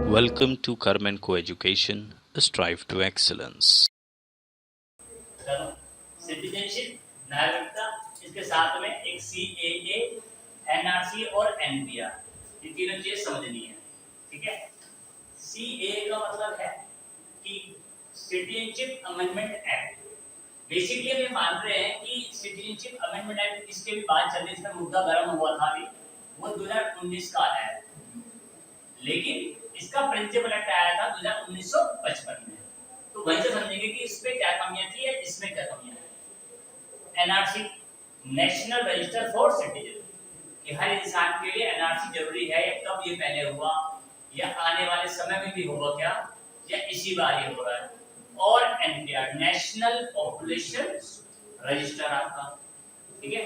Welcome to Carmen Coeducation, strive to excellence. Citizenship, नागरिकता, इसके साथ में एक CAA, NRC और NPR, ये तीनों चीजें समझनी है। ठीक है। CAA का मतलब है कि सिटीजनशिप अमेंडमेंट एक्ट। बेसिकली हम ये मान रहे हैं कि सिटीजनशिप अमेंडमेंट एक्ट इसके भी बात चल रही है, इसका मुद्दा गर्म हुआ था अभी, वो 2019 का आया है, लेकिन इसका प्रिंसिपल एक्ट आया था 1955 में। तो वहीं से समझेंगे कि इसमें क्या कमियां थी या इसमें क्या कमियां हैं। NRC, national register for citizen, कि हर इंसान के लिए एनआरसी जरूरी है, या कब ये पहले हुआ, या आने वाले समय में भी होगा क्या, या इसी बार ये हो रहा है। और एनपीआर, नेशनल पॉपुलेशन रजिस्टर आपका। ठीक है।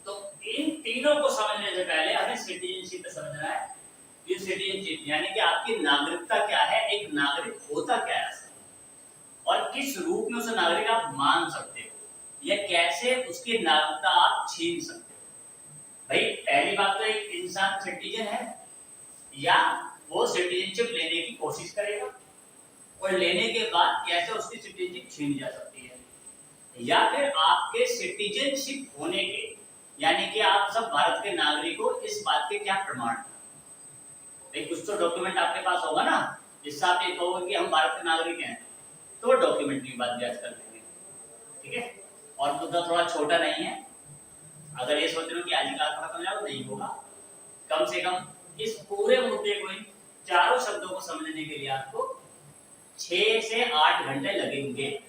तो इन तीनों को समझने से पहले हमें सिटीजनशिप समझना है। ये सिटीजनशिप यानी कि आपकी नागरिकता क्या है, एक नागरिक होता क्या है, और किस रूप में उसे नागरिक आप मान सकते हो, या कैसे उसकी नागरिकता आप छीन सकते हो। भाई पहली बात तो एक इंसान सिटीजन है, या वो सिटीजनशिप लेने की कोशिश करेगा, और लेने के बाद कैसे उसकी सिटीजनशिप छीन जा सकती है, या फिर आपके सिटीजनशिप होने के यानी कि आप सब भारत के नागरिक हो, इस बात के क्या प्रमाण। भाई कुछ तो डॉक्यूमेंट आपके पास होगा ना, जिससे आप ये कहोगे कि हम भारत के नागरिक हैं, तो डॉक्यूमेंट की बात भी आज कर लेंगे। ठीक है। और मुद्दा थोड़ा छोटा नहीं है, अगर ये सोच रहे हो कि आज का खत्म जाओ, नहीं होगा। कम से कम इस पूरे मुद्दे को, इन चारों शब्दों को समझने के लिए आपको 6 से 8 घंटे लगेंगे।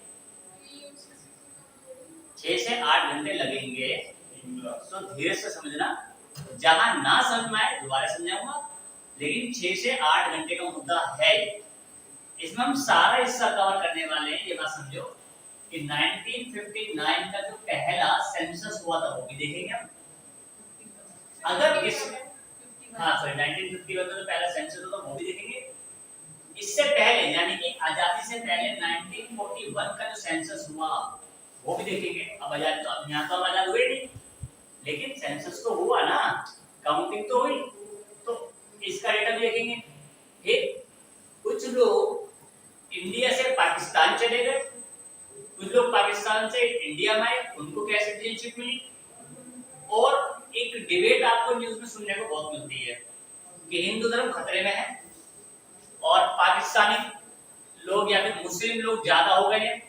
6 से 8 घंटे लगेंगे, तो धीरे से समझना, जहां ना समझ में आए दोबारा समझाऊंगा, लेकिन 6 से 8 घंटे का मुद्दा है। इसमें हम सारा हिस्सा कवर करने वाले हैं। ये बात समझो कि 1959 का जो पहला सेंसस हुआ था, वो भी देखेंगे हम। अगर किस 1950 का जो पहला सेंसस हुआ था, वो भी देखेंगे। इससे पहले यानी कि आजादी से पहले 1941 का जो सेंसस हुआ, वो भी देखेंगे। अब आजादी तो अब यहाँ तो आजाद हुए नहीं, लेकिन सेंसस तो हुआ ना, काउंटिंग तो हुई, तो इसका डेटा भी देखेंगे। फिर कुछ लोग इंडिया से पाकिस्तान चले गए, कुछ लोग पाकिस्तान से इंडिया में आए, उनको क्या सिटीजनशिप मिली। और एक डिबेट आपको न्यूज़ में सुनने को बहुत मिलती है कि हिंदू धर्म खतरे में है, और पाकिस्तानी लोग या फिर मुस्लिम लोग ज्यादा हो गए हैं,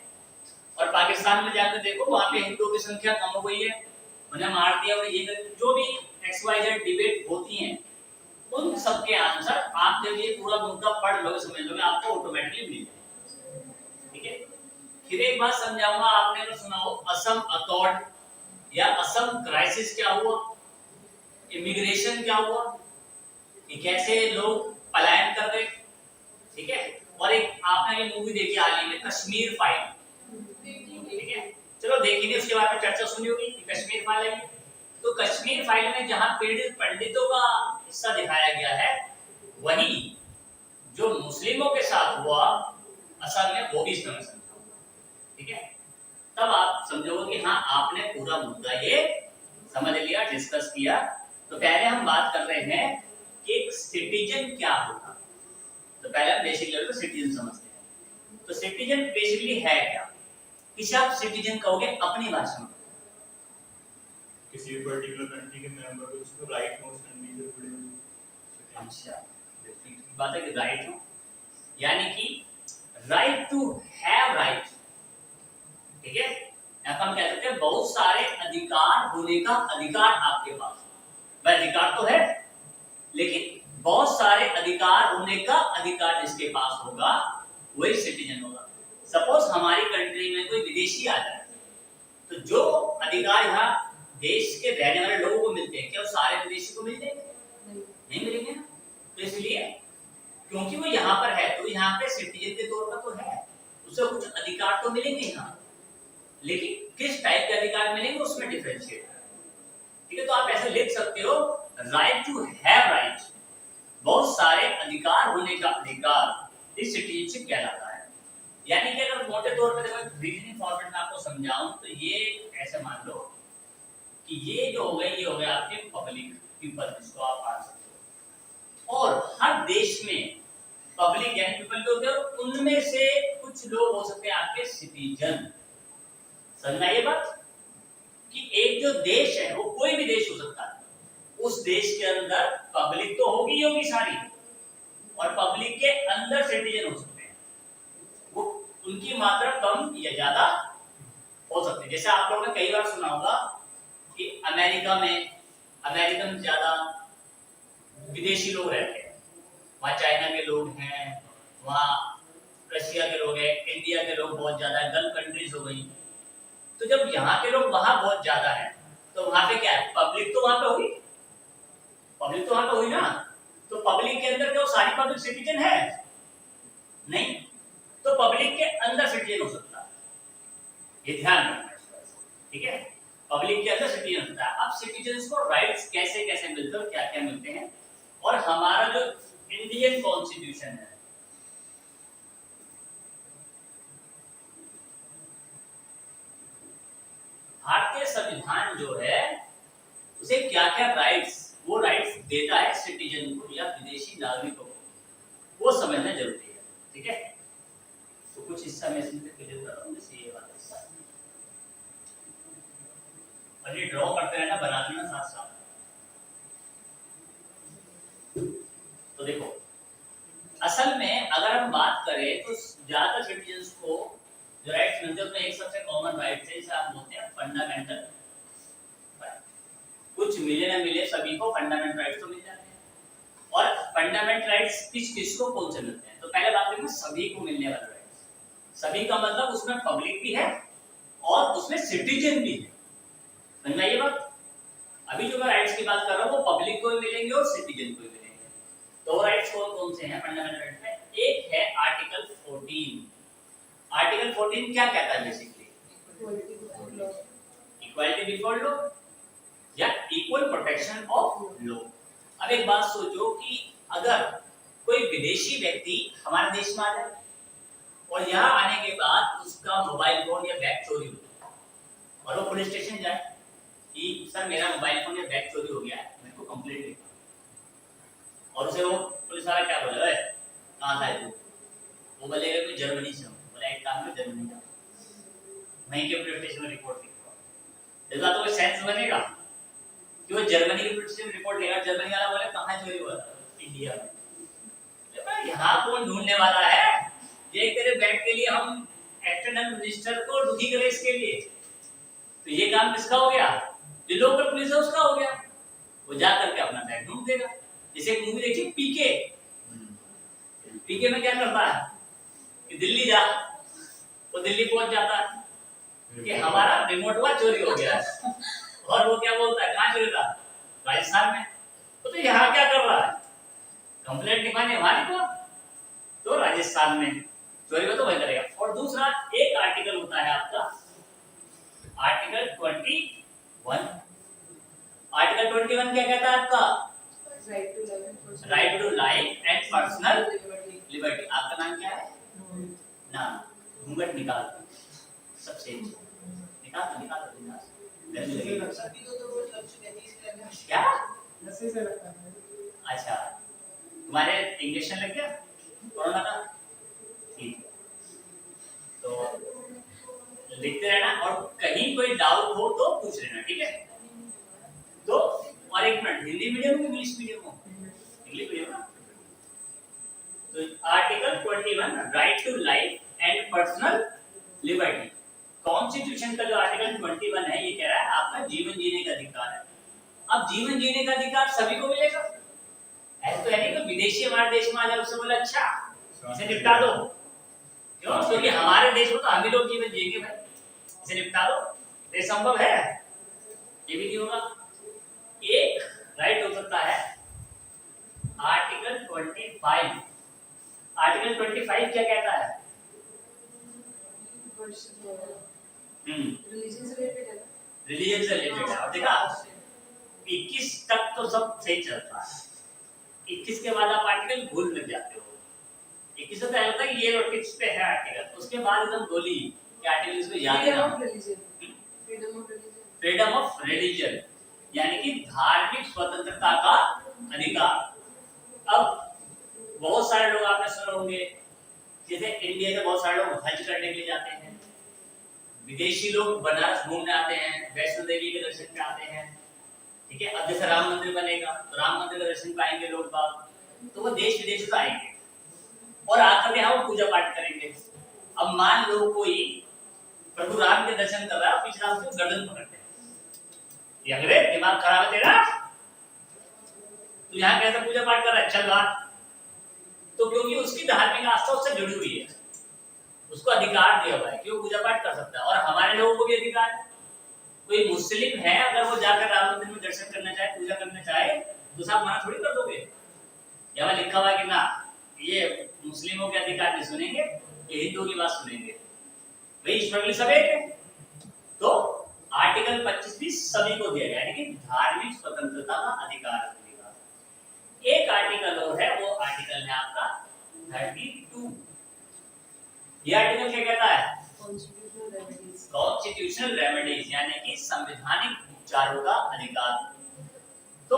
और पाकिस्तान में जाकर देखो वहां पे हिंदुओं की संख्या कम हो गई है, उन्हें मार दिया। और ये जो भी XYZ डिबेट होती हैं, उन सबके आंसर आप जब ये पूरा मुद्दा पढ़ लोगे, समझ लोगे, आपको ऑटोमेटिकली मिल जाएगा। ठीक है। फिर एक बात समझाऊंगा, आपने तो सुना हो असम अकॉर्ड या असम क्राइसिस क्या हुआ, इमिग्रेशन क्या हुआ, कि कैसे लोग पलायन कर गए। ठीक है। और एक आपने ये मूवी देखी हाल ही में, कश्मीर फाइल। ठीक है। चलो देखिए, उसके बारे में चर्चा सुनी होगी कि कश्मीर फाइल है। तो कश्मीर फाइल में जहां पीड़ित पंडितों का हिस्सा दिखाया गया है, वही जो मुस्लिमों के साथ हुआ असल में वो भी इसमें समझा। ठीक है। तब आप समझोगे कि हाँ, आपने पूरा मुद्दा ये समझ लिया, डिस्कस किया। तो पहले हम बात कर रहे हैं कि एक सिटीजन क्या होता। तो पहले हम बेसिक लेवल पे सिटीजन समझते हैं। तो सिटीजन बेसिकली है क्या, किसे आप सिटीजन कहोगे अपनी भाषा में? किसी पर्टिकुलर कंट्री के मेंबर को उसको राइट हो, उस कंट्री से जुड़े हुए। अच्छा, बात है कि राइट हो, यानी कि राइट टू हैव राइट। ठीक है। यहाँ हम कह सकते हैं बहुत सारे अधिकार होने का अधिकार आपके पास। वह अधिकार तो है, लेकिन बहुत सारे अधिकार होने का अधिकार जिसके पास होगा, वही सिटीजन होगा। सपोज हमारी कंट्री में कोई विदेशी आ जाए, तो जो अधिकार यहाँ देश के रहने वाले लोगों को मिलते हैं, क्या वो सारे विदेशी को मिलते हैं? नहीं मिलेंगे ना। तो इसलिए क्योंकि वो यहाँ पर है, तो यहाँ पे सिटीजन के तौर पर तो है, उसे कुछ अधिकार तो मिलेंगे यहाँ, लेकिन किस टाइप के अधिकार मिलेंगे उसमें डिफरेंशिएट है। ठीक है। तो आप ऐसे लिख सकते हो, राइट टू हैव राइट, बहुत सारे अधिकार होने का अधिकार, इस सिटीजनशिप कहलाता है। यानी कि अगर मोटे तौर पर देखो, रीजनिंग फॉर्मेट में आपको समझाऊं, तो ये ऐसे मान लो कि ये जो हो गए, ये हो गए आपके पब्लिक पीपल, जिसको आप मान सकते हो। और हर देश में पब्लिक यानी पीपल के होते हैं, और उनमें से कुछ लोग हो सकते हैं आपके सिटीजन। समझ में आई ये बात कि एक जो देश है वो कोई भी देश हो सकता है, उस देश के अंदर पब्लिक तो होगी होगी सारी, और पब्लिक के अंदर सिटीजन हो सकते हैं, वो उनकी मात्रा कम या ज्यादा हो सकती है। जैसे आप लोगों ने कई बार सुना होगा कि अमेरिका में ज्यादा विदेशी लोग रहते हैं, वहाँ चाइना के लोग हैं, वहाँ रशिया के लोग हैं, इंडिया के लोग बहुत ज्यादा है, गल्फ कंट्रीज हो गई। तो जब यहाँ के लोग वहाँ बहुत ज्यादा है तो वहाँ पे क्या है, पब्लिक तो वहाँ पे हुई, पब्लिक तो वहाँ पे हुई ना, तो पब्लिक के अंदर क्या वो सारी पब्लिक सिटीजन है? नहीं, तो पब्लिक के अंदर सिटीजन हो सकता है, ये ध्यान रखना है, ठीक है। पब्लिक के अंदर सिटीजन होता है। अब सिटीजन्स को राइट्स कैसे कैसे मिलते हैं और क्या क्या मिलते हैं, और हमारा जो इंडियन कॉन्स्टिट्यूशन है, भारतीय संविधान जो है उसे क्या क्या राइट्स, वो राइट्स देता है सिटीजन को या विदेशी नागरिकों को, वो समझना जरूरी है, ठीक है। तो कुछ हिस्सा मैं इसमें क्लियर कर रहा हूँ, जैसे ये वाला हिस्सा, और ये ड्रॉ करते रहना, बना लेना साथ साथ। तो देखो, असल में अगर हम बात करें तो ज्यादातर सिटीजन्स को जो राइट्स मिलते हैं उसमें एक सबसे कॉमन राइट है, जिसे आप बोलते हैं फंडामेंटल राइट। कुछ मिले ना मिले सभी को फंडामेंटल राइट्स तो मिल जाते हैं। और फंडामेंटल राइट्स किस किस को कौन से मिलते हैं, तो पहले बात करेंगे सभी को मिलने वाले राइट्स। सभी का मतलब उसमें पब्लिक भी है और उसमें सिटीजन भी है, समझ में ये बात। अभी जो मैं राइट्स की बात कर रहा हूँ वो पब्लिक को भी मिलेंगे और सिटीजन को भी मिलेंगे। दो राइट्स कौन कौन से हैं फंडामेंटल राइट्स में? एक है आर्टिकल 14। आर्टिकल 14 क्या कहता है बेसिकली? इक्वालिटी बिफोर लॉ या इक्वल प्रोटेक्शन ऑफ लॉ। अब एक बात सोचो कि अगर कोई विदेशी व्यक्ति हमारे देश में आ जाए और यहाँ आने के बाद उसका मोबाइल फोन या बैग चोरी हो और वो पुलिस स्टेशन जाए कि सर मेरा मोबाइल फोन या बैग चोरी हो गया है, मेरे को कंप्लेंट लिखो, और उसे वो पुलिस वाला क्या बोले, कहाँ था तू? वो बोलेगा कि जर्मनी से हूँ। बोला एक काम में जर्मनी जा, वहीं के पुलिस स्टेशन में रिपोर्ट लिखवा। देखा तो कोई सेंस बनेगा कि वो जर्मनी के पुलिस स्टेशन में रिपोर्ट लेगा, जर्मनी वाला बोले कहाँ चोरी हुआ था? इंडिया में। यहाँ कौन ढूंढने वाला है? ये तेरे बैग के लिए हम एक्सटर्नल मिनिस्टर को दुखी करे इसके लिए, तो ये काम किसका हो गया? जो लोकल पुलिस है उसका हो गया। वो जा करके अपना बैग ढूंढ देगा। जैसे एक मूवी देखिए पीके, पीके में क्या करता है कि दिल्ली जा, वो दिल्ली पहुंच जाता है कि हमारा रिमोट वॉच चोरी हो गया है, और वो क्या बोलता है कहाँ चोरी था? राजस्थान में। तो यहाँ क्या कर रहा है? कंप्लेंट लिखवाने वहां लिखवा, तो राजस्थान में चोरी हो तो वही करेगा। और दूसरा एक आर्टिकल होता है आपका आर्टिकल 21। आर्टिकल 21 क्या कहता है आपका? Right to life and personal liberty. आपका नाम क्या है? नाम घूंघट निकाल, सबसे निकाल निकाल क्या? अच्छा, तुम्हारे इंजेक्शन लग गया कोरोना का? ठीक है, तो लिखते रहना, और कहीं कोई डाउट हो तो पूछ लेना, ठीक है। तो और एक मिनट, हिंदी मीडियम में इंग्लिश मीडियम हो? इंग्लिश मीडियम ना। तो article 21 right to life and personal liberty, constitution का जो आर्टिकल 21 है ये कह रहा है आपका जीवन जीने का अधिकार है। अब जीवन जीने का अधिकार सभी को मिलेगा, ऐसा तो है नहीं कि विदेशी हमारे देश में आ जाए उससे बोले अच्छा इसे निपटा दो, क्यों? क्योंकि हमारे देश में तो हम ही लोग जीवन जिएंगे भाई, इसे निपटा दो, ये संभव है? ये भी नहीं होगा। एक राइट हो सकता है आर्टिकल 25। आर्टिकल 25 क्या कहता है? रिलीजन से रिलेटेड है। और देखा 21 तक तो सब सही चलता है, 21 के बाद आप आर्टिकल भूल लग जाते हो। 21 से पहले तक ये टिप्स पे है आर्टिकल, उसके बाद एकदम गोली कि आर्टिकल इसको याद रखना। फ्रीडम ऑफ रिलीजन यानी कि धार्मिक स्वतंत्रता का अधिकार। अब बहुत सारे लोग आपने सुना अवसर होंगे। जैसे इंडिया से बहुत सारे लोग हज करने के लिए जाते हैं, विदेशी लोग बनारस घूमने आते हैं, वैष्णो देवी के दर्शन पे आते हैं, ठीक है। अब जैसे राम मंदिर बनेगा तो राम मंदिर का दर्शन पाएंगे लोग बाग, तो वो देश विदेश से आएंगे और आकर के यहाँ पूजा पाठ करेंगे। अब मान लो कोई प्रभु राम के दर्शन कर रहा है, पिछला उसको गर्दन पकड़ते हैं, ये अंग्रेज दिमाग खराब है तेरा, तू यहाँ कैसे पूजा पाठ कर रहा है, चल बाहर। तो क्योंकि उसकी धार्मिक आस्था उससे जुड़ी हुई है, उसको अधिकार दिया हुआ है कि वो पूजा पाठ कर सकता है। और हमारे लोगों को भी अधिकार है। कोई मुस्लिम है, अगर वो जाकर राम मंदिर में दर्शन करना चाहे, पूजा करना चाहे, तो साहब मना थोड़ी कर दोगे। यहाँ लिखा हुआ है कि ना ये मुस्लिमों के अधिकार नहीं सुनेंगे, ये हिंदुओं की बात सुनेंगे। भाई ईश्वर के लिए सब एक है। तो आर्टिकल 25 भी सभी को दिया गया है, लेकिन धार्मिक स्वतंत्रता का अधिकार मिलेगा। एक आर्टिकल और है, वो आर्टिकल है आपका 32। ये आर्टिकल क्या कहता है? कॉन्स्टिट्यूशनल रेमेडीज, यानी कि संवैधानिक उपचारों का अधिकार। तो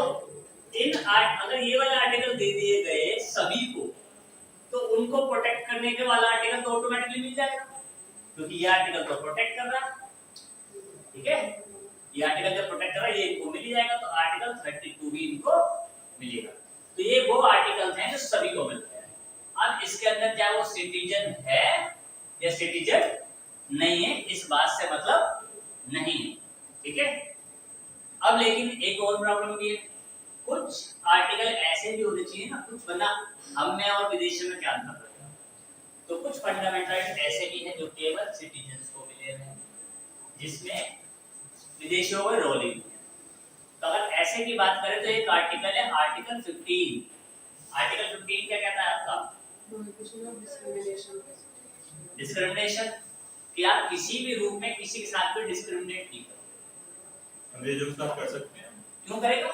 अगर ये वाला आर्टिकल दे दिए गए सभी को, तो उनको प्रोटेक्ट करने के वाला आर्टिकल तो ऑटोमेटिकली मिल जाएगा, क्योंकि ये आर्टिकल तो प्रोटेक्ट कर रहा है, ठीक है। ये आर्टिकल जब प्रोटेक्ट कर रहा है, ये इनको मिल जाएगा, तो आर्टिकल 32 भी इनको मिलेगा। तो ये वो आर्टिकल हैं जो सभी को मिल रहे हैं। अब इसके अंदर क्या वो सिटीजन है या सिटीजन नहीं है, इस बात से मतलब नहीं है, ठीक है। अब लेकिन एक और प्रॉब्लम भी है, कुछ आर्टिकल ऐसे भी होने चाहिए ना, कुछ वरना हम में और विदेशों में क्या अंतर है। तो कुछ फंडामेंटल राइट्स ऐसे भी हैं जो केवल सिटीजन्स को मिले हैं, जिसमें विदेशियों को रोल ही नहीं है। तो अगर ऐसे की बात करें तो एक आर्टिकल है आर्टिकल 15। आर्टिकल 15 क्या कहता है आपका? डिस्क्रिमिनेशन, कि आप किसी भी रूप में किसी के साथ भी डिस्क्रिमिनेट नहीं करो। अंग्रेजों के साथ कर सकते हैं, क्यों करेगा?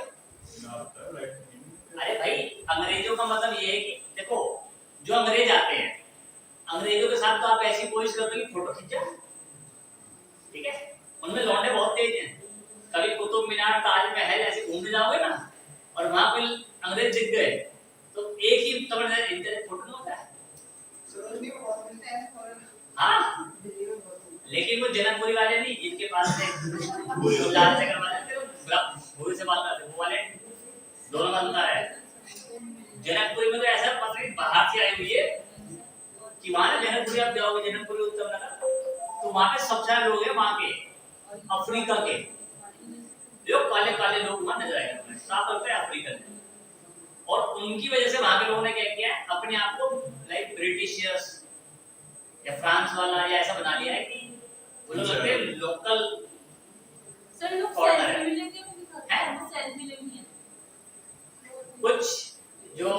अरे भाई अंग्रेजों का मतलब ये है कि देखो, जो अंग्रेज आते हैं, अंग्रेजों के साथ तो आप ऐसी कोशिश करते हो कि फोटो खींचा, ठीक है। उनमें लौंडे बहुत तेज हैं। कभी कुतुब मीनार, ताजमहल ऐसे घूमने जाओगे ना, और वहां पे अंग्रेज दिख गए, तो एक ही तबड़ से इंटरनेट फोटो नहीं होता है। हाँ, लेकिन वो जनकपुरी वाले नहीं, जिनके पास से पूरी औजार से करवा देते हो, भूरी से बात करते वो वाले, दोनों बनता है। जनकपुरी में तो ऐसा पत्रिका बाहर से आई हुई है कि वहां जनकपुरी आप जाओगे, जनकपुरी उत्तम नगर, तो वहां पे सब सारे लोग हैं वहां के अफ्रीका के, जो काले काले लोग वहां नजर आएंगे, साफ तौर पे अफ्रीकन। और उनकी वजह से वहां के लोगों ने क्या किया है, अपने आप को लाइक ब्रिटिशियर्स या फ्रांस वाला या ऐसा बना लिया है कि वो लोग लगते हैं लोकल। सर लोग सेल्फी भी लेते हैं, वो सेल्फी लेनी है। कुछ जो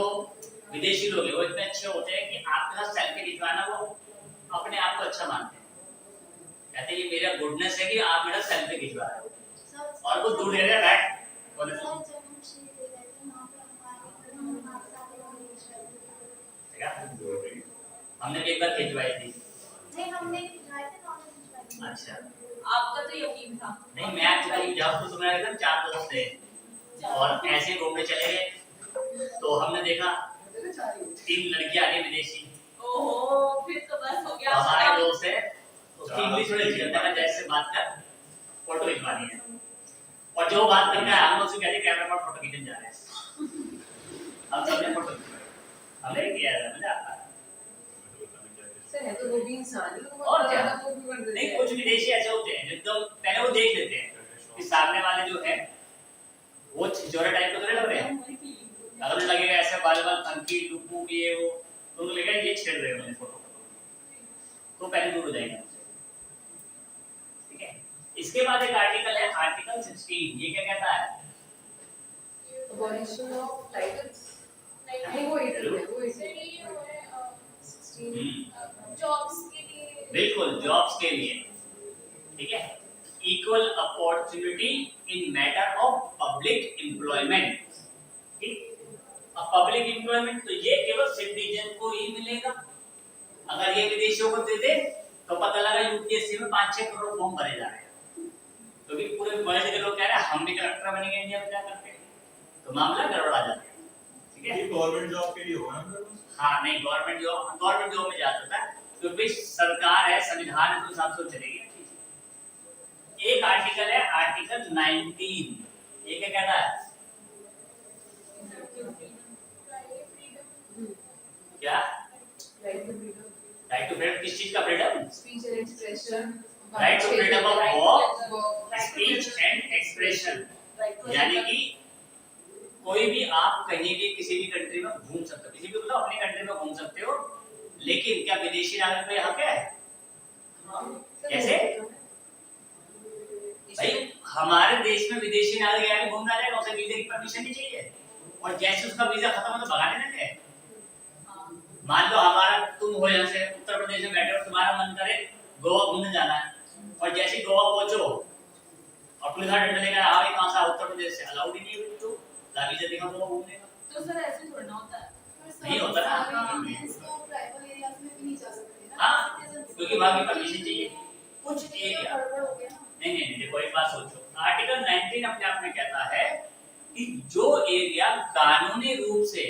विदेशी लोग हैं वो इतने अच्छे होते हैं कि आपके साथ सेल्फी खिंचवाना वो अपने आप को अच्छा मानते हैं, कहते हैं ये मेरा गुडनेस है कि आप मेरा सेल्फी खिंचवा रहे हो, और वो दूर ले रहा है। हमने भी एक बार खिंचवाई थी। नहीं हमने खिंचवाई थी, हमने खिंचवाई थी। अच्छा, आपका तो यकीन था। नहीं मैं एक्चुअली जब तो तुम्हारे एकदम 4 दोस्त थे और ऐसे घूमने चले गए, तो हमने देखा 3 लड़कियां आ गई विदेशी। ओहो, फिर तो बस हो गया। हमारे दोस्त है, उसकी इंग्लिश थोड़ी अच्छी लगता है, जैसे बात कर फोटो खिंचवानी है, और जो बात करना है हम उससे कहते कैमरा पर फोटो खींचने जा रहे हैं। हम सबने फोटो खिंचवाई, हमने किया है, मजा आता है। सर है तो वो भी इंसान ही, और क्या? वो भी बन नहीं, कुछ विदेशी ऐसे होते हैं जो एकदम पहले वो देख लेते हैं कि सामने वाले जो है वो छिछोरे टाइप के तो नहीं लग रहे हैं। अगर लगेगा ऐसे बाल बाल फंकी लुकू ये वो, तो उनको लगेगा ये छेड़ रहे हैं फोटो, तो पहले दूर हो जाएगा, ठीक है। इसके बाद एक आर्टिकल है आर्टिकल 16। ये क्या कहता है? abolition of titles, नहीं वो इसे 16 जॉब्स के लिए, बिल्कुल जॉब्स के लिए, ठीक है। Equal opportunity in matter of public employment, ठीक। अब पब्लिक एम्प्लॉयमेंट तो ये केवल सिटीजन को ही मिलेगा। अगर ये विदेशियों को दे दे तो पता लगा यूपीएससी में 5-6 करोड़ फॉर्म भरे जा रहे हैं, तो भी पूरे वर्ल्ड के लोग कह रहे हैं हम भी कलेक्टर बनेंगे इंडिया में, क्या करते हैं, तो मामला गड़बड़ा जाता है, ठीक है? ये गवर्नमेंट जॉब के लिए होगा ना? हाँ नहीं, गवर्नमेंट जॉब में ज्यादा होता है क्योंकि सरकार है, संविधान है, तो हिसाब से चलेगी ना चीजें। एक आर्टिकल है आर्टिकल 19, ये क्या कहता है? क्या? राइट टू फ्रीडम, किस चीज का freedom? Speech and expression, right to freedom of speech and expression, यानी कि कोई भी आप कहीं भी किसी भी कंट्री में घूम सकते हो, किसी भी मतलब अपनी कंट्री में घूम सकते हो, लेकिन क्या विदेशी नागरिक को हक है? कैसे भाई? हमारे देश में विदेशी नागरिक आके घूमना जाएगा, उसे वीजा की परमिशन नहीं चाहिए, और जैसे उसका वीजा खत्म हो तो भगाने देंगे। मान लो हमारा तुम हो यहाँ से उत्तर प्रदेश में बैठे हो, तुम्हारा मन करे गोवा घूमने जाना है, और जैसे गोवा पहुंचो और पुलिस वाला डंडा लेकर आओ, कहां से उत्तर प्रदेश से, अलाउड ही नहीं है तो वीजा देखा गोवा घूमने का। तो सर ऐसे थोड़ा ना होता है। नहीं होता ना। इसको ट्राइबल एरियाज में भी नहीं जा सकते ना, हाँ, क्योंकि वहां की परमिशन चाहिए। कुछ एरिया गड़बड़ हो गया ना। नहीं, देखो एक बात सोचो, आर्टिकल 19 अपने आप में कहता है कि जो एरिया कानूनी रूप से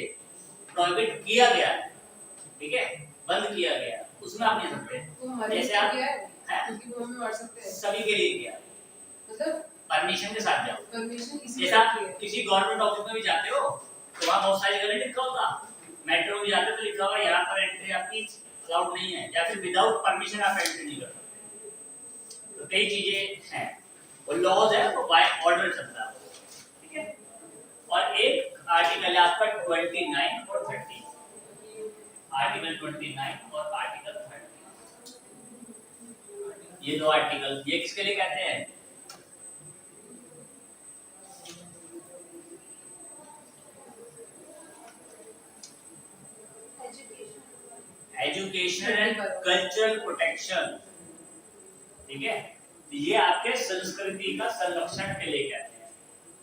प्रोहिबिट किया गया है, ठीक है, बंद किया गया, उसमें आप नहीं सकते। तो हमारे जैसे लिए आप क्या है? हैं? क्योंकि वो हमें मार सकते हैं, सभी के लिए किया, मतलब परमिशन के साथ जाओ। परमिशन इसी जैसा की है। किसी गवर्नमेंट ऑफिस में भी जाते हो तो वहाँ बहुत सारी जगह लिखा होगा, मेट्रो में जाते हो तो लिखा होगा यहाँ पर एंट्री आपकी अलाउड नहीं है, या फिर विदाउट परमिशन आप एंट्री नहीं कर सकते। तो कई चीजें हैं, वो लॉज है, वो बाय ऑर्डर चलता है, ठीक है। और एक आर्टिकल है आपका 29 और 30, आर्टिकल 29 और आर्टिकल 30, ये दो आर्टिकल ये किसके लिए कहते हैं? एजुकेशन एंड कल्चरल प्रोटेक्शन, ठीक है, ये आपके संस्कृति का संरक्षण के लिए कहते हैं।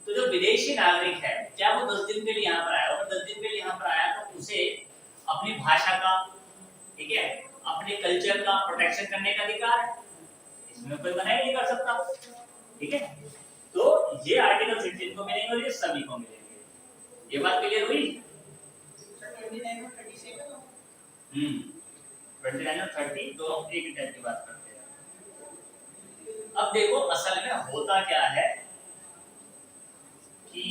तो जो विदेशी नागरिक है, चाहे वो 10 दिन के लिए यहाँ पर आया, और 10 दिन के लिए यहाँ पर आया तो उसे अपनी भाषा का, ठीक है, अपने कल्चर का प्रोटेक्शन करने का अधिकार है, इसमें कोई मना नहीं कर सकता, ठीक है। तो ये आर्टिकल 16 को मिलेंगे और ये सभी को मिलेंगे। ये बात क्लियर हुई? 29 और 30 दोनों एक ही टाइप की बात करते हैं। अब देखो असल में होता क्या है कि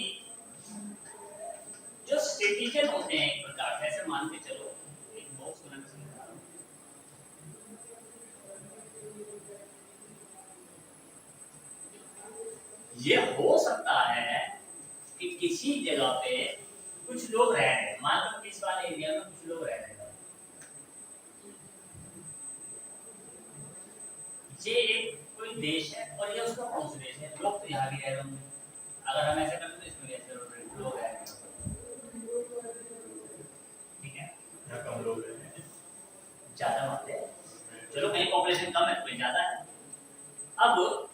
जो सिटीजन होते हैं एक प्रकार से, ऐसे मान के चलो, एक बॉक्स बना के समझा रहा हूं। ये हो सकता है कि किसी जगह पे कुछ लोग रह रहे हैं, मान लो इस वाले एरिया में कुछ लोग रह रहे हैं, ये एक कोई देश है और ये उसका पड़ोसी देश है, लोग तो यहाँ भी रह रहे होंगे, अगर हम ऐसे करते तो इसमें भी ऐसे लोग रह रहे हैं, ठीक है। यहाँ कम लोग रहते हैं, ज्यादा मानते हैं, चलो कहीं पॉपुलेशन कम है कोई ज्यादा है। अब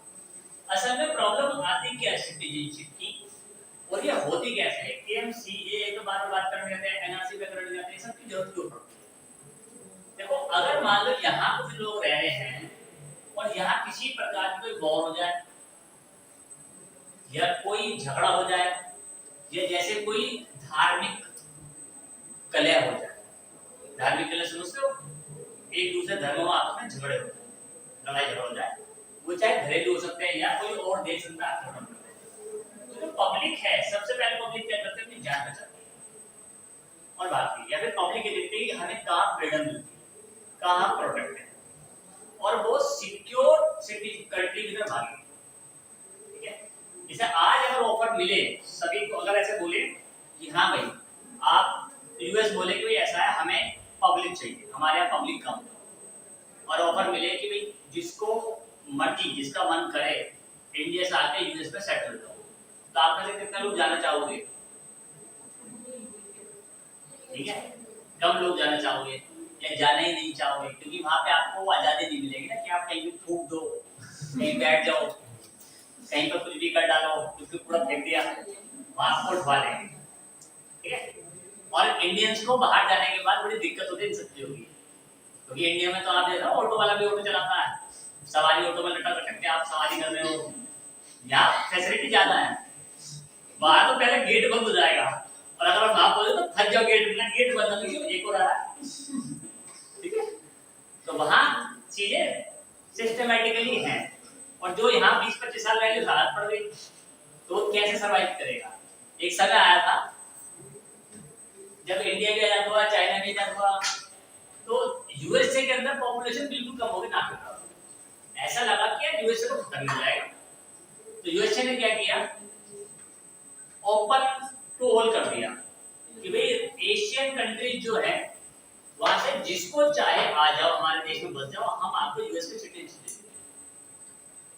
असल में प्रॉब्लम आती क्या है सिटीजनशिप की, और ये होती कैसे है? केएमसीए तो बार बात करने जाते हैं, एनआरसी पे करने जाते हैं, सब की जरूरत क्यों पड़ती है? देखो अगर मान लो यहाँ कुछ लोग रह रहे हैं और यहाँ किसी प्रकार की कोई वॉर हो जाए या कोई झगड़ा हो जाए या जैसे कोई धार्मिक कलह हो जाए, धार्मिक कलह समझते हो? एक दूसरे धर्मों में आपस में झगड़े हो जाए, लड़ाई झगड़ा हो जाए, वो चाहे घरेलू हो सकते हैं या कोई और देश में आक्रमण करते हैं, तो जो पब्लिक है सबसे पहले पब्लिक क्या करते हैं? अपनी जान बचाती है और बाकी, या फिर पब्लिक ये देखती है कि हमें कहाँ फ्रीडम मिलती है, कहाँ प्रोटेक्ट है, और वो सिक्योर सिटी कंट्री की तरफ भागे, ठीक है। जैसे आज अगर ऑफर मिले सभी को, अगर ऐसे बोले कि हाँ भाई आप यूएस बोले कि भाई ऐसा है हमें पब्लिक चाहिए, हमारे यहाँ पब्लिक कम है, और ऑफर मिले कि भाई जिसको मर्जी जिसका मन करे इंडिया से आके यूएस में सेटल हो, तो आप में से कितने लोग जाना चाहोगे? ठीक है, कम लोग जाना चाहोगे या जाना ही नहीं चाहोगे, क्योंकि वहां पे आपको वो आजादी नहीं मिलेगी ना कि आप कहीं भी थूक दो, कहीं बैठ जाओ, कहीं पर कुछ भी कर डालो, कुछ पूरा फेंक दिया, वहां आपको उठवा लेंगे, ठीक है। और इंडियंस को बाहर जाने के बाद बड़ी दिक्कत होती है इन सब चीजों की, क्योंकि इंडिया में तो आप देखो ऑटो वाला भी ऑटो चलाता है, सवारी ऑटो में लटक के आप सवारी कर रहे हो, यहाँ फैसिलिटी ज्यादा है, वहां तो पहले गेट बंद हो जाएगा, और अगर आप बोले तो फंस जाओ गेट में, गेट बंद कर दीजिए, एक और आ रहा है। ठीक है, तो वहां चीजें सिस्टमैटिकली हैं। और जो यहाँ 20-25 साल पहले हालत पड़ गई तो कैसे सरवाइव करेगा। एक समय आया था जब इंडिया भी आजाद हुआ, चाइना भी आजाद हुआ, तो यूएसए के अंदर पॉपुलेशन बिल्कुल कम हो गई ना, ऐसा लगा कि यार यूएसए तो खत्म हो जाएगा। तो यूएसए ने क्या किया, ओपन टू ऑल कर दिया कि भाई एशियन कंट्रीज जो है वहां से जिसको चाहे आ जाओ, हमारे देश में बस जाओ, हम आपको यूएस में सिटीजनशिप दे देंगे।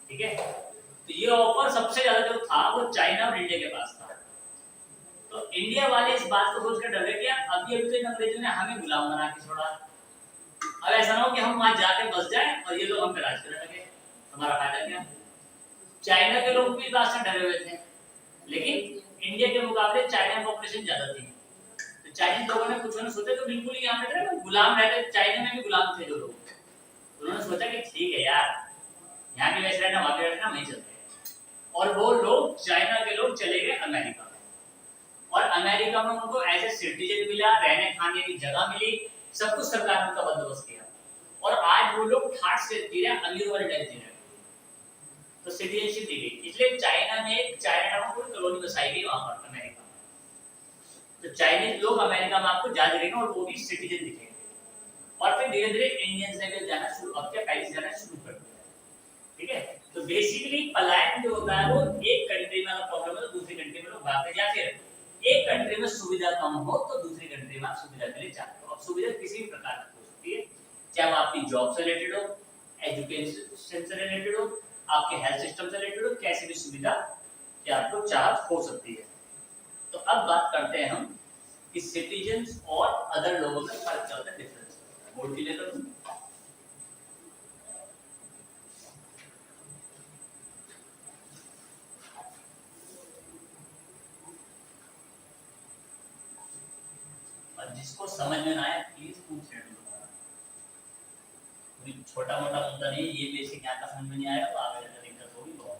ठीक है, तो ये ऑफर सबसे ज्यादा जो था वो चाइना और इंडिया के पास था। तो इंडिया वाले इस बात को सोचकर डर गए कि अभी तो इन अंग्रेजों ने हमें गुलाम बना के छोड़ा, अब ऐसा ना हो कि हम वहां जाके बस जाएं और ये लोग हम पे राज करने लगे, हमारा फायदा क्या। चाइना के लोग भी इस बात से डरे हुए थे, लेकिन इंडिया के मुकाबले चाइना में पॉपुलेशन ज्यादा थी। तो चाइनीज लोगों ने कुछ ने सोचा तो बिल्कुल ही यहाँ पे गुलाम रहते, चाइना में भी गुलाम थे जो लोग, उन्होंने सोचा कि ठीक है यार, यहाँ भी वैसे रहना, वहां भी रहना, वहीं चलते हैं। और वो लोग, चाइना के लोग चले गए अमेरिका में, और अमेरिका में उनको ऐसे सिटीजन मिला, रहने खाने की जगह मिली, सब कुछ सरकार ने उनका बंदोबस्त किया, और आज वो लोग ठाट से जी रहे, अमीर वाले टाइप जी रहे, तो सिटीजनशिप दी गई। इसलिए चाइना में, चाइना में पूरी कॉलोनी बसाई गई वहां पर अमेरिका में। तो चाइनीज लोग अमेरिका में आपको जा दिखेंगे और वो भी सिटीजन दिखेंगे। और फिर धीरे धीरे इंडियंस ने भी जाना शुरू, अब क्या पहले जाना शुरू कर दिया। ठीक है, तो बेसिकली पलायन जो होता है वो एक कंट्री में अगर प्रॉब्लम है तो दूसरी कंट्री में लोग भागते, या फिर एक कंट्री में सुविधा कम हो तो दूसरी कंट्री में आप सुविधा के लिए जाते हो। अब सुविधा किसी भी प्रकार की हो सकती है, चाहे वो आपकी जॉब से रिलेटेड हो, एजुकेशन से रिलेटेड हो, आपके हेल्थ सिस्टम से रिलेटेड हो, कैसी भी सुविधा कि आपको चाहत हो सकती है। तो अब बात करते हैं हम कि सिटीजन्स और अदर लोगों में फर्क क्या होता है, डिफरेंस। बोर्ड क्लियर करो। और जिसको समझ में ना आए प्लीज पूछ लेना, कोई छोटा मोटा मुद्दा नहीं, ये बेसिक यहाँ का समझ में नहीं आएगा तो आगे जाकर दिक्कत होगी बहुत।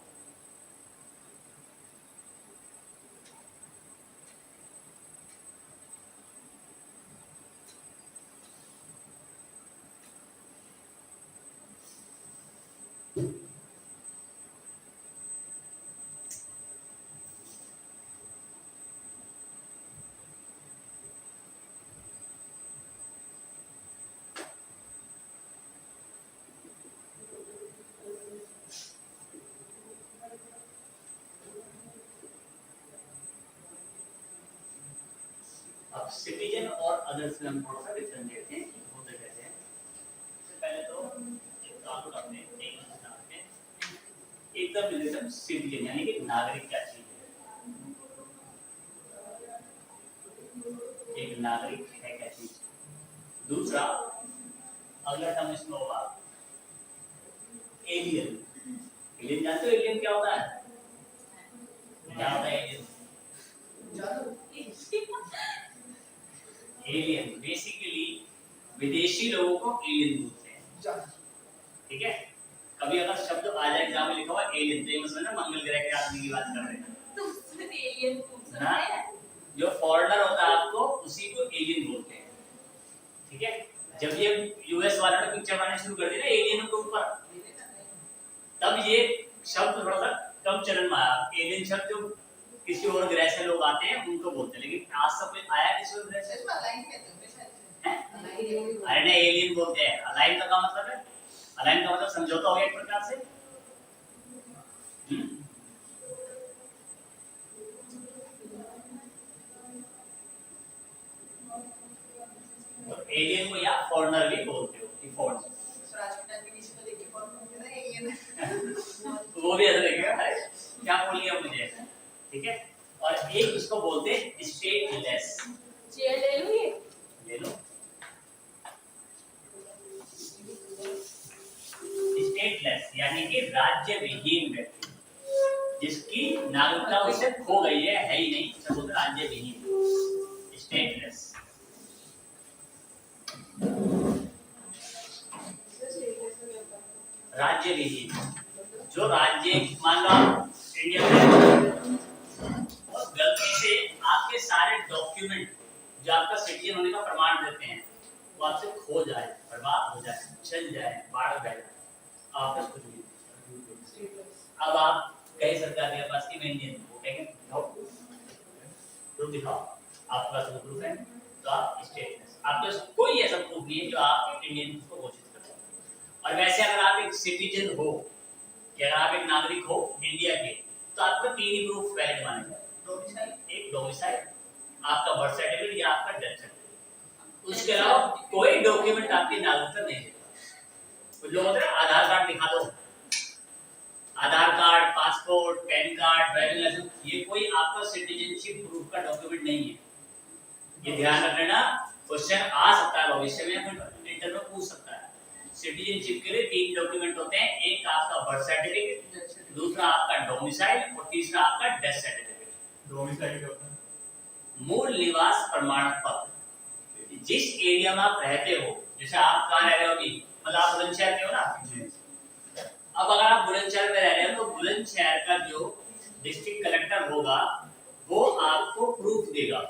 अब सिटीजन और अदर से हम थोड़ा सा डिफरेंस देखते हैं कि होते कैसे हैं। सबसे पहले तो एक काम करते हैं, एक समझते हैं एकदम रिलेशन सिटीजन यानी कि नागरिक क्या चीज है, एक नागरिक है क्या चीज। दूसरा अगला टर्म इसमें होगा एलियन। एलियन जानते हो एलियन क्या होता है? क्या होता है एलियन? एलियन बेसिकली विदेशी लोगों को एलियन बोलते हैं। ठीक है, कभी अगर शब्द आ जाए एग्जाम में लिखा हुआ एलियन तो ये मतलब ना मंगल ग्रह के आदमी की बात कर रहे हैं। तो उसमें एलियन पूछ सकते हाँ, हैं। जो फॉरेनर होता है आपको उसी को एलियन बोलते हैं। ठीक है, जब ये यूएस वालों ने पिक्चर बनाने शुरू कर दी ना एलियन के ऊपर, तब ये शब्द थोड़ा सा कम चलन में आया। एलियन शब्द जो किसी और ग्रह से लोग आते हैं उनको बोलते हैं, लेकिन आज तक कोई आया किसी और ग्रह से? अरे नहीं, एलियन बोलते हैं। अलाइन का क्या मतलब है? अलाइन का मतलब समझौता हो गया एक प्रकार से। तो एलियन को या फॉरेनर भी बोलते हो कि फॉरेनर। वो भी ऐसा लगेगा, अरे क्या बोल लिया मुझे। ठीक है, और एक इसको बोलते हैं स्टेटलेस। चेयर ले लो, ये ले लो। स्टेटलेस यानी कि राज्य विहीन व्यक्ति, जिसकी नागरिकता उसे खो गई है ही नहीं, उसे बोलते राज्य विहीन, स्टेटलेस। राज्य विहीन जो राज्य, मान लो इंडिया में और गलती से आपके सारे डॉक्यूमेंट डॉक्यूमेंट जो आपका सिटीजन होने का प्रमाण देते हैं वो आपसे खो जाए, बर्बाद हो जाए, चल जाए, बाढ़ बह जाए, आपका कुछ नहीं। अब आप कई सरकार के पास की मैं इंडियन हूं, वो कहेंगे प्रूफ दिखाओ, आपके पास वो प्रूफ है तो आप स्टेटस, आपके पास कोई ऐसा प्रूफ नहीं है जो आप इंडियन को घोषित कर सकते। और वैसे अगर आप एक सिटीजन हो, कि अगर आप एक नागरिक हो इंडिया के, तो आपका 3 ही प्रूफ वैलिड माने जाते। एक डोमिसाइल, आपका बर्थ सर्टिफिकेट या आपका डेथ सर्टिफिकेट, उसके अलावा कोई डॉक्यूमेंट आपकी नागरिकता नहीं देता। कुछ लोग होते हैं आधार कार्ड दिखा दो, Aadhaar card, passport, PAN card, driving licence, ये कोई आपका सिटीजनशिप प्रूफ का डॉक्यूमेंट नहीं है। ये ध्यान रख लेना, क्वेश्चन आ सकता है भविष्य में, इंटरव्यू में पूछ सकता है। सिटीजनशिप के लिए 3 डॉक्यूमेंट होते हैं, एक आपका बर्थ सर्टिफिकेट, दूसरा आपका डोमिसाइल और तीसरा आपका डेथ सर्टिफिकेट। डोमिसाइल क्या होता है? मूल निवास प्रमाण पत्र। जिस एरिया में आप रहते हो, जैसे आप कहाँ रह रहे हो अभी, मतलब आप बुलंदशहर के हो ना जी। अब अगर आप बुलंदशहर में रह रहे हो तो बुलंदशहर का जो डिस्ट्रिक्ट कलेक्टर होगा वो आपको प्रूफ देगा।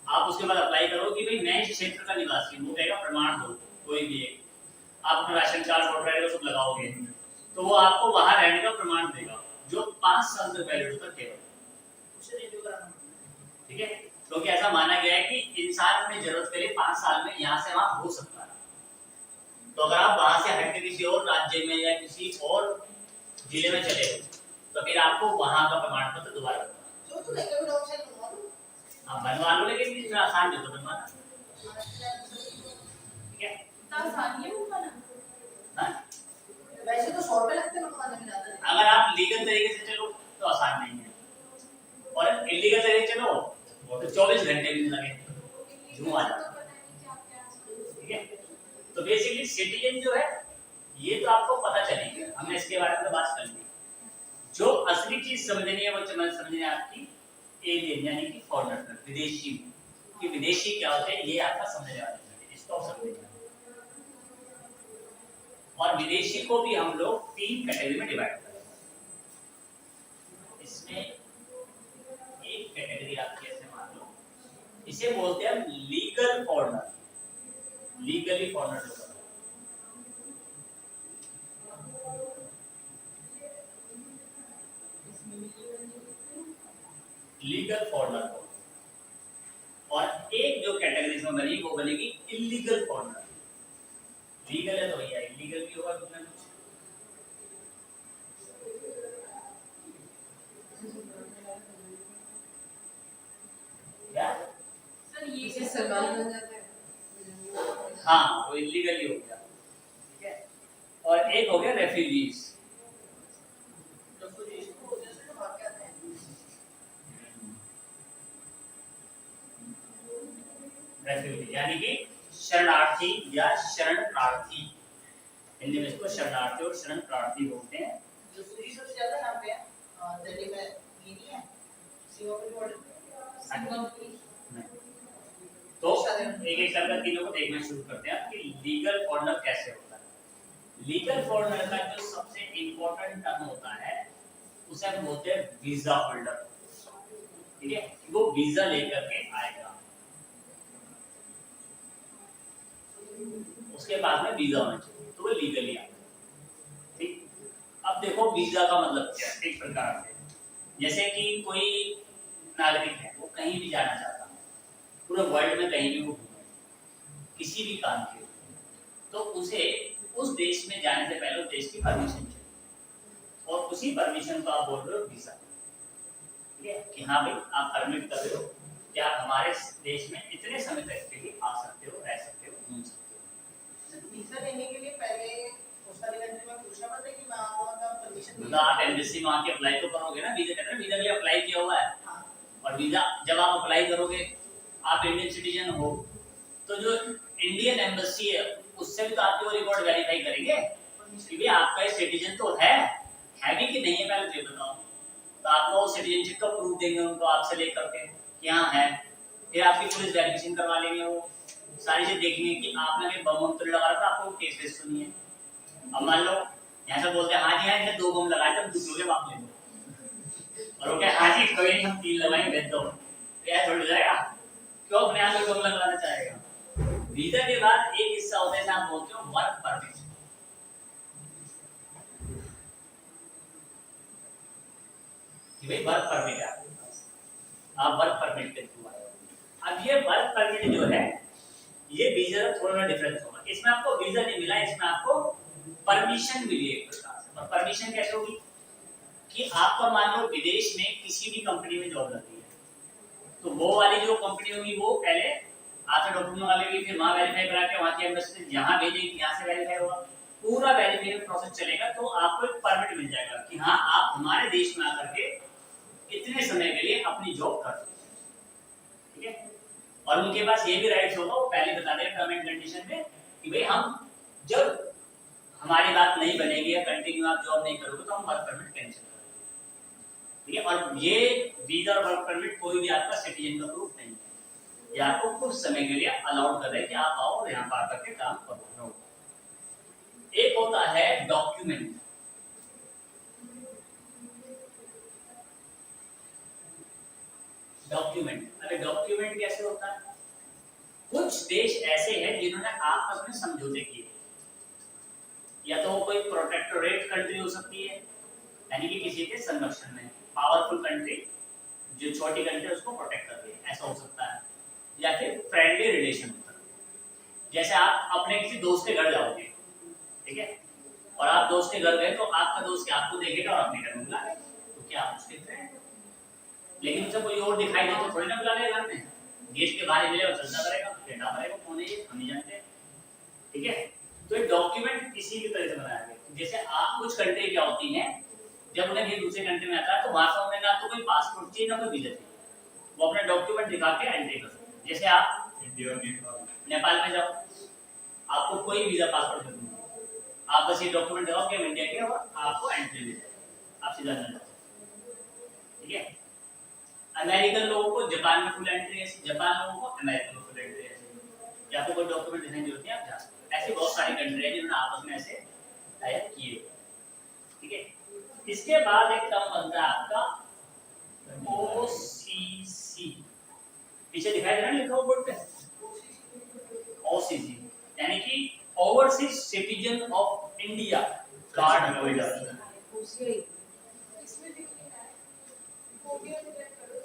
आप उसके बाद अप्लाई करो कि भाई मैं इस क्षेत्र का निवासी हूँ, कहेगा प्रमाण दो कोई भी एक, आप अपना राशन कार्ड, वोटर आईडी सब लगाओगे तो वो आपको वहां रहने का प्रमाण देगा जो 5 साल तक वैलिड होता है केवल, उसे रिन्यू कराना। ठीक है, क्योंकि ऐसा माना गया है कि इंसान अपनी जरूरत के लिए 5 साल में यहाँ से वहां हो सकता है। तो अगर आप वहां से हट के किसी और राज्य में या किसी और जिले में चले तो फिर आपको वहां का प्रमाण पत्र दोबारा बनवा लो, लेकिन इतना आसान नहीं तो बनवाना। ठीक है, आसानी है बनवाना। हाँ? वैसे तो 100 रुपए लगते हैं बनवाने में, ज्यादा नहीं। अगर आप लीगल तरीके से चलो तो आसान नहीं है, और इलीगल तरीके से चलो तो 24 घंटे भी लगे झूम आ जाता। ठीक है, तो बेसिकली सिटीजन जो है ये तो आपको पता चलेगा, हमने इसके बारे में बात कर ली। जो असली चीज समझनी है वो समझनी है आपकी एलियन यानी कि फॉरेनर, विदेशी। कि विदेशी क्या होते हैं ये आपका समझने वाले हैं, इसको समझेंगे। और विदेशी को भी हम लोग 3 कैटेगरी में डिवाइड करते हैं। इसमें एक कैटेगरी आप कैसे मान लो, इसे बोलते हैं हम लीगल फॉरेनर, लीगली फॉरेनर लोग। लीगल फॉरेनर, और एक जो कैटेगरी में बनी वो बनेगी इलीगल फॉरेनर। लीगल है तो भैया इलीगल भी होगा कुछ ना कुछ। क्या सर ये इससे सरकारी बन जाता है। हाँ, वो इलीगल ही हो गया। ठीक है, और एक हो गया रेफ्यूजीज। रेफ्यूजी यानी कि शरणार्थी या शरण प्रार्थी, हिंदी में इसको शरणार्थी और शरण प्रार्थी बोलते हैं। दूसरी सबसे ज्यादा यहाँ पे दिल्ली में ये नहीं है, सीओपी बॉर्डर तो एक एक करके तीनों को देखना शुरू करते हैं कि लीगल फॉरेनर कैसे होता है। लीगल फॉरेनर का जो सबसे इम्पोर्टेंट टर्म होता है उसे हम बोलते हैं वीजा होल्डर। ठीक है, वो वीजा लेकर के आएगा, उसके बाद में वीजा होना चाहिए तो वो लीगली आता है। ठीक, अब देखो वीजा का मतलब क्या है। एक प्रकार से जैसे कि कोई नागरिक है, वो कहीं भी जाना चाहता है, पूरे वर्ल्ड में कहीं भी वो घूमे किसी भी काम के, तो उसे उस देश में जाने से पहले उस देश की परमिशन चाहिए, और उसी परमिशन को आप बोल रहे हो वीजा। ठीक है, कि हाँ भाई आप परमिट कर रहे हो कि आप हमारे देश में इतने समय तक के लिए आ सकते हो, रह सकते हो, घूम सकते हो। वीजा लेने के लिए पहले उस वाली कंट्री में पूछना पड़ता है कि मैं वहां का परमिशन मतलब आप एम्बेसी में आके अप्लाई तो करोगे ना, वीजा कहते हैं वीजा के लिए अप्लाई किया हुआ है। हाँ। और वीजा जब आप अप्लाई करोगे, आप इंडियन सिटीजन हो, तो जो इंडियन एम्बेसी है उससे भी तो आपके वो रिकॉर्ड वेरीफाई करेंगे कि भाई आपका ये सिटीजन तो है भी कि नहीं है, पहले तो ये बताओ। तो आपको सिटीजनशिप का प्रूफ देंगे उनको आपसे लेकर के कि हाँ है, फिर आपकी पुलिस वेरिफिकेशन करवा लेंगे, वो सारी चीज देखेंगे कि आपने भी बम तो लगा रहा था, आपको केस वेस सुनिए। अब मान लो यहाँ से बोलते हैं हाँ जी हाँ इन्हें 2 बम लगाए थे, हम दूसरों के बाप ले लो, और वो क्या हाँ जी कोई नहीं हम 3 लगाएंगे भेज दो, तो यह थोड़ी जाएगा। क्यों अपने आप में बंगला लगाना चाहेगा? वीजा के बाद एक हिस्सा होता है जहाँ आप बोलते हो वर्क परमिट। कि भाई वर्क परमिट है आपके पास, आप वर्क परमिट के थ्रू आए हो। अब ये वर्क परमिट जो है ये वीजा का थोड़ा डिफरेंस होगा। इसमें आपको वीजा नहीं मिला, इसमें आपको परमिशन मिली एक प्रकार से। और परमिशन कैसे होगी कि आपका मान लो विदेश में किसी भी कंपनी में जॉब लगी है, तो वो वाली जो कंपनी होगी वो पहले आपसे डॉक्यूमेंट मंगा लेगी, फिर वहां वेरीफाई करा के वहां की एम्बेसी यहां भेजेगी, यहां से वेरीफाई होगा, पूरा वेरीफाई प्रोसेस चलेगा, तो आपको एक परमिट मिल जाएगा कि हाँ आप हमारे देश में आकर के इतने समय के लिए अपनी जॉब कर सकते हैं। ठीक है, और उनके पास ये भी राइट्स होगा, वो पहले बता दें टर्म एंड कंडीशन में कि भाई हम जब हमारी बात नहीं बनेगी या कंटिन्यू आप जॉब नहीं करोगे तो हम वर्क परमिट कैंसिल करेंगे। ठीक है, और ये वीजा और वर्क परमिट कोई भी आपका सिटीजन का प्रूफ नहीं है, ये आपको कुछ समय के लिए अलाउड कर रहे हैं कि आप आओ और यहाँ पर आकर के काम करो। एक होता है डॉक्यूमेंट। डॉक्यूमेंट, अरे डॉक्यूमेंट कैसे होता है? कुछ देश ऐसे हैं जिन्होंने आपस में समझौते किए, या तो कोई प्रोटेक्टोरेट कंट्री हो सकती है, यानी कि किसी के संरक्षण में पावरफुल कंट्री, जो छोटी कंट्री उसको प्रोटेक्ट करती है, ऐसा हो सकता है, या फिर फ्रेंडली रिलेशन होता है। जैसे आप अपने किसी दोस्त के घर जाओगे, ठीक है, और आप दोस्त के घर गए तो आपका दोस्त आपको देखेगा और अपने घर में बुला लेगा, तो क्या आप उसके फ्रेंड? लेकिन उसे कोई और दिखाई दे तो थोड़ी ना बुला लेगा घर में, गेट के बाहर मिले और चलता करेगा, फेंटा करेगा, कौन है ये हम नहीं जानते। ठीक है, तो एक डॉक्यूमेंट इसी की तरह से बनाया गया। जैसे आप कुछ कंट्री क्या होती हैं, जब उन्हें ये दूसरे कंट्री में आता है तो वहां से उन्हें ना तो कोई पासपोर्ट चाहिए ना कोई वीजा चाहिए, वो अपने डॉक्यूमेंट दिखा के एंट्री कर सकते हैं। जैसे आप इंडिया नेपाल में जाओ, आपको कोई वीजा पासपोर्ट नहीं चाहिए, आप बस ये डॉक्यूमेंट दिखाओ कि हम इंडिया के, और आपको एंट्री मिल जाएगी, आप सीधा अंदर जाओ। ठीक है, अमेरिकन लोगों को जापान में फुल एंट्री है, जापान लोगों को अमेरिका में फुल एंट्री है, या आपको कोई डॉक्यूमेंट दिखाने की जरूरत नहीं, आप जा सकते हैं। ऐसी बहुत सारी कंट्री है जिन्होंने आपस में ऐसे टाइप किए। ठीक है, इसके बाद एक टर्म बनता है आपका ओसीसी, पीछे दिखाई दे रहा है लिखा हुआ बोर्ड पे, ओसीसी यानी कि overseas citizen of India card holder. इसमें भी है ओडीएफ में करो,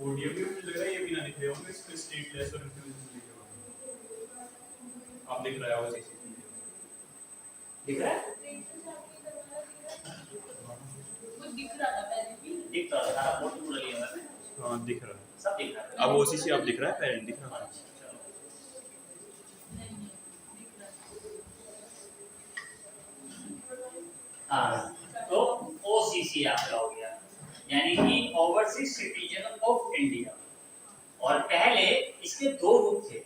ओडीएफ भी मुझे लग रहा है ये भी ना दिख रहे होंगे, इसमें स्टेटलेस और इंफ्लुएंस लिखे होंगे। आप दिख रहा है ओसीसी दिख रहा है, वो दिख रहा था पहले भी। दिख रहा है, सारा बोर्ड पूरा लिया हुआ है, हाँ दिख रहा है। सब दिख रहा है। अब ओसीसी आप दिख रहा है, पेरेंट दिख रहा है। नहीं नहीं दिख रहा हाँ, तो ओसीसी आपका हो गया, यानी कि ओवरसीज सिटीजन ऑफ इंडिया। और पहले इसके दो रूप थे,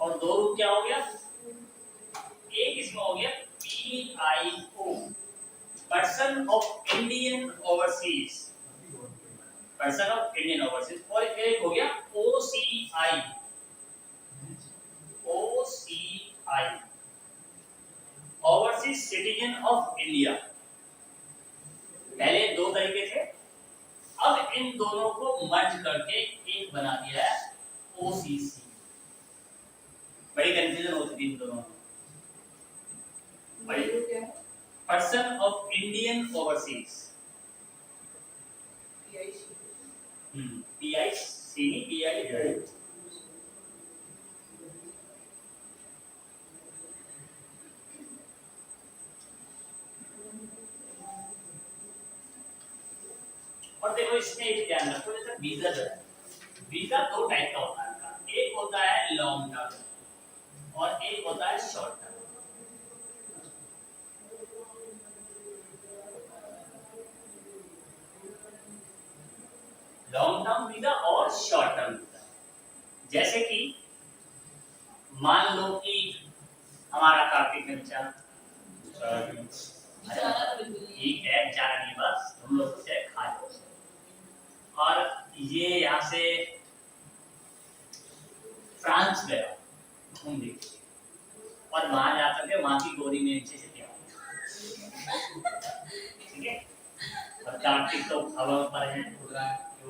और दो रूप क्या हो गया, एक इसमें हो गया PIO, person of Indian overseas, person of Indian overseas, और एक हो गया OCI, OCI overseas citizen of India. पहले दो तरीके थे, अब इन दोनों को मर्ज करके एक बना दिया है ओसीसी। बड़ी कंफ्यूजन होती थी इन दोनों में। Person of Indian overseas, PIC नहीं पीआई। और देखो इसमें एक ध्यान रखो, जैसे वीजा जो है, वीजा दो टाइप का होता है, एक होता है लॉन्ग टर्म और एक होता है short term. Long term visa और शॉर्ट टर्म वीजा, जैसे कि मान लो कि हमारा कार्तिक में बेचारा, ठीक है बेचारा नहीं, बस हम लोग को चाहे खा लो, और ये यहाँ से फ्रांस गया घूमने के लिए, और वहां जाकर के वहां की गोरी में नीचे से क्या, ठीक है, और कार्तिक तो हवा पर है, उड़ रहा है, तो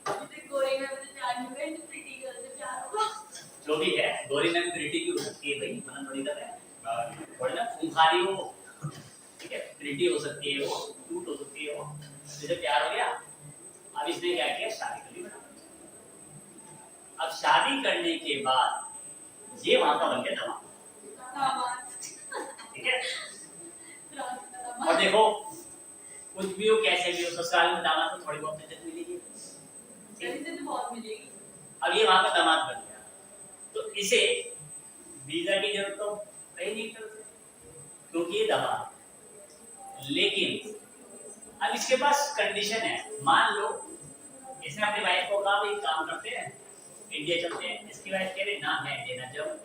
जैसे गोरी मैम से प्यार हो गया, प्रीटी गर्ल से प्यार होगा। जो भी है, गोरी मैम प्रीटी की हो सकती है भाई, मना थोड़ी कर रहे हैं, थोड़ी ना खूंखारी हो, ठीक है, प्रीटी हो सकती है, वो क्यूट हो सकती है, वो जैसे प्यार हो गया। अब इसने क्या किया, शादी कर ली। अब शादी करने के बाद ये वहां का बन गया दामाद, ठीक है। और देखो कुछ भी हो, कैसे भी हो, ससुराल में दामाद को थोड़ी बहुत इज्जत मिलेगी, इज्जत बहुत मिलेगी। अब ये वहां का दामाद बन गया, तो इसे वीजा की जरूरत तो है नहीं तरफ से, क्योंकि ये दामाद। लेकिन अब इसके पास कंडीशन है, मान लो इसने अपनी वाइफ को कहा भाई काम करते हैं, इंडिया चलते हैं। इसकी वाइफ कह रही ना मैं इंडिया ना जाऊं,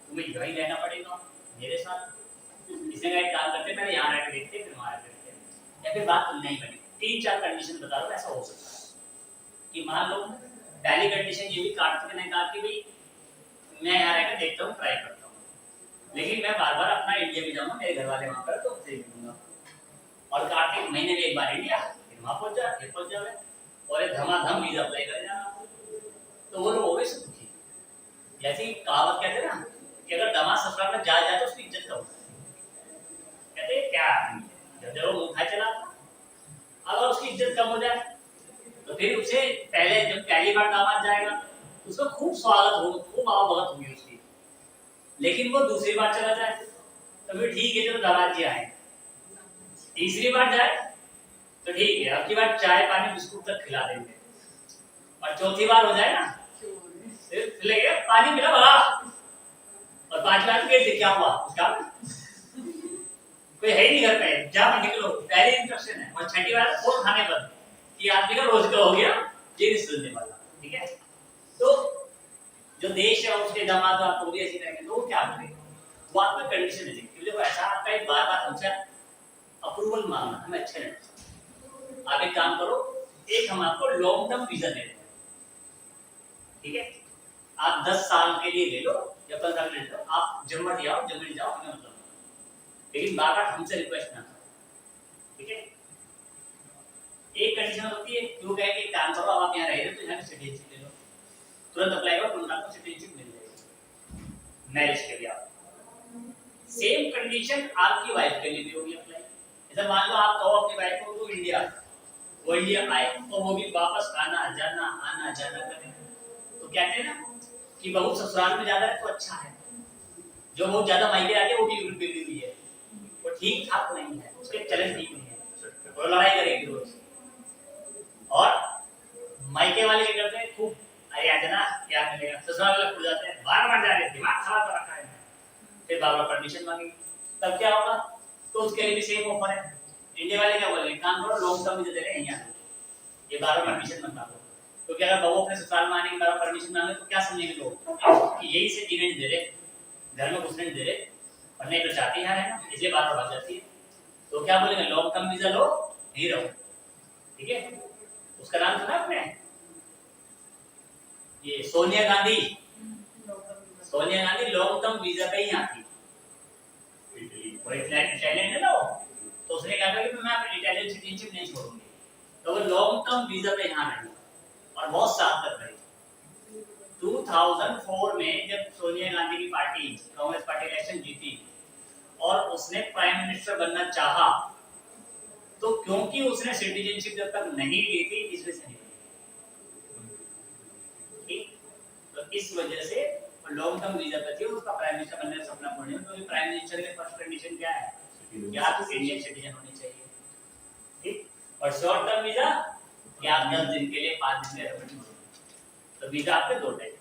तुम्हें यहीं रहना पड़ेगा मेरे साथ। इसने कहा एक काम करते हैं, पहले यहाँ रह के देखते हैं, फिर वहाँ रह के देखते हैं, या फिर बात नहीं बनी। 3-4 कंडीशन बता रहा हूँ, ऐसा हो सकता है कि मान लो पहली कंडीशन ये भी कार्तिक ने कहा कि भाई मैं यहाँ रहकर देखता हूँ, ट्राई करता हूँ, लेकिन मैं बार बार अपना इंडिया भी जाऊंगा, मेरे घर वाले वहाँ पर तो उसे मिलूंगा। और कार्तिक महीने में एक बार इंडिया, फिर वहाँ पहुँच जा, फिर पहुँच जावे, और एक धमाधम वीजा अप्लाई कर जाना। तो वो लोग हो गए सब दुखी। जैसे ही कहावत कहते हैं ना कि अगर दामाद ससुराल में जाए तो उसकी इज्जत कम, कहते हैं क्या जब वो मुंह खाए चला, अगर उसकी इज्जत कम हो जाए तो फिर उसे पहले जब पहली बार दामाद जाएगा उसका खूब स्वागत हो, खूब आवभगत होगी उसकी। लेकिन वो दूसरी बार चला जाए तो फिर ठीक है, चलो दामाद जी आए। तीसरी बार जाए तो ठीक है, अब की बार चाय पानी बिस्कुट तक खिला देंगे। और चौथी बार हो जाए ना फिर लगेगा पानी मिला भला, और 5 बार फिर क्या हुआ उसका कोई है ही नहीं घर पे, जा मत निकलो, पहले इंस्ट्रक्शन है। और 6ठी बार फोन खाने पर कि आदमी का रोज का हो गया ये नहीं सुनने वाला, ठीक है। तो जो देश है उसके दामाद आपको भी ऐसी रहेंगे, तो वो क्या बोलेगा, वो आपका कंडीशन है। क्योंकि देखो ऐसा आपका एक बार बार हमसे अप्रूवल मांगना हमें अच्छे नहीं। आप एक काम करो, एक हम आपको लॉन्ग टर्म वीजा दे दें, ठीक है। आप 10 साल के लिए ले लो या 15 साल के लिए ले लो, आप जब मर्जी आओ जब मर्जी जाओ, हमें मतलब, लेकिन बार बार हमसे रिक्वेस्ट ना करो, ठीक है। एक कंडीशन होती है, क्यों कहे कि काम करो, अब आप यहाँ रह रहे हो तो यहाँ की सिटीजनशिप ले लो, तुरंत अप्लाई करो, तुरंत आपको सिटीजनशिप मिल जाएगी मैरिज के लिए। आप सेम कंडीशन आपकी वाइफ के लिए भी होगी अप्लाई। जैसे मान लो आप कहो अपनी वाइफ को तो इंडिया, वो इंडिया आए और वो भी वापस आना जाना करे, तो कहते हैं ना कि बहू ससुराल में ज्यादा है तो अच्छा है, जो बहुत ज्यादा मायके आके वो भी बिगड़ी हुई है, वो ठीक ठाक नहीं है, उसके चलन ठीक नहीं है, और लड़ाई करेगी रोज। और मायके वाले क्या करते हैं, खूब अरे आ जाना क्या मिलेगा, ससुराल वाले खुद जाते हैं, बार बार जा रहे हैं, दिमाग खराब कर रखा है, फिर बार बार परमिशन मांगेगी, तब क्या होगा। तो उसके लिए भी सेम ऑफर है। इंडिया वाले क्या बोल रहे हैं, काम करो लॉन्ग टर्म वीजा दे रहे हैं, यहाँ ये बार बार परमिशन मत मांगो। तो क्या अगर बहू अपने ससुराल में आने के बाद परमिशन मांगे तो क्या समझेंगे लोग कि यही से जीने नहीं दे रहे, घर में घुसने नहीं दे रहे, और नहीं तो चाहती है ना, इसलिए बार बार भाग जाती है। तो क्या बोलेंगे, लॉन्ग टर्म वीजा लो, नहीं रहो, ठीक है। उसका नाम सुना आपने, ये Sonia Gandhi. Sonia Gandhi long term visa पे ही आती, वो इटालियन है ना वो, तो उसने कहा था कि मैं अपनी इटालियन सिटीजनशिप नहीं छोड़ूंगी, तो वो लॉन्ग टर्म वीजा पे यहाँ रही और बहुत साल तक रही। 2004 में जब सोनिया गांधी की पार्टी, कांग्रेस पार्टी इलेक्शन जीती और उसने प्राइम मिनिस्टर बनना चाहा, तो क्योंकि उसने सिटीजनशिप जब तक नहीं ली थी इस वजह से नहीं बनी, तो इस वजह से लॉन्ग टर्म वीजा पे थी, उसका प्राइम मिनिस्टर बनने का सपना पूर्ण हुआ। तो प्राइम मिनिस्टर के फर्स्ट कंडीशन क्या है कि आप इंडियन सिटीजन होने चाहिए, ठीक। और शॉर्ट टर्म वीजा कि आप 10 दिन के लिए 5 दिन के लिए, तो वीजा आपके 2 टाइप,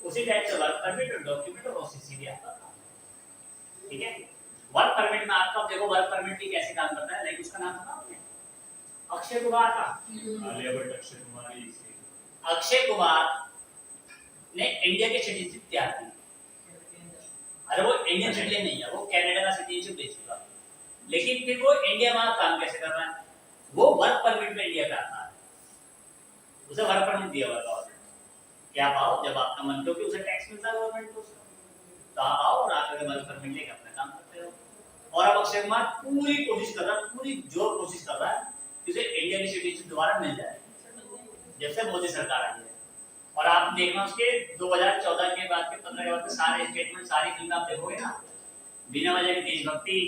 उसी टाइप से वर्क परमिट और डॉक्यूमेंट और ओसीसी भी आपका काम है, ठीक है। वर्क परमिट में आपका देखो वर्क परमिट भी कैसे काम करता है, लाइक उसका नाम सुना आपने, अक्षय कुमार का। आलिया भट्ट, अक्षय कुमार, अक्षय कुमार ने इंडिया के सिटीजनशिप तैयार की, अरे वो इंडियन सिटीजन नहीं है, वो कनाडा का सिटीजनशिप ले चुका, लेकिन फिर वो इंडिया में काम कैसे कर रहा है, वो वर्क परमिट में इंडिया का आता है, उसे वर्क परमिट दिया हुआ गवर्नमेंट कि आप आओ जब आपका मन, क्योंकि उसे टैक्स मिलता है गवर्नमेंट को, तो आप आओ और आकर वर्क परमिट लेकर अपना काम करते हो। और अब अक्षय कुमार पूरी कोशिश कर रहा है, पूरी जोर कोशिश कर रहा है कि उसे इंडिया की सिटीजनशिप दोबारा मिल जाए, जब से मोदी सरकार आई है। और आप देखना उसके 2014 के बाद के 15 के बाद के सारे स्टेटमेंट, सारी फिल्में आप देखोगे ना, बिना वजह की देशभक्ति,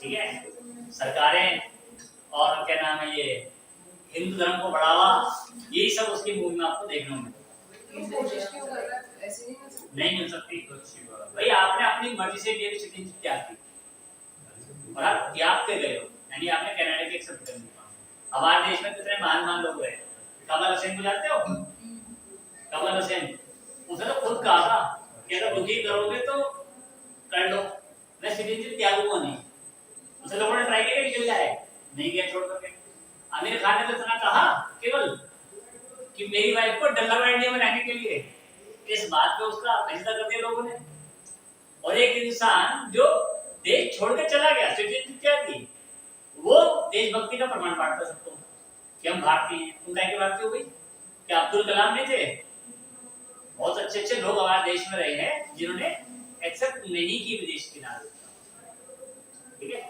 ठीक है, सरकारें, और क्या नाम है ये, हिंदू धर्म को बढ़ावा, यही सब उसकी मूवी में आपको देखने को मिलेगा। कोशिश क्यों कर रहा है? ऐसे नहीं मिल सकती। नहीं मिल सकती भाई, आपने अपनी मर्जी से इंडिया की सिटीजनशिप त्याग की और आप त्याग के गए हो, यानी आपने कनाडा की एक्सेप्ट कर लिया। हमारे देश में कितने महान लोग रहे, कमल हसैन को जानते हो? कमल हसैन, उसने तो खुद कहा था कि अगर दुखी करोगे तो कर लो, मैं सिटीजनशिप त्यागूंगा नहीं। उसे लोगों ने ट्राई किया, निकल जाए, नहीं गया छोड़ करके। आमिर खान ने तो इतना कहा केवल कि मेरी वाइफ को डल्लाबाड़ इंडिया में रहने के लिए, इस बात पे उसका फैसला कर दिया लोगों ने। और एक इंसान जो देश छोड़ के चला गया, सिटीजनशिप क्या थी, वो देशभक्ति का प्रमाण बांटता सबको कि हम भारतीय हैं। तुम क्या भारतीय हो गई? क्या अब्दुल कलाम नहीं थे? बहुत अच्छे अच्छे लोग हमारे देश में रहे हैं जिन्होंने एक्सेप्ट नहीं की विदेश की नागरिकता, ठीक है।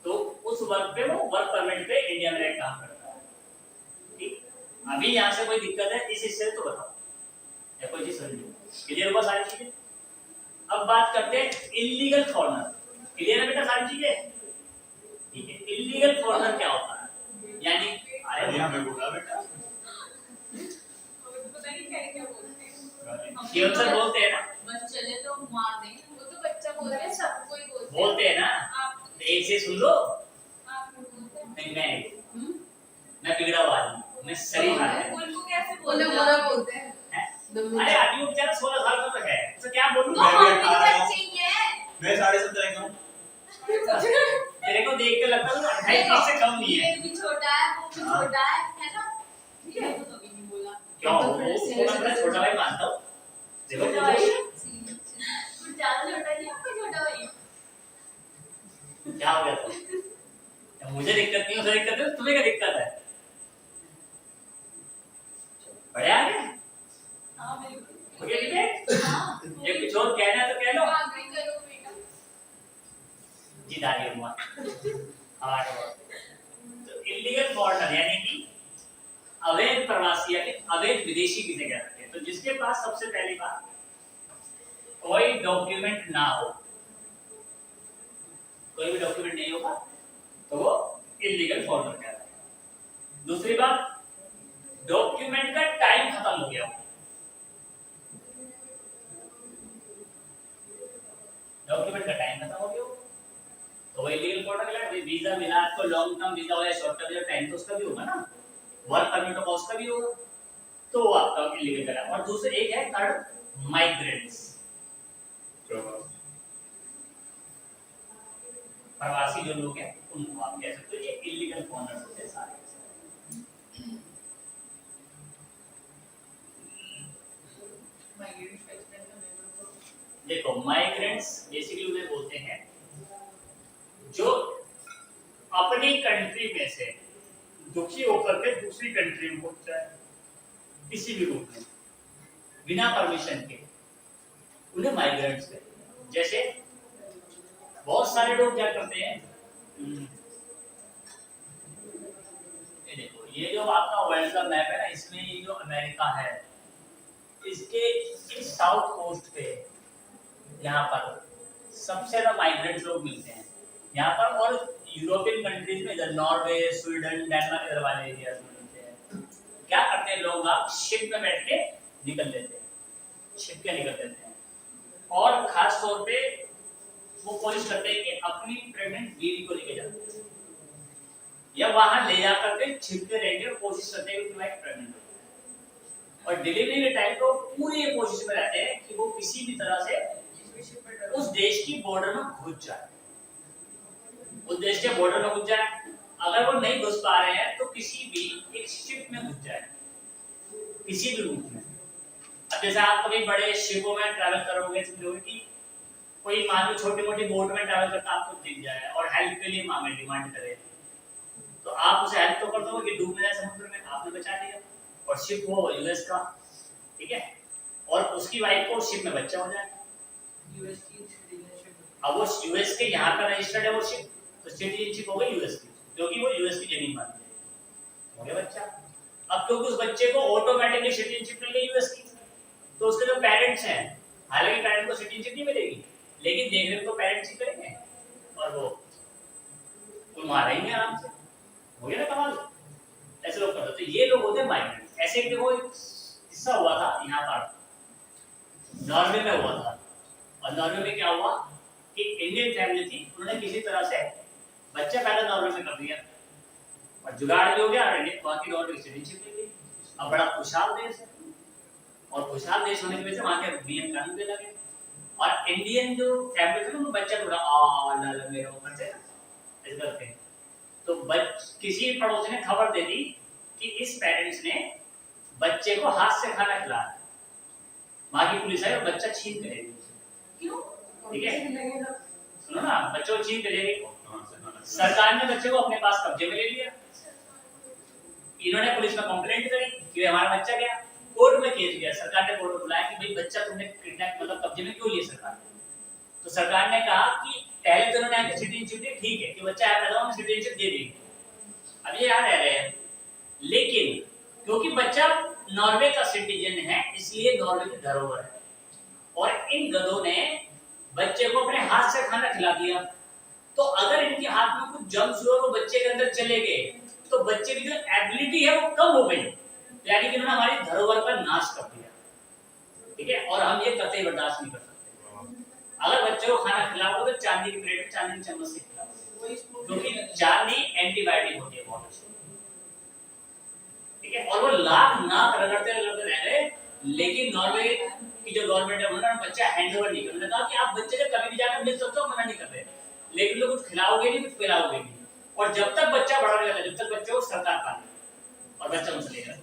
तो उस वर्क पे वो वर्क परमिट पे इंडिया में रह काम करता है, ठीक। अभी यहाँ से कोई दिक्कत है इस हिस्से तो बताओ, या कोई चीज समझो, क्लियर हुआ सारी चीजें? अब बात करते हैं इलीगल फॉरेनर। क्लियर है बेटा सारी चीजें? ठीक है, इलीगल फॉरेनर क्या होता है? यानी अरे हमें बोला बेटा, पता नहीं क्या बोलते हैं। केवल सर बोलते हैं ना, बस चले तो मार दें, वो तो बच्चा बोलते हैं, सबको ही बोलते हैं। बोलते हैं ना, आप एक से सुन लो। आप लोग बोलते हैं। नहीं, मैं बिगड़ा हुआ आदमी, मैं शरीफ आदमी। उनको कैसे बोले बोलते मोरा हैं? बोलते हैं। हैं? अरे आदमी को बेचारा 16 साल का तो है, तो क्या बोलूं? तो मैं भी हम भी 18 बच्चे ही हैं। मैं 17.5 का हूँ। तेरे को देख के लगता है 28 से कम नहीं है। ये भी छोटा है, वो भी छोटा है ना? ठीक है, तो कभी नहीं बोला। क्यों? वो मैं अपना छोटा भाई मानता हूँ। देखो छोटा भाई, कुछ ज्यादा छोटा नहीं, आपका छोटा भाई। क्या हो गया तो? मुझे दिक्कत नहीं, उसे दिक्कत है, तुम्हें क्या दिक्कत है? बड़े आ गए? हाँ बिल्कुल। हो गया डिबेट? हाँ। ये कुछ और कहना है तो कह लो। आगे करो बेटा। जी दादी हुआ। हाँ तो इलीगल फॉरेनर यानी कि अवैध प्रवासी या अवैध विदेशी किसे कहते हैं? तो जिसके पास सबसे पहली बात कोई डॉक्यूमेंट ना हो, कोई भी डॉक्यूमेंट नहीं होगा तो वो इलीगल फॉरेनर कहलाता है। दूसरी बात, डॉक्यूमेंट का टाइम खत्म हो गया, डॉक्यूमेंट का टाइम खत्म हो गया तो वो इलीगल फॉरेनर कहलाता है। वीजा मिला आपको, लॉन्ग टर्म वीजा हो या शॉर्ट टर्म वीजा, टाइम तो उसका भी होगा ना, वर्क परमिट होगा उसका भी होगा, तो वो आपका इलीगल कहलाता है। और दूसरा एक है थर्ड, माइग्रेंट्स, प्रवासी जो लोग हैं उनको आप कह सकते हो ये इलीगल फॉरेनर्स होते हैं सारे। देखो माइग्रेंट्स बेसिकली उन्हें बोलते हैं जो अपनी कंट्री में से दुखी होकर के दूसरी कंट्री में पहुंच जाए किसी भी रूप में बिना परमिशन के, उन्हें माइग्रेंट्स कहते हैं। जैसे बहुत सारे लोग क्या करते हैं, ये देखो ये जो आपका वर्ल्ड का मैप है ना, इसमें ये जो अमेरिका है इसके इस साउथ कोस्ट पे यहाँ पर सबसे ज्यादा माइग्रेंट लोग मिलते हैं यहाँ पर। और यूरोपियन कंट्रीज में इधर नॉर्वे, स्वीडन, डेनमार्क इधर वाले एरियाज में मिलते हैं। क्या करते हैं लोग, आप शिप में बैठ के निकल लेते हैं, शिप के निकल लेते हैं, और खास तौर पे वो कोशिश करते हैं कि अपनी प्रेग्नेंट बीवी को लेके जाते हैं या वहां ले जाकर के छिपते रहेंगे और कोशिश करते हैं कि वाइफ प्रेग्नेंट हो। और डिलीवरी के टाइम तो पूरी ये कोशिश में रहते हैं कि वो किसी भी तरह से उस देश की बॉर्डर में घुस जाए, उस देश के बॉर्डर में घुस जाए। अगर वो नहीं घुस पा रहे हैं तो किसी भी एक शिप में घुस जाए, किसी भी रूप में। अब जैसे आप कभी बड़े शिपों में ट्रैवल करोगे, समझोगे कि कोई मान लो छोटी मोटी बोट में ट्रैवल करता आपको दिख जाए और हेल्प के लिए मांगे, डिमांड करे, तो आप उसे हेल्प तो कर दोगे कि डूब जाए समुद्र में, आपने बचा लिया। और शिप हो यूएस का, ठीक है, और उसकी वाइफ को शिप में बच्चा हो जाए, यूएस की सिटीजनशिप, अब वो यूएस के यहाँ का रजिस्टर्ड है वो शिप, तो सिटीजनशिप हो गई यूएस की, क्योंकि वो यूएस की जमीन मान ली, हो गया बच्चा। अब क्योंकि उस बच्चे को ऑटोमेटिकली सिटीजनशिप मिल गई यूएस की, तो उसके जो पेरेंट्स हैं, हालांकि पेरेंट को सिटीजनशिप नहीं मिलेगी, लेकिन देख रेख तो पेरेंट्स ही करेंगे और वो मारेंगे आराम से। हो गया ना कमाल। ऐसे लोग करते, तो ये लोग होते हैं माइग्रेंट्स। ऐसे एक देखो किस्सा हुआ था यहाँ पर, नॉर्वे में हुआ था। और नॉर्वे में क्या हुआ कि इंडियन फैमिली थी, उन्होंने किसी तरह से बच्चा पैदा नॉर्वे में कर दिया और जुगाड़ भी हो गया, और वहाँ की गवर्नमेंट सिटीजनशिप मिल गई। अब बड़ा खुशहाल देश है, और खुशहाल देश होने की वजह से वहाँ के नियम कानून भी लगे। और इंडियन जो फैमिली थी, वो बच्चा थोड़ा ला मेरे को करते हैं ऐसे करते हैं। तो किसी पड़ोसी ने खबर दे दी कि इस पेरेंट्स ने बच्चे को हाथ से खाना खिलाया। वहाँ की पुलिस आई और बच्चा छीन के ले गई। क्यों? ठीक है, सुनो ना, बच्चों को छीन के ले गई। सरकार ने बच्चे को अपने पास कब्जे में ले लिया। इन्होंने पुलिस में कंप्लेंट करी कि हमारा बच्चा गया, कोर्ट में केस गया। सरकार ने कोर्ट में बुलाया कि भाई बच्चा तुमने किडनैप मतलब कब्जे में क्यों लिया सरकार? तो सरकार ने कहा कि पहले तो उन्होंने सिटीजनशिप दी, ठीक है कि बच्चा है पैदा हुआ, सिटीजनशिप दे दी, अब ये यहाँ रह रहे हैं। लेकिन क्योंकि बच्चा नॉर्वे का सिटीजन है, इसलिए नॉर्वे की धरोहर है। और इन गधों ने बच्चे को अपने हाथ से खाना खिला दिया। तो अगर इनके हाथ में कुछ जर्म्स हुए वो बच्चे के अंदर चले गए, तो बच्चे की जो एबिलिटी है वो कम हो गई, यानी कि उन्होंने हमारी धरोहर का नाश कर दिया। ठीक है, और हम ये कतई बर्दाश्त नहीं कर सकते। अगर बच्चे को खाना खिलाओगे तो चांदी की प्लेट में चांदी की चम्मच से खिलाओगे, क्योंकि चांदी एंटीबायोटिक होती है बहुत अच्छी। ठीक है, और वो लाख नाक रगड़ते रह गए, लेकिन नॉर्वे की जो गवर्नमेंट है उन्होंने बच्चा हैंडओवर नहीं किया। उन्होंने कहा कि आप बच्चे से कभी भी जाकर मिल सकते हो, मना नहीं कर रहे, लेकिन लोग कुछ खिलाओगे नहीं, कुछ पिलाओगे नहीं। और जब तक बच्चा बड़ा नहीं होता, जब तक बच्चे को सरकार पाले और बच्चा उनसे लेगा,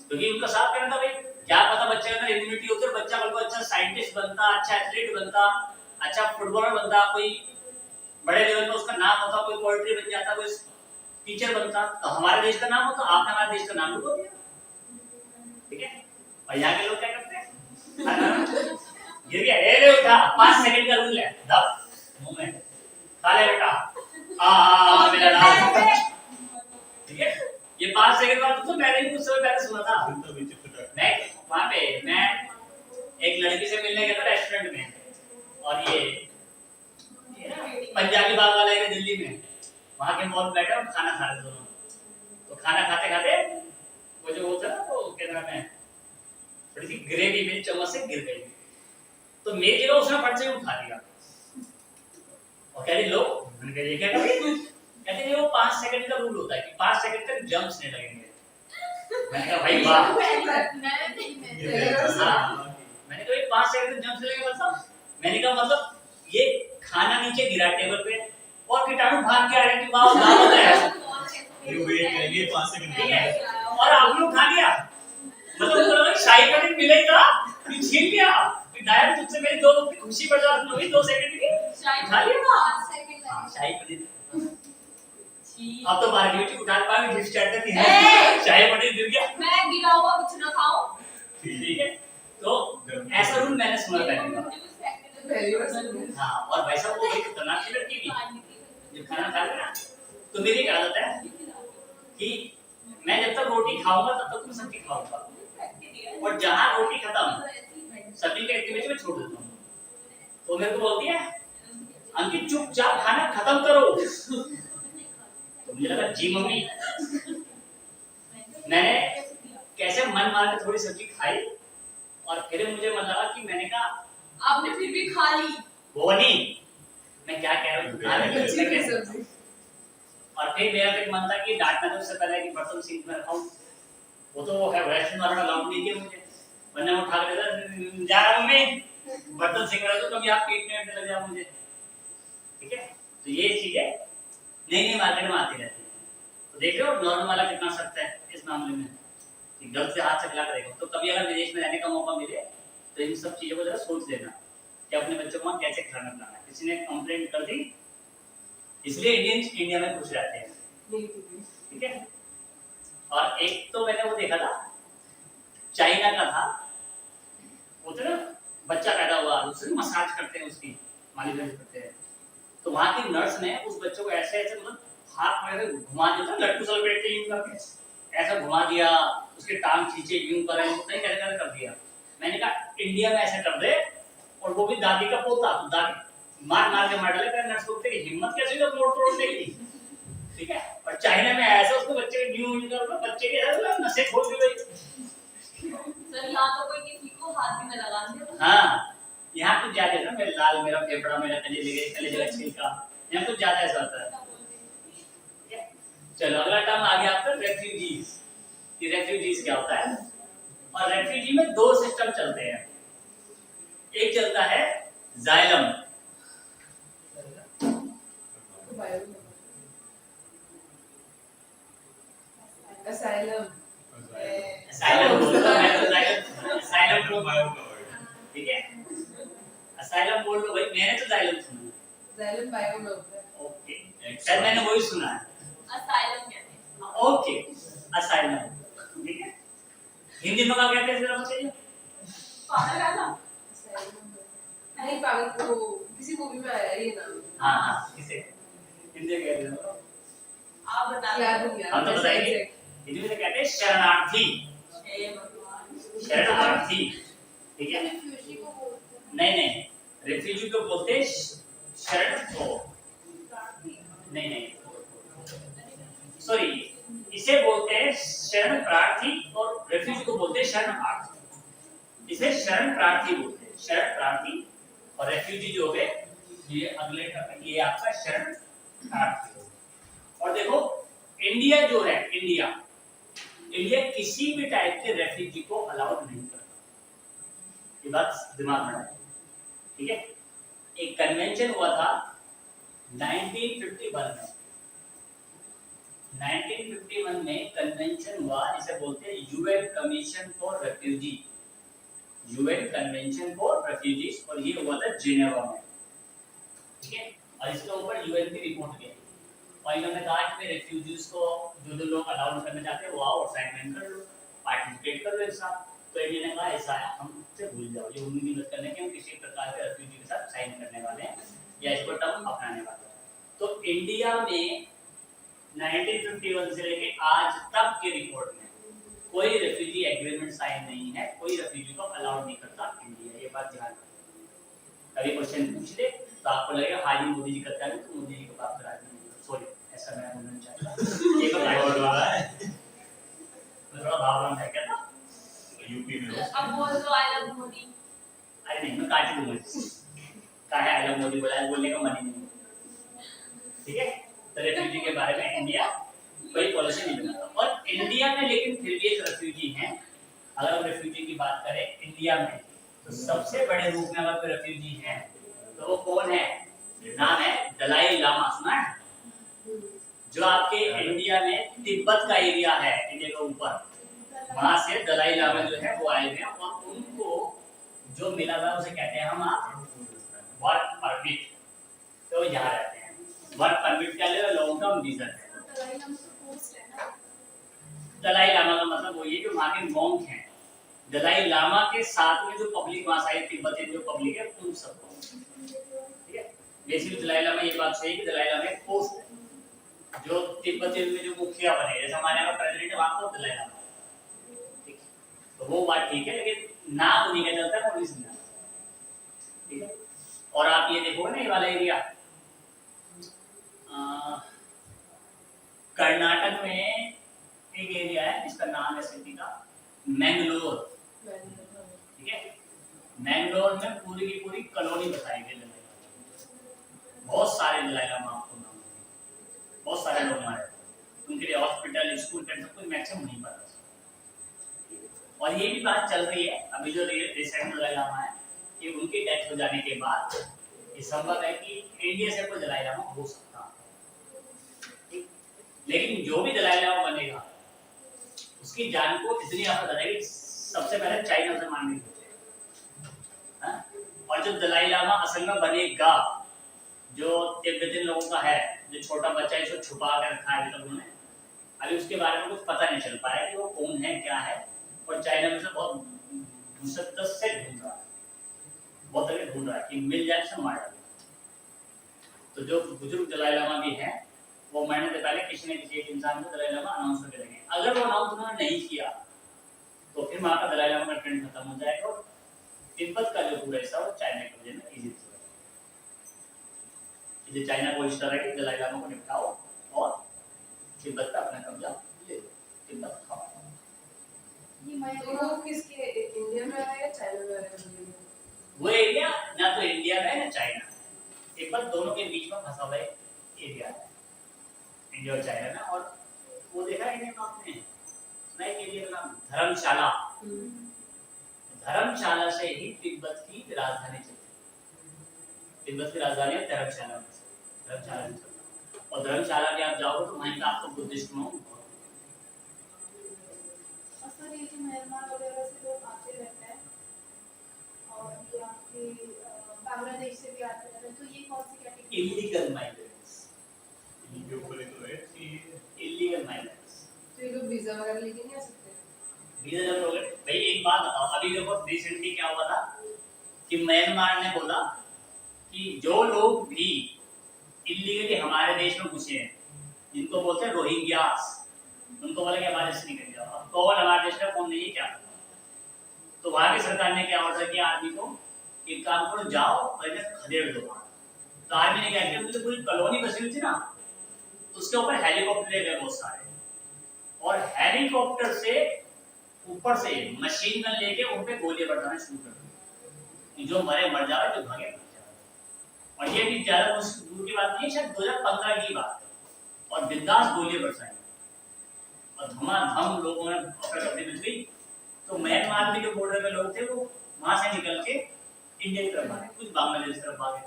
क्योंकि उनका साथ कहना था भाई क्या पता बच्चे के अंदर इम्यूनिटी होती है, बच्चा कल को अच्छा साइंटिस्ट बनता, अच्छा एथलीट बनता, अच्छा फुटबॉलर बनता, कोई बड़े लेवल पे उसका नाम होता, कोई पोएट्री बन जाता, कोई टीचर बनता, तो हमारे देश का नाम होता। आपने हमारे देश का नाम डुबो दिया। ठीक है, और यहाँ के लोग क्या करते हैं, गिर गया, ए ले उठा, 5 सेकंड का रूल है, दब मुंह में खा ले बेटा, मेरा नाम। ठीक है, ये 5 सेकंड बाद तो मैंने भी कुछ समय पहले सुना था। मैं वहाँ पे मैं एक लड़की से मिलने गया था रेस्टोरेंट में, और ये पंजाबी बाग वाला है दिल्ली में, वहाँ के मॉल बैठे और खाना खा रहे दोनों। तो खाना खाते खाते वो जो होता है ना, वो क्या नाम है, थोड़ी सी ग्रेवी मेरी चम्मच से गिर गई, तो मेरी जगह उसने फट से उठा लिया और कह रही लो, मैंने कहा ये क्या कर रही है? कहते हैं वो 5 सेकंड का रूल होता है कि 5 सेकंड तक जंप्स नहीं लगेंगे। मैंने कहा भाई वाह, मैंने कहा 5 सेकंड तक जंप्स लगेंगे मतलब? मैंने कहा मतलब ये खाना नीचे गिरा टेबल पे और कीटाणु भाग के आ रहे हैं कि वाह दावत है, ये वेट करेंगे 5 सेकंड। ठीक है, और आपने उठा लिया, मतलब उनको लगा शाही पनीर मिलेगा, फिर छीन लिया, फिर डायरेक्ट तुझसे मेरी 2 वक्त की खुशी बर्दाश्त नहीं हुई, 2 सेकंड की उठा लिया। शाही पनीर अब तो बारगेट उठा पाएंगे, गिफ्ट स्टार्टर की है, शाही पनीर गिर गया, मैं गिरा हुआ कुछ ना खाऊं। ठीक है, तो ऐसा रूल मैंने सुना था। हाँ, और भाई साहब वो एक खतरनाक सी लड़की थी, जब खाना खा लेना तो मेरी एक आदत है कि मैं जब तक रोटी खाऊंगा तब तक मैं सब्जी खाऊंगा, और जहाँ रोटी खत्म सब्जी के एक में छोड़ देता हूँ। तो मेरे को बोलती है अंकित चुपचाप खाना खत्म करो। तो मुझे लगा जी मम्मी। मैंने कैसे मन मार के थोड़ी सब्जी खाई, और फिर मुझे मन लगा कि मैंने कहा आपने फिर भी खा ली। वो नहीं, मैं क्या कह रहा हूँ, और फिर मेरा फिर मन था कि डांटना था उससे पहले कि बर्तन सिंक में रखाऊं। वो तो है रेस्टोरेंट वाला अलाउड नहीं किया मुझे, वरना मैं उठा के देता, जा रहा हूँ मैं बर्तन सिंक में रख दो, कभी आप पीटने लग जाओ मुझे। ठीक है, तो ये चीजें नई नई मार्केट में आती रहती है। तो देख रहे हो नॉर्मल वाला कितना सख्त है इस मामले में, कि गलत से हाथ से खिला करेगा। तो कभी अगर विदेश में रहने का मौका मिले तो इन सब चीजों को जरा सोच लेना कि अपने बच्चों को कैसे खाना खिलाना है। किसी ने कंप्लेंट कर दी, इसलिए इंडियंस इंडिया में खुश रहते हैं। ठीक है, और एक तो मैंने वो देखा था, चाइना का था, वो तो ना बच्चा पैदा हुआ, उससे मसाज करते हैं, उसकी मालिश करते हैं। तो वहाँ की नर्स ने उस बच्चे को ऐसे ऐसे मतलब हाथ में घुमा देता, लट्टू सा लपेटते हैं करके ऐसा घुमा दिया, उसके टांग खींचे यूं करे, नहीं कर दिया। मैंने कहा इंडिया में ऐसा कर दे, और वो भी दादी का पोता, तो दादी मार मार के मार डाले, नर्स को की हिम्मत कैसे हो तोड़ तोड़ने की, ठीक है। और चाइना में ऐसा उसको बच्चे के यूं यूं कर, बच्चे के नसें खोल दी गई। सर यहाँ तो कोई किसी को हाथ भी न लगा दे। हाँ, यहाँ कुछ ज्यादा है ना, मेरे लाल, मेरा फेफड़ा, मेरा कलेजे का छिलका, यहाँ कुछ ज्यादा ऐसा होता है। चलो अगला टर्म आ गया आपका रेफ्यूजीज। ये रेफ्यूजीज क्या होता है? और रेफ्यूजी में दो सिस्टम चलते हैं। एक चलता है जाइलम, asylum, असाइलम बोल दो, मैं तो जाइलम, असाइलम तो बोल, बायो का वर्ड ठीक है, असाइलम बोल दो भाई, मैंने तो जाइलम सुना। asylum bio में होता है। ओके, सर मैंने वही सुना है। असाइलम कहते हैं। ओके, असाइलम, ठीक है। हिंदी में क्या कहते हैं जरा बताइए? पागल है ना? Asylum नहीं, पागल को किसी मूवी में आया है ये नाम। हाँ हाँ, किसे हिंदी में कहते हैं? आप बता याद दो। नहीं आ हम तो रहा बताएंगे, exact। हिंदी में कहते हैं शरणार्थी, हे भगवान। शरणार्थी, ठीक है। Refugee को बोलते हैं। नहीं, रेफ्यूजी को बोलते हैं शरण को, नहीं, सॉरी, इसे बोलते हैं शरण प्रार्थी, और रेफ्यूजी को बोलते हैं शरणार्थी। इसे शरण प्रार्थी बोलते हैं, शरण प्रार्थी, और रेफ्यूजी जो है ये अगले ये आपका शरण प्रार्थी। और देखो इंडिया जो है, इंडिया किसी भी टाइप के रेफ्यूजी को अलाउड नहीं करता, ये बात दिमाग में रखना, ठीक है। एक कन्वेंशन हुआ था 1951 में, 1951 में कन्वेंशन हुआ, इसे बोलते हैं UN commission for refugee, UN convention for refugees, और ये हुआ था जिनेवा में, ठीक है। और इसके ऊपर यूएन की रिपोर्ट गई, और इन्होंने कहा कि रेफ्यूजीज को जो लोग अलाउ करना चाहते हैं वो आओ और साइन कर लो, पार्टिसिपेट कर लो एक साथ। तो इंडिया ने कहा ऐसा है, हमसे भूल जाओ, ये उम्मीद मत करने कि हम किसी प्रकार के रेफ्यूजी के साथ साइन करने वाले हैं या इसको टर्म अपनाने वाले हैं। तो इंडिया में 1951 से लेके आज तक के रिपोर्ट में कोई रेफ्यूजी एग्रीमेंट साइन नहीं है, कोई रेफ्यूजी को अलाउ नहीं करता इंडिया, ये बात ध्यान रखना। कभी क्वेश्चन पूछ ले तो आपको लगेगा हाँ जी मोदी जी करता है, तो मोदी जी को बात करा, सॉरी ऐसा मैं बोलना चाहता, ये वर्ड तो वाला है थोड़ा भावना है क्या था? यूपी में अब बोल दो आई लव मोदी। अरे नहीं, मैं काट दूंगा, काहे आई लव मोदी बोला, बोलने का मन ही नहीं, ठीक है। तो रेफ्यूजी के बारे में इंडिया कोई पॉलिसी नहीं बनाता, और इंडिया में लेकिन फिर भी एक रेफ्यूजी हैं। अगर हम रेफ्यूजी की बात करें इंडिया में, तो सबसे बड़े रूप में अगर कोई रेफ्यूजी है तो वो कौन है? नाम है दलाई लामा, सुना है? जो आपके इंडिया में तिब्बत का एरिया है, इंडिया के ऊपर, वहां से दलाई लामा जो है वो आए हुए हैं, और उनको जो मिला था उसे कहते हैं हम वर्क परमिट, तो यहाँ रहते हैं। वर्क परमिट का लिए लॉन्ग टर्म वीजा है। दलाई लामा का मतलब वही है जो वहाँ के मॉन्क हैं, दलाई लामा के साथ में जो पब्लिक वहाँ से तिब्बती जो पब्लिक है उन सबको, ठीक है। बेसिकली दलाई लामा, ये बात सही है कि दलाई लामा एक पोस्ट है जो तिब्बती में जो मुखिया बने, जैसे हमारे यहाँ प्रेसिडेंट है वहाँ पर दलाई लामा, ठीक है। तो वो बात ठीक है, लेकिन नाम उन्हीं का चलता है, पुलिस में, ठीक है। और आप ये देखो ना ये वाला एरिया कर्नाटक में एक एरिया है जिसका नाम है सिटी का मैंगलोर, ठीक है। मैंगलोर में पूरी की पूरी कॉलोनी बसाई गई है, बहुत सारे दलाई लामा आपको नाम, बहुत सारे लोग हमारे, उनके लिए हॉस्पिटल, स्कूल, सब कुछ मैक्सिमम नहीं पता। और ये भी बात चल रही है अभी जो रिसेंट दलाई लामा है कि उनकी डेथ हो जाने के बाद ये संभव है कि इंडिया से कोई दलाई लामा हो सकता है, लेकिन जो भी दलाई लामा बनेगा उसकी जान को इतनी आफत रहेगी, सबसे पहले चाइना से मारने की, और जो दलाई लामा असल में बनेगा, जो तिब्बतियन लोगों का है, जो छोटा बच्चा इसको छुपा कर रखा है अभी तक उन्होंने, अभी उसके बारे में कुछ पता नहीं चल पाया कि वो कौन है क्या है, और चाइना में से बहुत मुशद्दत से ढूंढ रहा है, बहुत तरह ढूंढ रहा है कि मिल जाए से मार डाले। तो जो बुजुर्ग दलाई लामा भी हैं वो मरने से पहले किसी न किसी एक इंसान को दलाई लामा अनाउंस करके देंगे अगर वो अनाउंस उन्होंने नहीं किया तो फिर वहां का दलाई लामा का ट्रेंड खत्म हो जाएगा और तिब्बत का जो पूरा हिस्सा वो चाइना के वजह में इजी हो जाएगा। चाइना को इस तरह के दलाई लामा को निपटाओ और तिब्बत का अपना कब्जा ले लो, तिब्बत खाओ। तो वो किसके इंडिया में है या चाइना में है? वो एरिया ना तो इंडिया में है ना चाइना, तिब्बत दोनों के बीच में फंसा हुआ एरिया है, इंडिया और चाइना में। और वो देखा है आपने सुना एक एरिया का नाम धर्मशाला। धर्मशाला से ही तिब्बत की राजधानी चलती है। तिब्बत की राजधानी है धर्मशाला में से, धर्मशाला में चलता है। और धर्मशाला में आप जाओगे तो वहीं का आपको बुद्धिस्ट monk सर ये जो म्यांमार वगैरह से लोग आते रहते हैं और ये आपके बांग्लादेश से भी आते रहते हैं, तो ये कौन सी कैटेगरी? इलीगल माइग्रेंट्स, इनके ऊपर ही तो है कि इलीगल माइग्रेंट्स। तो ये लोग वीजा वगैरह लेके नहीं आ सकते? वीजा जब लोगे भाई एक बात बताओ, अभी देखो रिसेंटली क्या हुआ था कि म्यांमार ने बोला कि जो लोग भी इलीगली हमारे देश में घुसे हैं, जिनको बोलते हैं रोहिंग्यास, उनको बोला कि हमारे देश से निकल जाओ। अब कौन हमारे देश का कौन नहीं है क्या पता। तो वहां की सरकार ने क्या ऑर्डर किया आर्मी को, एक काम करो जाओ पहले खदेड़ दो। तो आर्मी ने क्या किया, मुझे पूरी कॉलोनी बसी हुई थी ना, उसके ऊपर हेलीकॉप्टर ले गए बहुत सारे, और हेलीकॉप्टर से ऊपर से मशीन गन लेके उन पे गोली बरसाना शुरू कर दी। जो मरे मर जाए, जो भागे मर जाए। और ये भी ज्यादा दूर की बात नहीं, शायद 2015 की बात है। और बिंदास गोली बरसाई और धमाधम लोगों ने अपनी मिल गई। तो म्यांमार में जो बॉर्डर में लोग थे वो वहां से निकल के इंडिया की तरफ भागे, कुछ बांग्लादेश की तरफ भागे।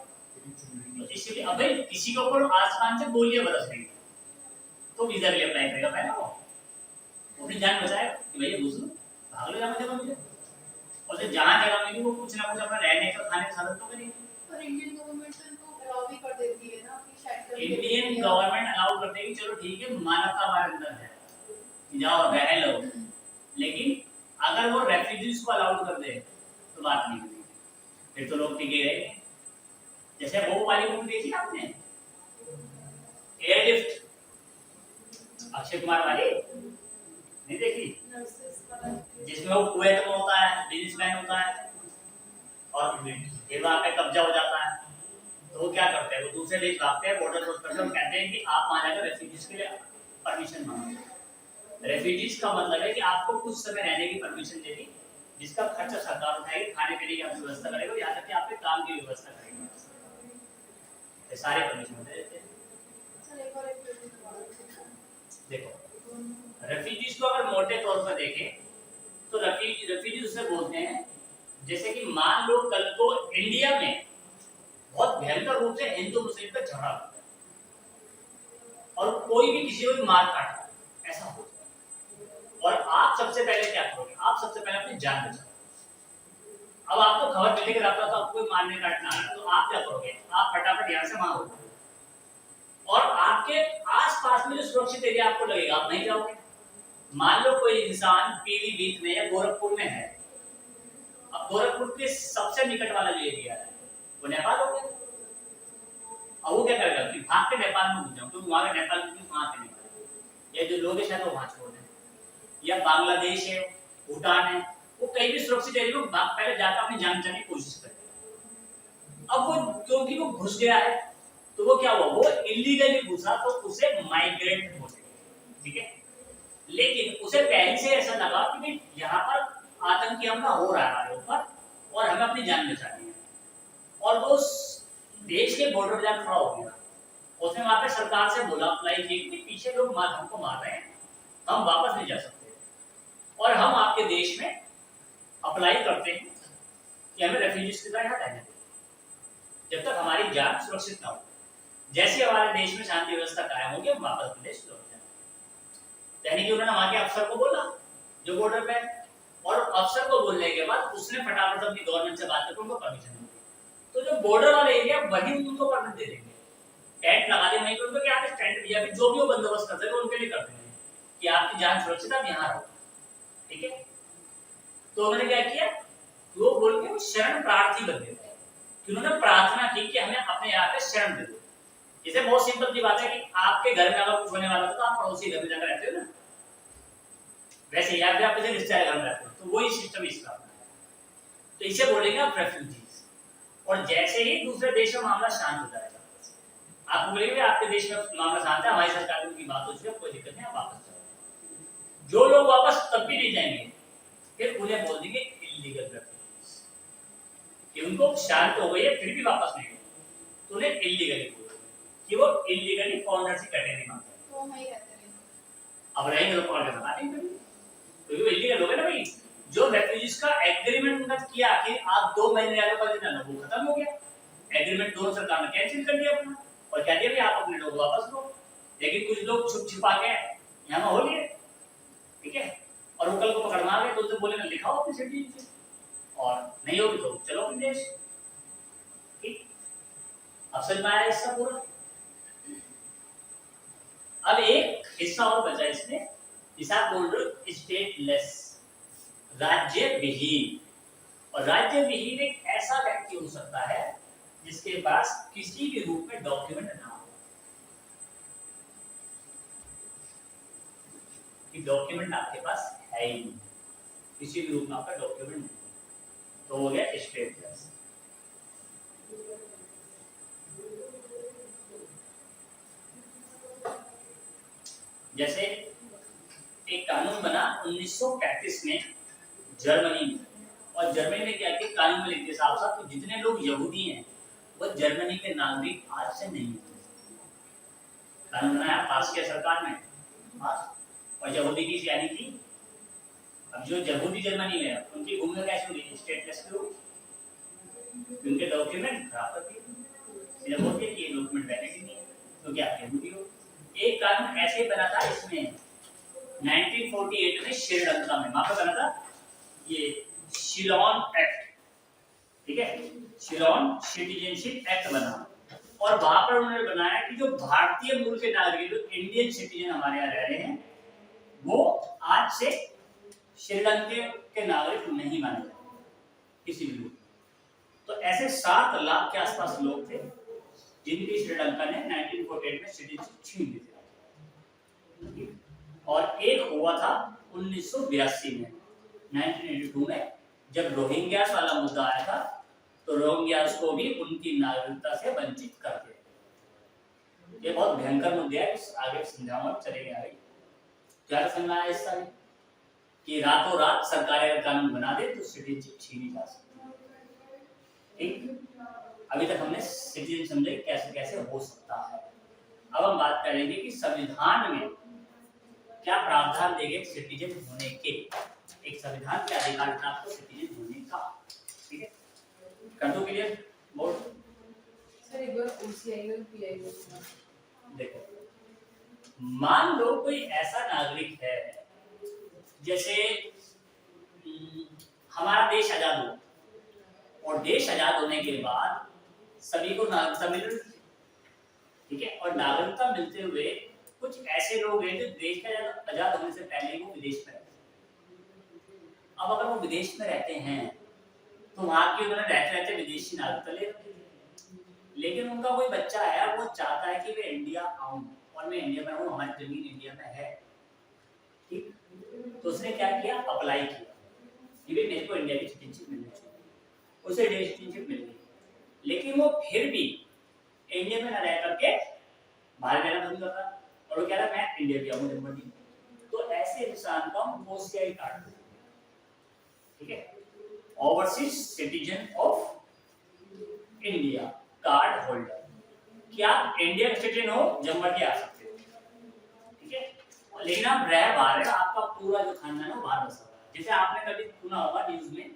इसलिए अब किसी के ऊपर आसमान से गोलियां बरस रही तो वीजा के लिए अप्लाई करेगा पहले वो अपनी जान बचाएगा कि भैया घुस लो, भाग लो जहाँ जगह मिले। और जहाँ जगह मिली वो कुछ ना कुछ अपना रहने का खाने का साधन तो करेगी। पर इंडियन गवर्नमेंट तो इनको अलाउ भी कर देती है ना कि शायद इंडियन गवर्नमेंट अलाउ कर देगी, चलो ठीक है, मानवता हमारे अंदर है, जाओ रह लो। लेकिन अगर वो रेफ्यूजीज को अलाउ कर दे तो बात नहीं बनेगी, फिर तो लोग टिके रहेंगे। जैसे वो वाली मूवी देखी आपने एयरलिफ्ट, अक्षय कुमार वाली, नहीं देखी? जिसमें वो कुवैत में होता है, बिजनेसमैन होता है और फिर वहां पे कब्जा हो जाता है। तो वो क्या करते हैं, वो दूसरे देश भागते हैं, बॉर्डर क्रॉस करते हैं, कहते हैं कि आप वहां जाकर रेफ्यूजीज के लिए परमिशन मांगो। रेफ्यूजीज का मतलब है कि आपको कुछ समय रहने की परमिशन देगी, जिसका खर्चा सरकार उठाएगी, खाने पीने की आपकी व्यवस्था करेगा, यहाँ तक कि आपके काम की व्यवस्था करेगी। ये सारे परमिशन देते हैं। देखो रेफ्यूजीज को अगर मोटे तौर पर देखें तो रेफ्यूजीज उसे बोलते हैं जैसे कि मान लो कल को इंडिया में बहुत भयंकर रूप से हिंदू मुस्लिम का झगड़ा होता है और कोई भी किसी को मार काटा, ऐसा हो जाए, और आप सबसे पहले क्या करोगे, आप सबसे पहले अपनी जान बचाओ। अब आपको खबर मिलने के रास्ता तो आपको कोई मारने काटना है, तो आप क्या करोगे, आप फटाफट यहाँ से वहां होगे और आपके आसपास में जो सुरक्षित एरिया आपको लगेगा आप नहीं जाओगे। मान लो कोई इंसान पीलीभीत में या गोरखपुर में है, अब गोरखपुर के सबसे निकट वाला जो एरिया है वो नेपाल हो गया। अब वो क्या करेगा कि भाग के नेपाल में घुस जाओ, क्योंकि वहां का नेपाल में वहां के नेपाल, या जो लोग हैं शायद वो वहां छोड़ दें, या बांग्लादेश है, भूटान है, वो कहीं भी सुरक्षित एरिया में पहले जाकर अपनी जान बचाने की कोशिश करें। अब वो क्योंकि वो घुस गया है तो वो क्या हुआ, वो इलीगली घुसा तो उसे माइग्रेंट बोलेंगे, ठीक है। लेकिन उसे पहले से ऐसा लगा कि भाई यहाँ पर आतंकी हमला हो रहा है हमारे ऊपर और हमें अपनी जान बचानी है, और वो देश के बॉर्डर पर जाकर खड़ा हो गया। उसने वहां पे सरकार से बोला, अप्लाई किया कि पीछे लोग हमको मार रहे हैं, हम वापस नहीं जा सकते और हम आपके देश में अप्लाई करते हैं कि हमें रेफ्यूजीज की तरह यहाँ रहने दें जब तक हमारी जान सुरक्षित ना हो। जैसे हमारे देश में शांति व्यवस्था कायम होगी हम वापस अपने देश लौट जाएंगे। यानी कि उन्होंने वहां के अफसर को बोला जो बॉर्डर पे, और अफसर को बोलने के बाद उसने फटाफट अपनी गवर्नमेंट से बात करके उनको परमिशन दी। तो जो बॉर्डर वाले एरिया वही उनको परमिट दे देंगे, टेंट लगा देंगे वहीं पे उनको, कि आप टेंट या फिर जो भी वो बंदोबस्त कर सके उनके लिए कर देंगे कि आपकी जान सुरक्षित, आप यहाँ रहो, ठीक है। तो उन्होंने क्या किया, वो बोल के वो शरण प्रार्थी बन गए, कि उन्होंने प्रार्थना की कि हमें अपने यहाँ पे शरण दे दो। जैसे बहुत सिंपल सी बात है कि आपके घर में अगर कुछ होने वाला तो आप पड़ोसी घर में जाकर रहते हो ना, वैसे या फिर आप किसी रिश्तेदार घर में रहते हो तो वही सिस्टम इसका अपना है, तो इसे बोलेंगे आप रेफ्यूजीज। और जैसे ही दूसरे देश में मामला शांत हो जाएगा, आपको बोलेंगे आपके देश में मामला शांत है, हमारी सरकार की बात हो चुकी है, कोई दिक्कत नहीं, आप वापस जाओ। जो लोग वापस तब भी नहीं जाएंगे फिर उन्हें बोल देंगे इलीगल रेफ्यूजीज, कि उनको शांत हो गई है फिर भी वापस नहीं गए तो उन्हें इलीगली बोलेंगे कि वो इलीगली फॉरेनर से कैटेगरी मांगते हैं। तो वहीं रहते हैं। अब रहेंगे तो पकड़ के बता देंगे, क्योंकि वो इलीगल हो गए ना भाई। जो रेफ्यूजीज का एग्रीमेंट उन्होंने किया कि आप 2 महीने आगे 5 दिन वो खत्म हो गया, एग्रीमेंट दोनों सरकार ने कैंसिल कर दिया अपना और कह दिया भाई आप अपने लोग वापस लो। लेकिन कुछ लोग छुप छिपा के यहाँ हो लिए, ठीक है, और वो कल को पकड़ना आ गए तो उसे बोलेंगे लिखाओ अपनी सिटीजनशिप और नहीं होगी तो चलो अपने देश। ठीक, अब समझ में आया इसका पूरा। अब एक हिस्सा और बचा इसमें, जिसे आप बोल रहे हो स्टेटलेस, राज्य विहीन। और राज्य विहीन एक ऐसा व्यक्ति हो सकता है जिसके पास किसी भी रूप में डॉक्यूमेंट ना हो, कि डॉक्यूमेंट आपके पास है ही नहीं, किसी भी रूप में आपका डॉक्यूमेंट नहीं, तो हो गया स्टेटलेस। जैसे एक कानून बना 1935 में जर्मनी में, और जर्मनी ने क्या किया, कानून में लिख दिया साफ साफ कि जितने लोग यहूदी हैं वो जर्मनी के नागरिक आज से नहीं हैं। कानून बनाया, पास किया सरकार ने, पास, और यहूदी की यानी कि अब जो यहूदी जर्मनी में है उनकी भूमिका कैसे होगी, स्टेटलेस की होगी, उनके डॉक्यूमेंट खराब कर दिए, सीधा बोल दिया कि ये डॉक्यूमेंट वैलिड ही नहीं है क्योंकि आप यहूदी हो। एक कानून ऐसे ही बना था इसमें 1948 में श्रीलंका में, वहां पर बना था ये शिलोन एक्ट, ठीक है, शिलोन सिटीजनशिप एक्ट बना, और वहां पर उन्होंने बनाया कि जो भारतीय मूल के नागरिक, जो इंडियन सिटीजन हमारे यहाँ रह रहे हैं, वो आज से श्रीलंका के नागरिक नहीं माने जाते किसी भी रूप। तो ऐसे 7 लाख के आसपास लोग थे जिनकी श्रीलंका ने 1948 में सिटीजनशिप छीन ली थी। और एक हुआ था 1982 में, 1982 में जब रोहिंग्यास वाला मुद्दा आया था, तो रोहिंग्यास को भी उनकी नागरिकता से वंचित कर दिया। ये बहुत भयंकर मुद्दा है, आगे समझाऊंगा, चलेंगे आगे। क्या समझना है इस साल कि रातों रात सरकार अगर कानून बना दे तो सिटीजनशिप छीनी जा सकती है। ठीक, अभी तक हमने सिटीजन समझे कैसे कैसे हो सकता है। अब हम बात करेंगे कि संविधान में क्या प्रावधान देंगे सिटीजन होने के, एक संविधान के अधिकार प्राप्त सिटीजन होने का। ठीक है, कर दो क्लियर बोर्ड। सर एक बार ओसीआई और पीआई देखो, मान लो कोई ऐसा नागरिक है, जैसे हमारा देश आजाद हो और देश आजाद होने के बाद सभी को नागरिकता मिल रही, ठीक है, और नागरिकता मिलते हुए कुछ ऐसे लोग हैं जो देश का आजाद होने से पहले ही वो विदेश में रहते हैं। अब अगर वो विदेश में रहते हैं तो वहां की उन्होंने रहते रहते विदेशी नागरिकता ले रखी है, लेकिन उनका कोई बच्चा है, वो चाहता है कि वे इंडिया आऊं और मैं इंडिया में रहूं, हमारी जमीन इंडिया में है, ठीक, तो उसने क्या किया, अप्लाई किया कि भाई मेरे को इंडिया की सिटीजनशिप मिलनी चाहिए, उसे इंडिया की सिटीजनशिप मिल गई, लेकिन वो फिर भी इंडिया में न रह करके बाहर रहना पसंद करता है और वो कह रहा है मैं इंडिया भी आऊँ जन्मदिन में, तो ऐसे इंसान को हम ओसीआई कार्ड देते हैं, ठीक है, overseas citizen of India card holder, कि आप इंडियन सिटीजन हो, जन्मदिन आ सकते हो, ठीक है, लेकिन आप रह बाहर है, आपका पूरा जो खानदान है बाहर बसा हुआ है। जैसे आपने कभी सुना होगा न्यूज में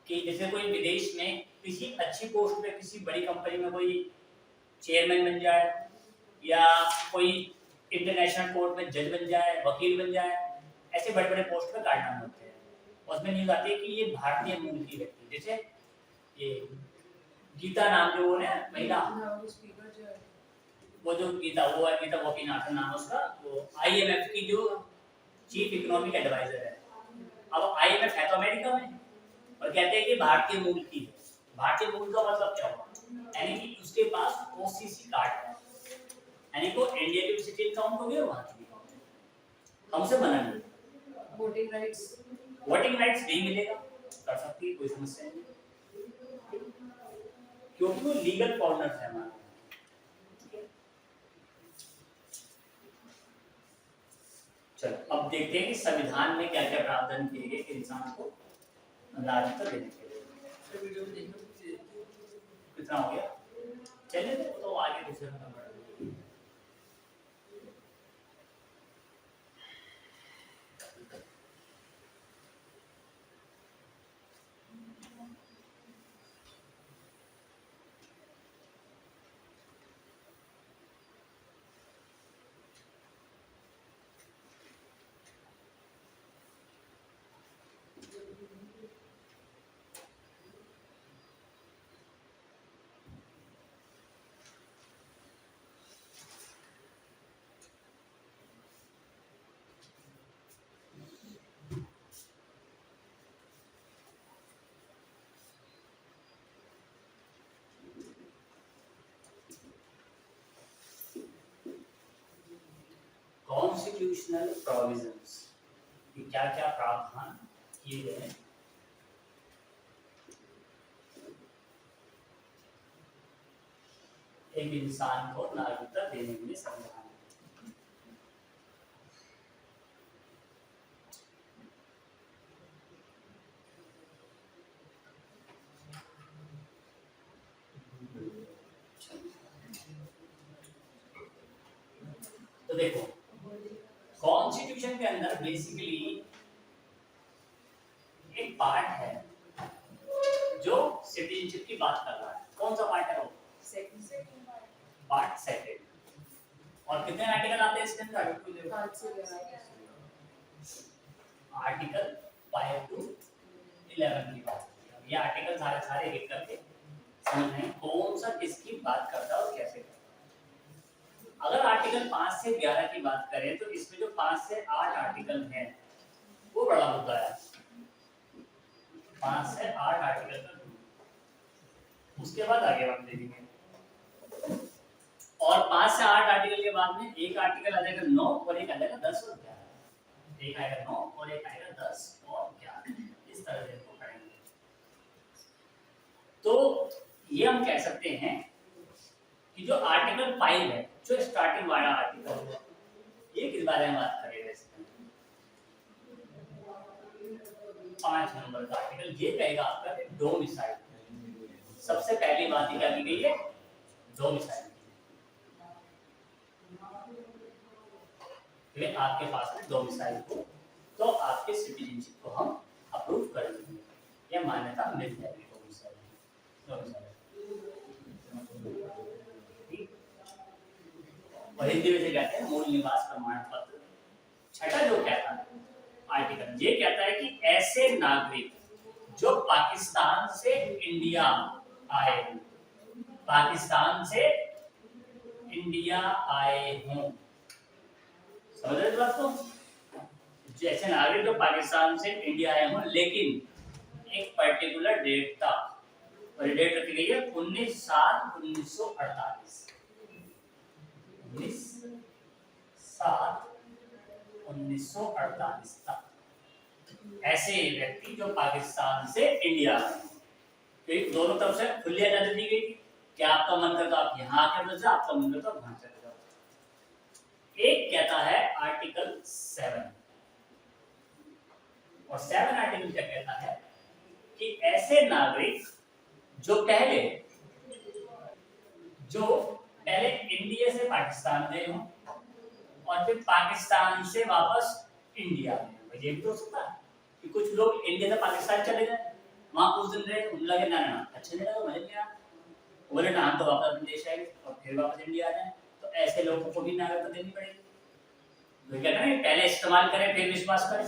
कि जैसे कोई विदेश में किसी अच्छी पोस्ट पे किसी बड़ी कंपनी में कोई चेयरमैन बन जाए या कोई इंटरनेशनल कोर्ट में जज बन जाए, वकील बन जाए, ऐसे बड़े बड़े पोस्ट पे कारनामे होते हैं, उसमें न्यूज आती है कि ये भारतीय मूल की व्यक्ति, जैसे ये गीता नाम जो वो है महिला, वो जो गीता वो है, गीता गोपीनाथन नाम उसका, वो आईएमएफ की जो चीफ इकोनॉमिक एडवाइजर है। अब आईएमएफ है तो अमेरिका में, और कहते हैं कि भारतीय मूल की है। भारतीय मूल का मतलब क्या हुआ, यानी कि उसके पास ओसीसी कार्ड है, यानी को इंडिया की सिटीजन काउंट हो गया, वहां की भी काउंट, हमसे मना नहीं, वोटिंग राइट्स वोटिंग राइट्स नहीं मिलेगा, कर सकती है, कोई समस्या नहीं, क्योंकि वो लीगल फॉरनर्स है हमारे। चलो अब देखते हैं कि संविधान में क्या क्या प्रावधान किए गए कि इंसान को नागरिकता देने के लिए। कितना हो गया, चलिए तो आगे दूसरे नंबर। कॉन्स्टिट्यूशनल प्रोविजंस कि क्या क्या प्रावधान किए गए हैं एक इंसान को नागरिकता देने के लिए संविधान में। तो देखो कॉन्स्टिट्यूशन के अंदर बेसिकली एक पार्ट है जो सिटीजनशिप की बात कर रहा है। कौन सा पार्ट है वो? Part second. और कितने आर्टिकल आते हैं इसके अंदर? आर्टिकल 5 to 11 की बात। ये आर्टिकल सारे एक करके समझें कौन सा किसकी बात करता है और कैसे करता है। अगर आर्टिकल 5 से 11 की बात करें तो इसमें जो 5 से 8 आर्टिकल हैं वो बड़ा मुद्दा है। 5 से 8 आर्टिकल का, उसके बाद आगे हम देखेंगे। और 5 से 8 आर्टिकल के बाद में एक आर्टिकल आ जाएगा 9 और एक आ जाएगा 10 और 11। एक आएगा 9 और एक आएगा 10 और 11, इस तरह से इसको पढ़ेंगे। तो ये हम कह सकते हैं कि जो आर्टिकल 5 है, जो स्टार्टिंग वाला आर्टिकल है, ये किस बारे में बात करेगा? इसमें 5 नंबर का आर्टिकल ये कहेगा आपका डोमिसाइल। सबसे पहली बात क्या की गई है? डोमिसाइल। आपके पास में डोमिसाइल को तो आपके सिटीजनशिप को हम अप्रूव करेंगे, यह मान्यता मिल जाएगी डोमिसाइल। और हिंदी में से कहते हैं मूल निवास प्रमाण पत्र। छठा जो कहता है आर्टिकल, ये कहता है कि ऐसे नागरिक जो पाकिस्तान से इंडिया आए, पाकिस्तान से इंडिया आए हों, समझ रहे बात को? जैसे नागरिक जो पाकिस्तान से इंडिया आए हों लेकिन एक पर्टिकुलर डेट था, और डेट रखी गई है 19/7/1948। 19/7/1948 तक ऐसे व्यक्ति जो पाकिस्तान से इंडिया आए, तो दोनों तरफ से खुली आजादी दी गई थी कि आपका मन करता आप यहाँ आकर बस जाओ, आपका मन करता वहां चले जाओ। एक कहता है आर्टिकल 7, और 7 आर्टिकल क्या कहता है कि ऐसे नागरिक जो पहले इंडिया से पाकिस्तान गए हों और फिर पाकिस्तान से वापस इंडिया गए। ये भी तो हो सकता है कि कुछ लोग इंडिया से पाकिस्तान चले गए, वहां कुछ दिन रहे, उन लगे ना अच्छा नहीं लगा, मजा नहीं आया, बोले ना हम तो वापस अपने देश आएंगे और फिर वापस इंडिया आ जाए, तो ऐसे लोगों को भी नागरिकता देनी पड़ेगी। तो कहते हैं पहले इस्तेमाल करें फिर विश्वास करें,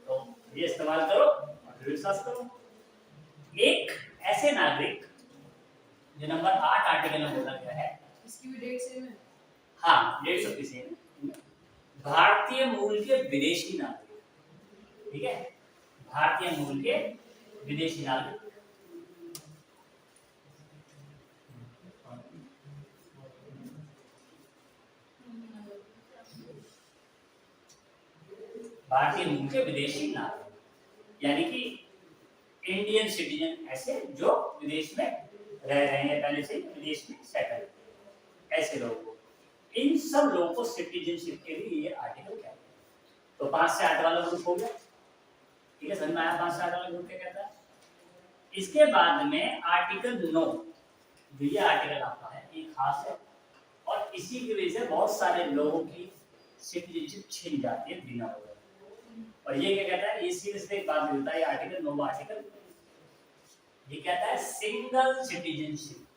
तो ये इस्तेमाल करो और फिर विश्वास करो। एक ऐसे नागरिक जो नंबर 8 आर्टिकल में बोला गया है, इसकी भी डेट सेम है। हाँ, डेट सबकी सेम है। भारतीय मूल के विदेशी नागरिक, ठीक है, भारतीय मूल के विदेशी नागरिक। भारतीय मूल के विदेशी नागरिक यानी कि इंडियन सिटीजन, ऐसे जो विदेश में रह रहे हैं, पहले से विदेश में सेटल, ऐसे लोगों को, इन सब लोगों को सिटीजनशिप के लिए ये आर्टिकल कहता है। तो 5 से 8 वाला ग्रुप हो गया, ठीक है, समझ में आया 5 से 8 वाला ग्रुप क्या कहता है। इसके बाद में आर्टिकल 9, ये आर्टिकल आपका है, ये खास है और इसी की वजह से बहुत सारे लोगों की सिटीजनशिप छिन जाती है बिना वजह। और ये क्या कहता है, ये सीरियसली एक बात बोलता है, ये आर्टिकल 9 आर्टिकल ये कहता है सिंगल सिटीजनशिप।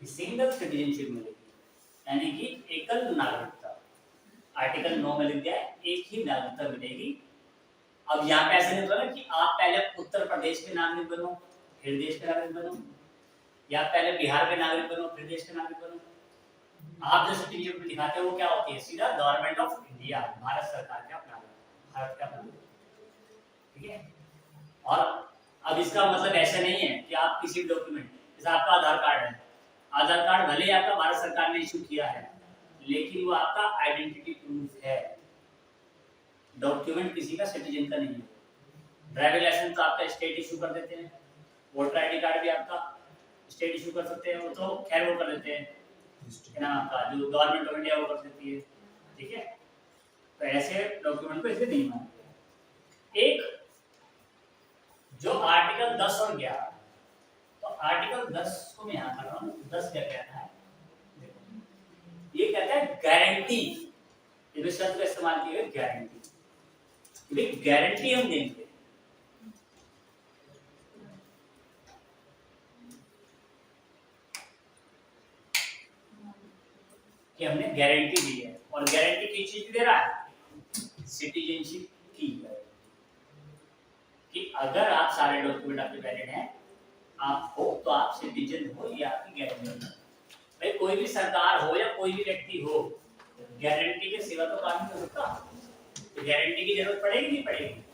सिंगल सिटीजनशिप मिलेगी यानी कि एकल नागरिकता। आर्टिकल 9 में लिख दिया है एक ही नागरिकता मिलेगी। अब यहाँ पे ऐसे नहीं बोला कि आप पहले उत्तर प्रदेश के नागरिक बनो फिर देश के नागरिक बनो, या पहले बिहार के नागरिक बनो फिर देश के नागरिक बनो। आप जो सिटीजनशिप दिखाते हो वो क्या होती है, सीधा गवर्नमेंट ऑफ इंडिया, भारत सरकार का प्लान, भारत का प्लान, ठीक है। और अब इसका मतलब ऐसा नहीं है कि आप किसी डॉक्यूमेंट, जैसे आपका आधार कार्ड है, आधार कार्ड भले ही आपका भारत सरकार ने इशू किया है लेकिन वो आपका आइडेंटिटी प्रूफ है, डॉक्यूमेंट किसी का सिटीजन का नहीं है। ड्राइविंग लाइसेंस तो आपका स्टेट इशू कर देते हैं, वोटर आईडी कार्ड भी आपका स्टेट इशू कर सकते हैं, वो तो खैर वो कर देते हैं, है ना, आपका जो गवर्नमेंट ऑफ इंडिया वो कर देती है, ठीक है। तो ऐसे डॉक्यूमेंट को ऐसे नहीं मानते। एक जो आर्टिकल 10 और 11, तो आर्टिकल 10 को मैं यहाँ कर रहा हूँ, 10 क्या कहता है, देखो ये कहता है गारंटी, इस शब्द का इस्तेमाल किया है गारंटी, गारंटी हम देंगे कि हमने गारंटी दी है, और गारंटी किस चीज की दे रहा है, सिटीजनशिप की गारंटी, कि अगर आप सारे डॉक्यूमेंट आपके वैलिड हैं, आप हो तो आप सिटीजन हो, ये आपकी गारंटी है। भाई कोई भी सरकार हो या कोई भी व्यक्ति हो, गारंटी के सिवा तो काम नहीं हो सकता, तो गारंटी की जरूरत पड़ेगी नहीं पड़ेगी।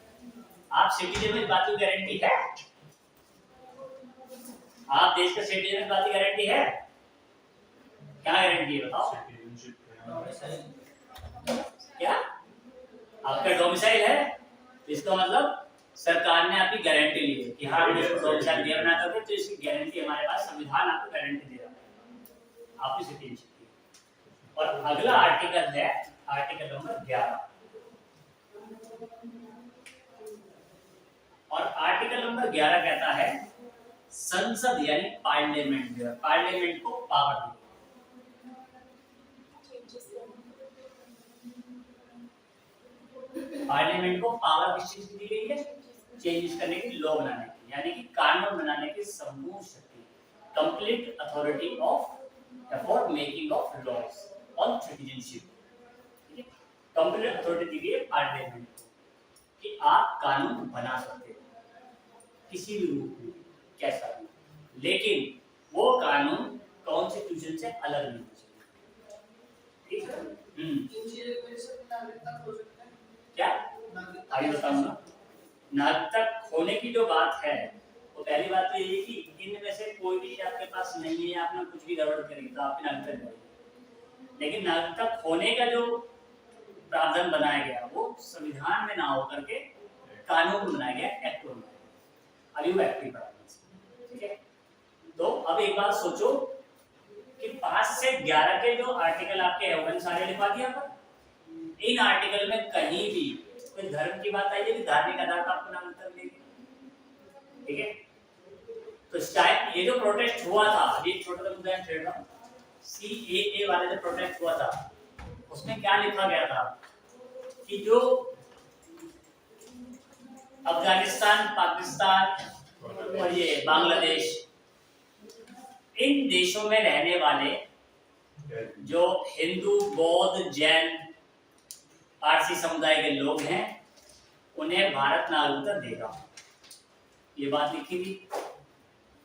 आप सिटीजन में बात की गारंटी है, आप देश का सिटीजन में बात की गारंटी है, क्या गारंटी है बताओ, क्या आपका डोमिसाइल है, इसका मतलब सरकार ने आपकी गारंटी ली है कि हाँ हम इसको डोमिसाइल दिया बना करके, तो इसकी गारंटी हमारे पास, संविधान आपको गारंटी दे रहा है आपकी सिटीजनशिप की। और अगला आर्टिकल है आर्टिकल नंबर 11, और आर्टिकल नंबर 11 कहता है संसद यानी पार्लियामेंट, पार्लियामेंट को पावर दी, पार्लियामेंट को पावर किस चीज की दी गई है, चेंजेस करने की, लॉ बनाने की, यानी कि कानून बनाने की संपूर्ण शक्ति, complete authority of for making of laws on citizenship, complete authority दी गई है पार्लियामेंट को कि आप कानून बना सकते हो किसी भी रूप में, कैसा भी, लेकिन वो कानून कॉन्स्टिट्यूशन से अलग नहीं हो सकते, ठीक है। क्या आगे बताऊंगा। नागरिकता खोने की जो बात है, वो पहली बात तो ये है कि इनमें से कोई भी आपके पास नहीं है, आपने कुछ भी गड़बड़ करी तो आपकी नागरिकता जाएगी, लेकिन नागरिकता खोने का जो प्रावधान बनाया गया वो संविधान में ना होकर के कानून बनाया गया, एक्ट बनाया गया, अभी वो एक्टिव पड़ा, ठीक है। तो अब एक बात सोचो कि 5 से 11 के जो आर्टिकल आपके हैं उन्होंने सारे लिखवा दिया पर इन आर्टिकल में कहीं भी कोई धर्म की बात आई है कि धार्मिक आधार पर आपको नागरिकता मिलेगी, ठीक है। तो शायद ये जो प्रोटेस्ट हुआ था, ये छोटा सा मुद्दा छेड़ रहा हूं, CAA वाले जो प्रोटेस्ट हुआ था उसमें क्या लिखा गया था कि जो अफगानिस्तान, पाकिस्तान और ये बांग्लादेश, इन देशों में रहने वाले जो हिंदू, बौद्ध, जैन, पारसी समुदाय के लोग हैं उन्हें भारत नागरिकता देगा, ये बात लिखी थी।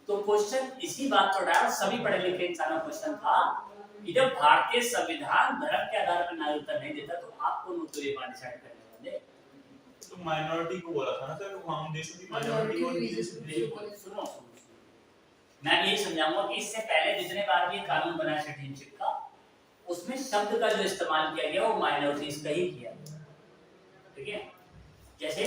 तो क्वेश्चन इसी बात पर उठाया, सभी पढ़े लिखे इंसानों का क्वेश्चन था कि जब भारतीय संविधान धर्म के आधार पर नागरिकता नहीं देता तो आप कौन तो ये बात डिसाइड करने वाले, तो माइनॉरिटी को बोला था ना सर, वहां देशों की माइनॉरिटी और सुनो मैं यही समझाऊंगा कि इससे पहले जितने बार भी कानून बना सिटीजनशिप का, उसमें शब्द का जो इस्तेमाल किया गया वो माइनॉरिटीज का ही किया, ठीक है। जैसे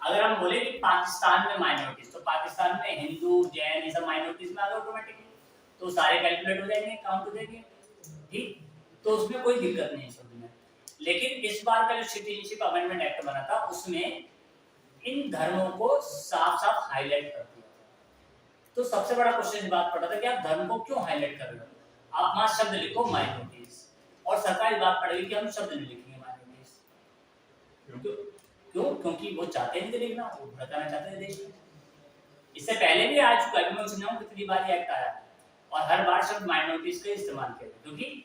अगर हम बोले कि पाकिस्तान में माइनॉरिटीज, तो पाकिस्तान में हिंदू, जैन, ये सब माइनॉरिटीज में आ गए ऑटोमेटिकली, तो सारे कैलकुलेट हो जाएंगे, काउंट हो जाएंगे, ठीक। तो उसमें कोई दिक्कत नहीं शब्द में। लेकिन इस बार का जो सिटीजनशिप अमेंडमेंट एक्ट बना था, उसमें इन धर्मों को साफ साफ हाईलाइट कर दिया। तो सबसे बड़ा क्वेश्चन इस बात पड़ा था कि आप धर्म को क्यों हाईलाइट कर रहे हो? आप वहां शब्द लिखो माइनॉरिटीज, और सरकार इस बात पड़ेगी कि हम शब्द नहीं लिखेंगे माइनॉरिटीज। क्यों? क्योंकि वो चाहते नहीं थे लिखना, वो भड़काना चाहते थे देश में। इससे पहले भी आ चुका है, मैं समझाऊं कितनी बार ये एक्ट आया है, और हर बार शब्द माइनॉरिटीज का इस्तेमाल किया, क्योंकि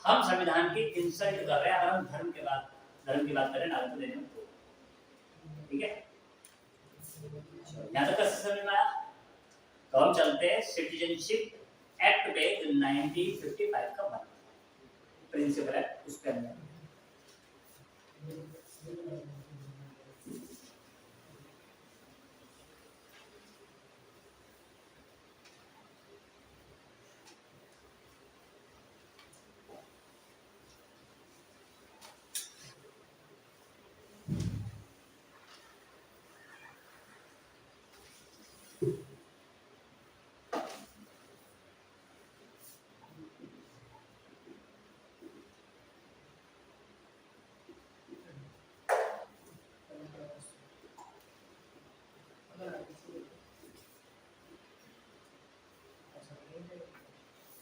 हम संविधान की इंसल्ट कर रहे हैं अगर हम धर्म की बात करें नागरिकता देने में, ठीक है। यहाँ तक कैसे समझ में आया? तो हम चलते हैं सिटीजनशिप एक्ट पे जो 1955 का बना प्रिंसिपल एक्ट, उसके अंदर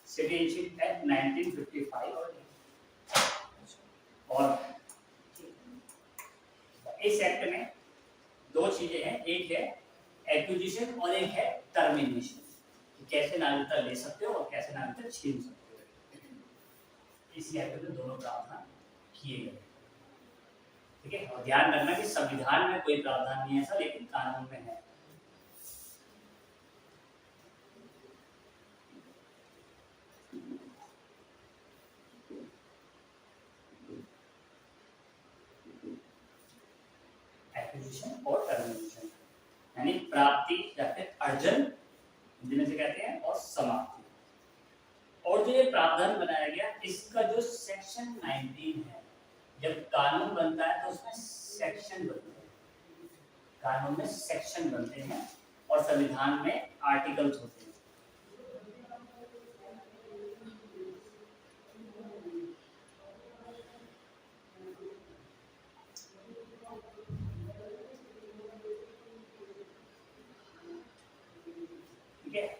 सिटीजनशिप एक्ट 1955 और इस एक्ट में दो चीजें हैं, एक है एक्विजिशन और एक है टर्मिनेशन, कि कैसे नागरिकता ले सकते हो और कैसे नागरिकता छीन सकते हो। इस एक्ट में दोनों प्रावधान किए गए, ठीक है। और ध्यान रखना कि संविधान में कोई प्रावधान नहीं है ऐसा, लेकिन कानून में है। एक्विजिशन और टर्मिनेशन, यानी प्राप्ति या फिर अर्जन हिंदी में से कहते हैं, और समाप्ति। और जो ये प्रावधान बनाया गया, इसका जो सेक्शन 19 है, जब कानून बनता है तो उसमें सेक्शन बनते हैं, कानून में सेक्शन बनते हैं और संविधान में आर्टिकल्स होते हैं।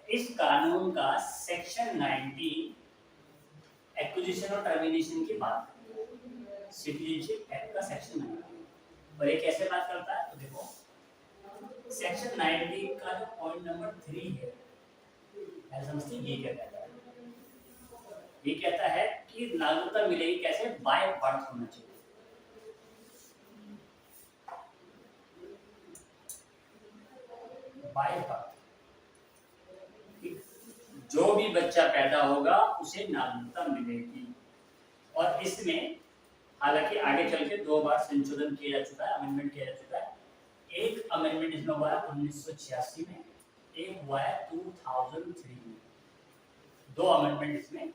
इस कानून का सेक्शन 19 एक्विजिशन और टर्मिनेशन की बात, सिटीजनशिप एक्ट का सेक्शन 19, और ये कैसे बात करता है? तो देखो सेक्शन 19 का जो पॉइंट नंबर 3 है, मैं समझती ये क्या कहता है? ये कहता है कि नागरिकता मिलेगी कैसे? बाय बर्थ होना चाहिए। बाय बर्थ, जो भी बच्चा पैदा होगा उसे नागरिकता मिलेगी। और इसमें हालांकि आगे चल के 2 बार संशोधन किया जा चुका है, अमेंडमेंट किया जा चुका है। एक अमेंडमेंट इसमें हुआ है 1986 में, एक हुआ है 2003 में। 2 अमेंडमेंट इसमें,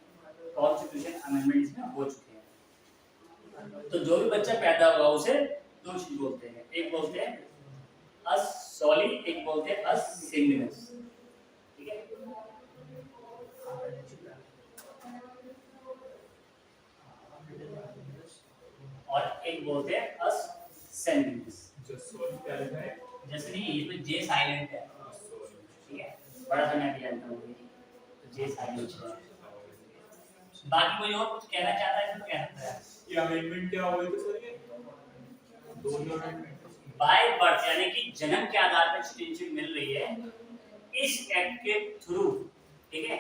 कॉन्स्टिट्यूशन अमेंडमेंट इसमें हो चुके हैं। तो जो भी बच्चा पैदा होगा उसे 2 चीज बोलते हैं, एक बोलते हैं अस सॉली, एक बोलते हैं अस सिंगनेस, ठीक है। और एक बोलते हैं अस सेंटिनेस। जैसे नहीं, इसमें जे साइलेंट है, ठीक है, बड़ा सा मैं भी जानता हूँ, तो जे साइलेंट है। बाकी कोई और कुछ कहना चाहता है तो कह सकता है। ये अमेंडमेंट क्या हुई थी सर? ये दोनों अमेंडमेंट बाय बर्थ यानी कि जन्म के आधार पर सिटीजनशिप मिल रही है इस एक्ट के थ्रू, ठीक है।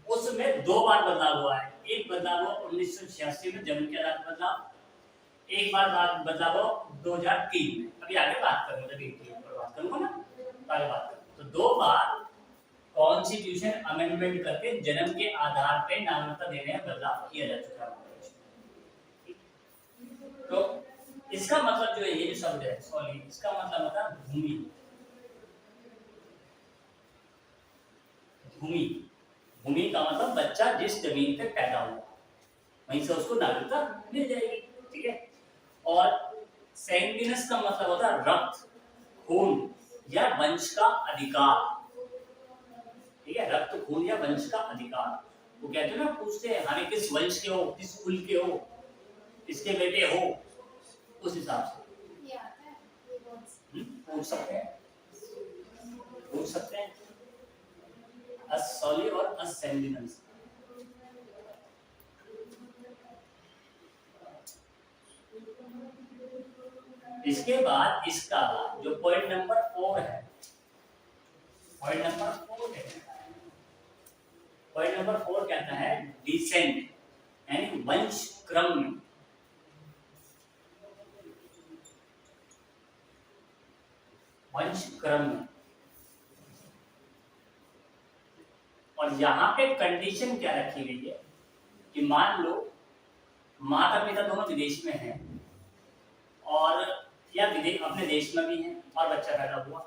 उसमें 2 बार बदलाव हुआ है। एक बदलाव हुआ 1986 में जन्म के आधार पर बदलाव, एक बार बदलाव हुआ 2003 में। अभी आगे बात करूंगा, जब एक पर बात करूंगा ना, आगे बात करूंगा। तो 2 बार कॉन्स्टिट्यूशन अमेंडमेंट करके जन्म के आधार पे नागरिकता देने में बदलाव किया जा चुका है। तो इसका मतलब जो है, ये जो शब्द है सॉरी, इसका मतलब होता है भूमि। भूमि, भूमि का मतलब बच्चा जिस जमीन पे पैदा हुआ वहीं से उसको नागरिकता मिल जाएगी, ठीक है। और सैंग्विनस का मतलब होता है रक्त, खून या वंश का अधिकार, ठीक है। रक्त, खून या वंश का अधिकार, वो कहते हैं ना, पूछते हैं हमें किस वंश के हो, किस कुल के हो, किसके बेटे हो, उस हिसाब से ये आता है ये वर्ड्स पूछ सकते हैं, पूछ सकते हैं। असोली और अससेंडिनेंस, इसके बाद इसका जो पॉइंट नंबर 4 है, पॉइंट नंबर 4 है, पॉइंट नंबर 4 कहता है डिसेंट, यानी वंश क्रम में। वंश क्रम में, और यहाँ पे कंडीशन क्या रखी गई है कि मान लो माता पिता दोनों विदेश में हैं और या विदेश अपने देश में भी हैं और बच्चा पैदा हुआ,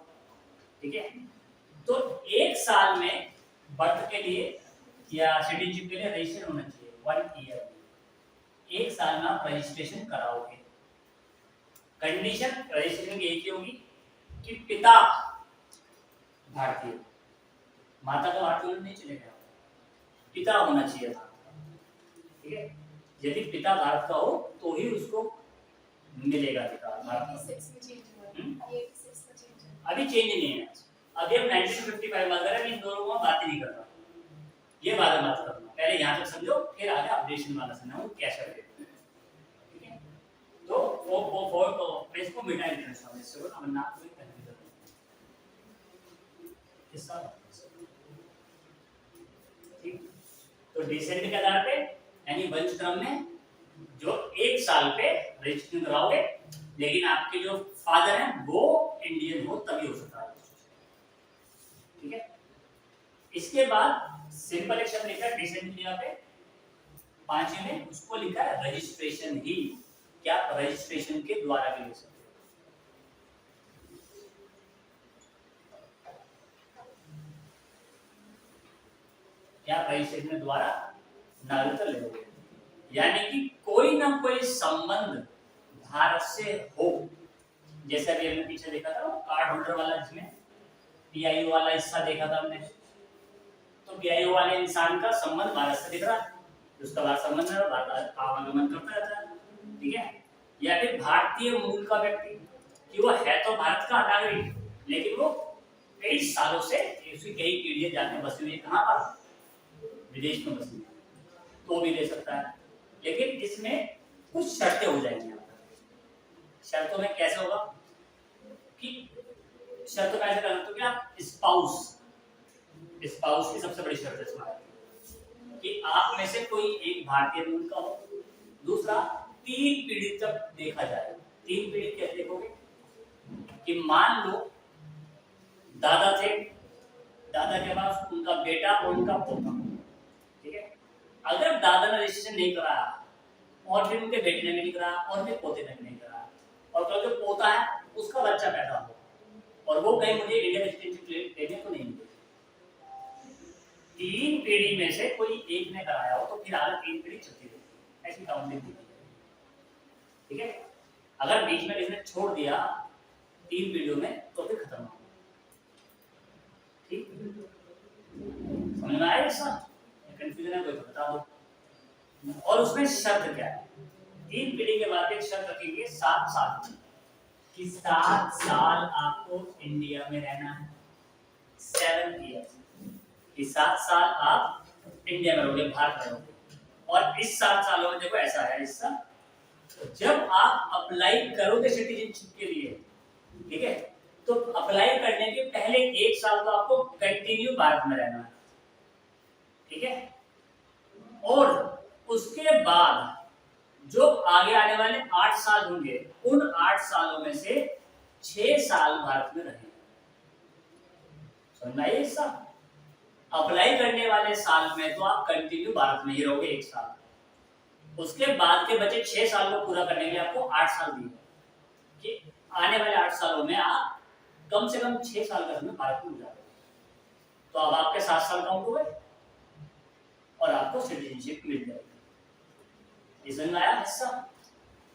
ठीक है। तो 1 साल में बर्थ के लिए या सिटीजनशिप के लिए रजिस्ट्रेशन होना चाहिए, 1 ईयर। 1 साल में आप रजिस्ट्रेशन कराओगे। कंडीशन रजिस्ट्रेशन की एक ही होगी कि पिता भारतीय, माता का भारतीय नहीं चलेगा, पिता होना चाहिए था, ठीक है। यदि पिता भारत का हो तो ही उसको मिलेगा अधिकार भारत का। 86 में चेंज हुआ है, 86 में चेंज हुआ अभी चेंज नहीं है, अभी हम 1955 में अगर इन दोनों को बात ही नहीं करना, ये बात मत करना, पहले यहाँ तक समझो फिर आगे अपडेशन वाला समझो कैसे करें, ठीक है। तो वो इसको मिटा देना सामने से, वो हम नाम कोई करने देते किसका, ठीक। तो डिसेंट के आधार पे यानी वंश क्रम में जो 1 साल पे रजिस्ट्रेशन कराओगे, लेकिन आपके जो फादर हैं वो इंडियन हो तभी हो सकता है, ठीक है। इसके बाद सिंपल एक शब्द लिखा है डिसेंट की जगह पे 5 में, उसको लिखा है रजिस्ट्रेशन ही, क्या आप रजिस्ट्रेशन के द्वारा भी ले सकते हो। क्या रजिस्ट्रेशन के द्वारा नागरिकता ले लोगे, यानी कि कोई ना कोई संबंध भारत से हो, जैसे अभी हमने पीछे देखा था कार्ड होल्डर वाला, जिसमें पीआईओ वाला हिस्सा देखा था हमने, तो पीआईओ वाले इंसान का संबंध भारत से दिख रहा है, उसका भारत संबंध है, भारत आवागमन करता रहता है, ठीक है। या फिर भारतीय मूल का व्यक्ति कि वो है तो भारत का नागरिक, लेकिन वो कई सालों से उसकी कई पीढ़ियां जाके बसी हुई है, कहाँ पर, विदेश में बसी, तो भी ले सकता है। लेकिन इसमें कुछ शर्तें हो जाएंगी यहाँ पर। शर्तों में कैसे होगा कि शर्तों का ऐसे करना, तो क्या स्पाउस, स्पाउस की सबसे बड़ी शर्त है इसमें कि आप में से कोई एक भारतीय मूल का हो, दूसरा 3 पीढ़ी तक देखा जाए। 3 पीढ़ी कैसे देखोगे कि मान लो दादा थे, दादा के पास उनका बेटा और उनका पोता, ठीक है। अगर दादा ने रजिस्ट्रेशन नहीं कराया और फिर उनके बेटे ने भी नहीं कराया और फिर पोते ने भी नहीं कराया, और कल जो पोता है उसका बच्चा पैदा हो और वो कहीं मुझे इंडियन सिटीजनशिप लेने को नहीं मिले, 3 पीढ़ी में से कोई एक ने कराया हो तो फिर आगे 3 पीढ़ी चलती रहेगी, ऐसी काउंटिंग होती है, ठीक है। अगर बीच में किसी ने छोड़ दिया 3 पीढ़ियों में तो फिर खत्म हो, ठीक। समझ में आया ऐसा, कंफ्यूजन है कोई तो बता दो। और उसमें शर्त क्या है, 3 पीढ़ी के बाद एक शर्त रखेंगे 7 साल कि 7 साल आपको इंडिया में रहना है, 7 ईयर्स कि 7 साल आप इंडिया में रहोगे, भारत में रहोगे। और इस 7 सालों में देखो ऐसा है हिस्सा, जब आप अप्लाई करोगे सिटीजनशिप के लिए, ठीक है, तो अप्लाई करने के पहले 1 साल तो आपको कंटिन्यू भारत में रहना है, ठीक है। और उसके बाद जो आगे आने वाले 8 साल होंगे, उन 8 सालों में से 6 साल भारत में रहेंगे। समझ आइए हिस्सा, अप्लाई करने वाले साल में तो आप कंटिन्यू भारत में ही रहोगे 1 साल, उसके बाद के बचे 6 साल को पूरा करने के लिए आपको 8 साल दिए कि आने वाले 8 सालों में आप कम से कम 6 साल का समय भारत में गुजारोगे। तो अब आपके 7 साल काउंट हुए और आपको सिटीजनशिप मिल जाएगी। समझ में आया हिस्सा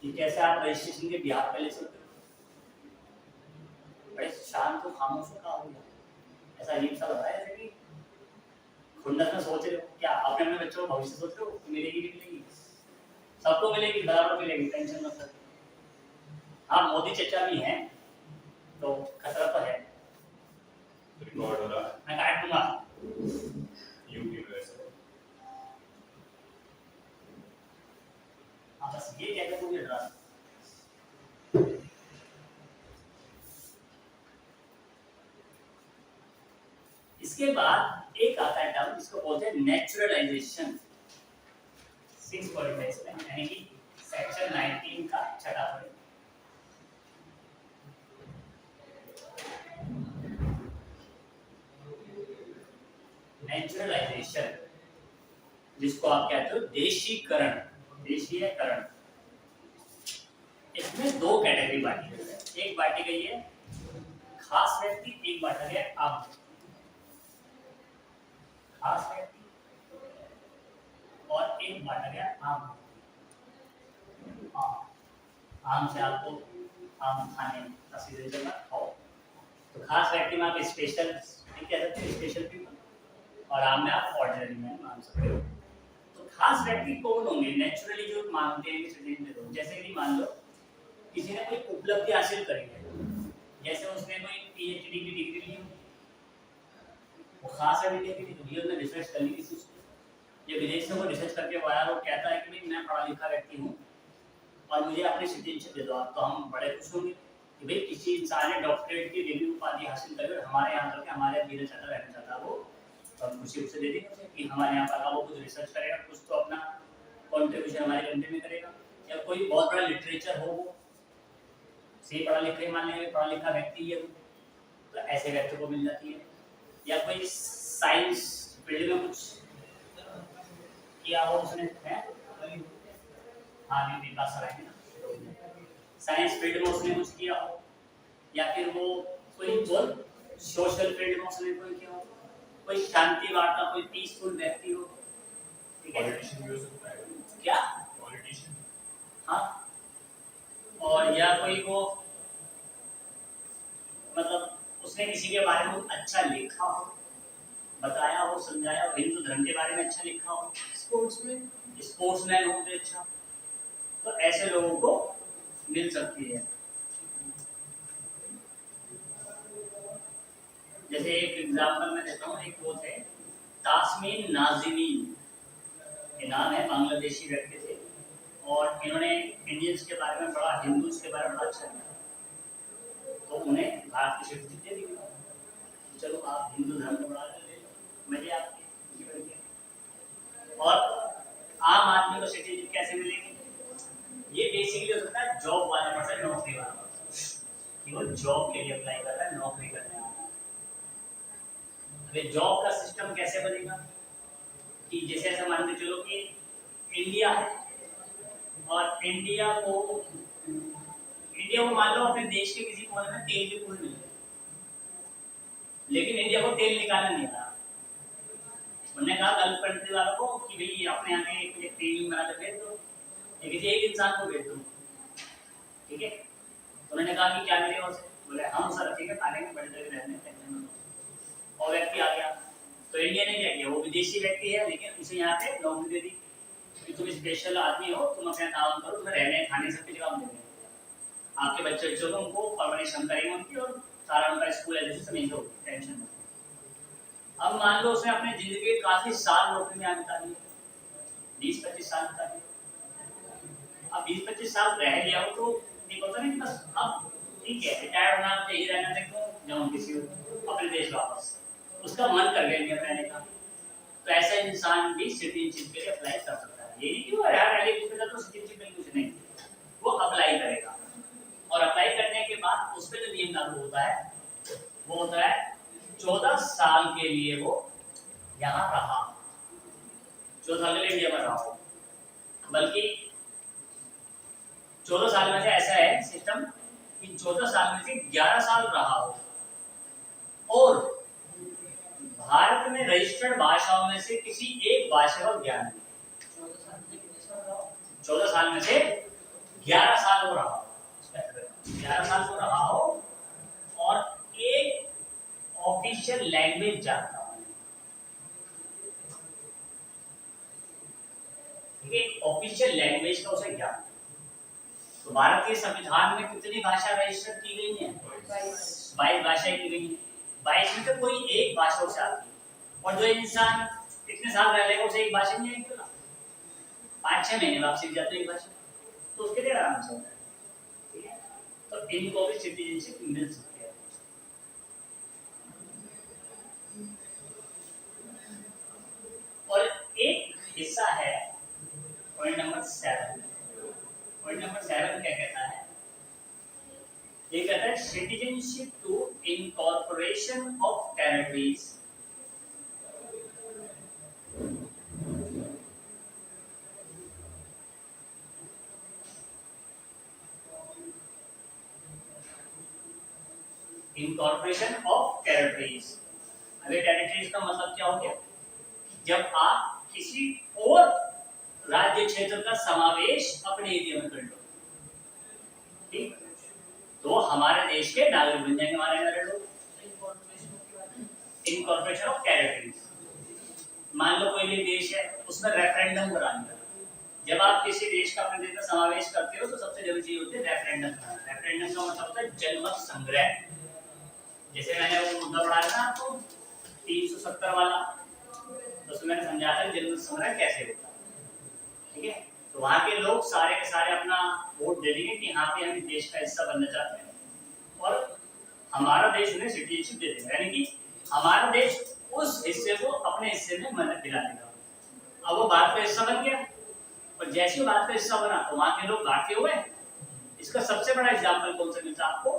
कि कैसे आप रजिस्ट्रेशन के बिहार पे ले सकते हो। बड़े शांत को खामोश का हो गया, ऐसा अजीब सा लग रहा है जैसे कि खुंदस में सोच रहे हो क्या अपने अपने बच्चों को भविष्य सोच रहे हो कि मिलेगी नहीं मिलेगी, सबको मिलेगी, बराबर मिलेगी, टेंशन मत लो। हाँ मोदी चचा भी हैं तो खतरा तो है। रिकॉर्ड हो रहा है मैं काट दूंगा। यूट्यूब पे से। हाँ बस ये कहते मुझे डरा। इसके बाद एक आता है टर्म जिसको बोलते हैं नेचुरलाइजेशन। 645 में यानी कि सेक्शन 19 का छठा पॉइंट। नेचुरलाइजेशन जिसको आप कहते हो देशीकरण, देशीयकरण। इसमें दो कैटेगरी बांटी गई है। एक बांटी गई है खास व्यक्ति, एक बांटा गया आम व्यक्ति। खास व्यक्ति और एक बांटा गया आम व्यक्ति। आम से आपको आम खाने का सीजन चल रहा खाओ, तो खास व्यक्ति में आप स्पेशल कह सकते हैं, स्पेशल पीपल, और आम में आप ऑर्डिनरी में मान सकते हो। तो खास व्यक्ति कौन होंगे नेचुरली जो मानते हैं सिटीजन। जैसे कि मान लो किसी ने कोई उपलब्धि हासिल करी है, जैसे उसने कोई पीएचडी की डिग्री ली, वो खास है डिग्री ली, उसने रिसर्च कर ली किसी चीज पे, ये विदेश में वो रिसर्च करके आया, वो कहता है कि भाई मैं पढ़ा लिखा व्यक्ति हूँ और मुझे अपनी सिटीजनशिप दे दो आप, तो हम बड़े खुश होंगे कि भाई किसी इंसान ने डॉक्टरेट की डिग्री उपाधि हासिल करी और हमारे यहाँ करके हमारे बीर चाहता रहना चाहता वो, तो हम खुशी उसे दे देंगे उसे कि हमारे यहाँ पर वो कुछ रिसर्च करेगा, कुछ तो अपना कॉन्ट्रीब्यूशन हमारे कंट्री में करेगा। या कोई बहुत बड़ा लिटरेचर हो, वो सही पढ़ा लिखा ही मान लेंगे, पढ़ा लिखा व्यक्ति है, तो ऐसे व्यक्ति को मिल जाती है। या कोई साइंस फील्ड में कुछ किया हो उसने है, हाँ नहीं विकास कराएंगे ना, साइंस फील्ड में उसने कुछ किया हो, या फिर वो कोई बहुत सोशल फील्ड में उसने कोई किया हो, कोई शांति वार्ता, कोई पीसफुल व्यक्ति हो, ठीक है। पॉलिटिशियन भी हो सकता है क्या पॉलिटिशियन, हाँ, और या कोई वो मतलब उसने किसी के बारे में अच्छा लिखा हो, बताया हो, समझाया हो, हिंदू धर्म के बारे में अच्छा लिखा हो, स्पोर्ट्समैन हो गए अच्छा, तो ऐसे लोगों को मिल सकती है। जैसे एक एग्जांपल मैं देता हूँ, एक वो थे तास्मीन नाजिमी, ये नाम है, बांग्लादेशी व्यक्ति थे और इन्होंने इंडियंस के बारे में बड़ा, हिंदूज के बारे में बड़ा अच्छा लिखा, तो उन्हें भारत की सिटीजनशिप दे दी। चलो आप हिंदू धर्म को बढ़ा ले लो, मजे आपके जीवन के। और आम आदमी को सिटीजनशिप कैसे मिलेगी? ये बेसिकली हो सकता है जॉब वाले पर्सन, नौकरी वाला पर्सन, कि वो जॉब के लिए अप्लाई कर रहा है, नौकरी करने आ रहा है। अभी जॉब का सिस्टम कैसे बनेगा कि जैसे ऐसा मान के चलो कि इंडिया है और इंडिया को मान लो अपने देश के किसी कोने में तेल की पूल मिल गई, लेकिन इंडिया को तेल निकालना नहीं आता। उन्होंने कहा गल्फ कंट्री वालों को कि भाई अपने यहाँ के एक तेल बना कर भेज दो, या किसी एक इंसान को भेज दो, ठीक है। उन्होंने कहा कि क्या मिलेगा उसे? बोले हम सर ठीक है खा लेंगे, बड़े जगह रहने, टेंशन मत लो। और व्यक्ति आ गया, तो इंडिया ने क्या किया, वो विदेशी व्यक्ति है लेकिन उसे यहाँ पे नौकरी दे दी कि तुम स्पेशल आदमी हो, तुम अपना काम करो, तुम्हें रहने खाने सबकी जगह हम देंगे, आपके बच्चे बच्चों को उनको परवरिश हम करेंगे उनकी, और सारा उनका स्कूल एजुकेशन सब यहीं होगी, टेंशन मत। अब मान लो उसने अपने जिंदगी के काफी साल नौकरी में आने का दिए, 20-25 साल का दिए, अब 20-25 साल रह गया हो तो एक होता नहीं बस अब ठीक है रिटायर होना चाहिए, रहना तक तो जाऊँ किसी अपने देश वापस, उसका मन कर गया इंडिया रहने का, तो ऐसा इंसान भी सिटीजनशिप के लिए अप्लाई कर सकता है। ये नहीं कि वो यार तो सिटीजनशिप में कुछ नहीं, वो अप्लाई करेगा और अप्लाई करने के बाद उस पर जो नियम लागू होता है वो होता है 14 साल के लिए वो यहाँ रहा, 14 साल के लिए इंडिया में रहा हो, बल्कि 14 साल में से ऐसा है सिस्टम कि 14 साल में से 11 साल रहा हो और भारत में रजिस्टर्ड भाषाओं में से किसी एक भाषा का ज्ञान नहीं। 14 साल में से 11 साल हो रहा हो, 11 साल हो रहा हो और एक ऑफिशियल लैंग्वेज जानता हो। ठीक है, ऑफिशियल लैंग्वेज का उसे ज्ञान। तो भारत के संविधान में कितनी भाषा रजिस्टर की गई है? 22 भाषाएं की गई हैं। 22 में से कोई एक भाषा उसे आती है। और जो इंसान कितने साल रह लेगा उसे एक भाषा नहीं आएगी ना, 5-6 महीने बाद सीख जाते एक भाषा, तो उसके लिए आराम से होता है। ठीक है, तो इनको भी सिटीजनशिप मिल सकती है। और एक हिस्सा है पॉइंट नंबर 7। पॉइंट नंबर 7 क्या कहता है? ये कहता है citizenship to incorporation of territories incorporation of territories. अभी टेरिटरीज का मतलब क्या हो गया? जब आप किसी और राज्य क्षेत्र का समावेश अपने एरिया में कर लो, ठीक, तो हमारे देश के नागरिक बन जाएंगे हमारे लोग। Incorporation of territories. मान लो कोई भी देश है, उसमें रेफरेंडम कराना। जब आप किसी देश का अपने देश का समावेश करते हो तो सबसे जरूरी चीज होती है रेफरेंडम कराना। रेफरेंडम का मतलब होता है जनमत संग्रह। जैसे मैंने वो मुद्दा पढ़ाया था आपको 370 वाला, तो उसमें मैंने समझाया था जनमत संग्रह कैसे होता है। ठीक है, तो वहाँ के लोग सारे के सारे अपना वोट दे देंगे कि हाँ पे हम इस देश का हिस्सा बनना चाहते हैं, और हमारा देश उन्हें सिटीजनशिप दे देगा, यानी कि हमारा देश उस हिस्से को अपने हिस्से में मदद दिला देगा। अब वो भारत का हिस्सा बन गया, और जैसे ही भारत का हिस्सा बना तो वहाँ के लोग भारतीय हुए। इसका सबसे बड़ा एग्जाम्पल कौन सा मिलता है आपको?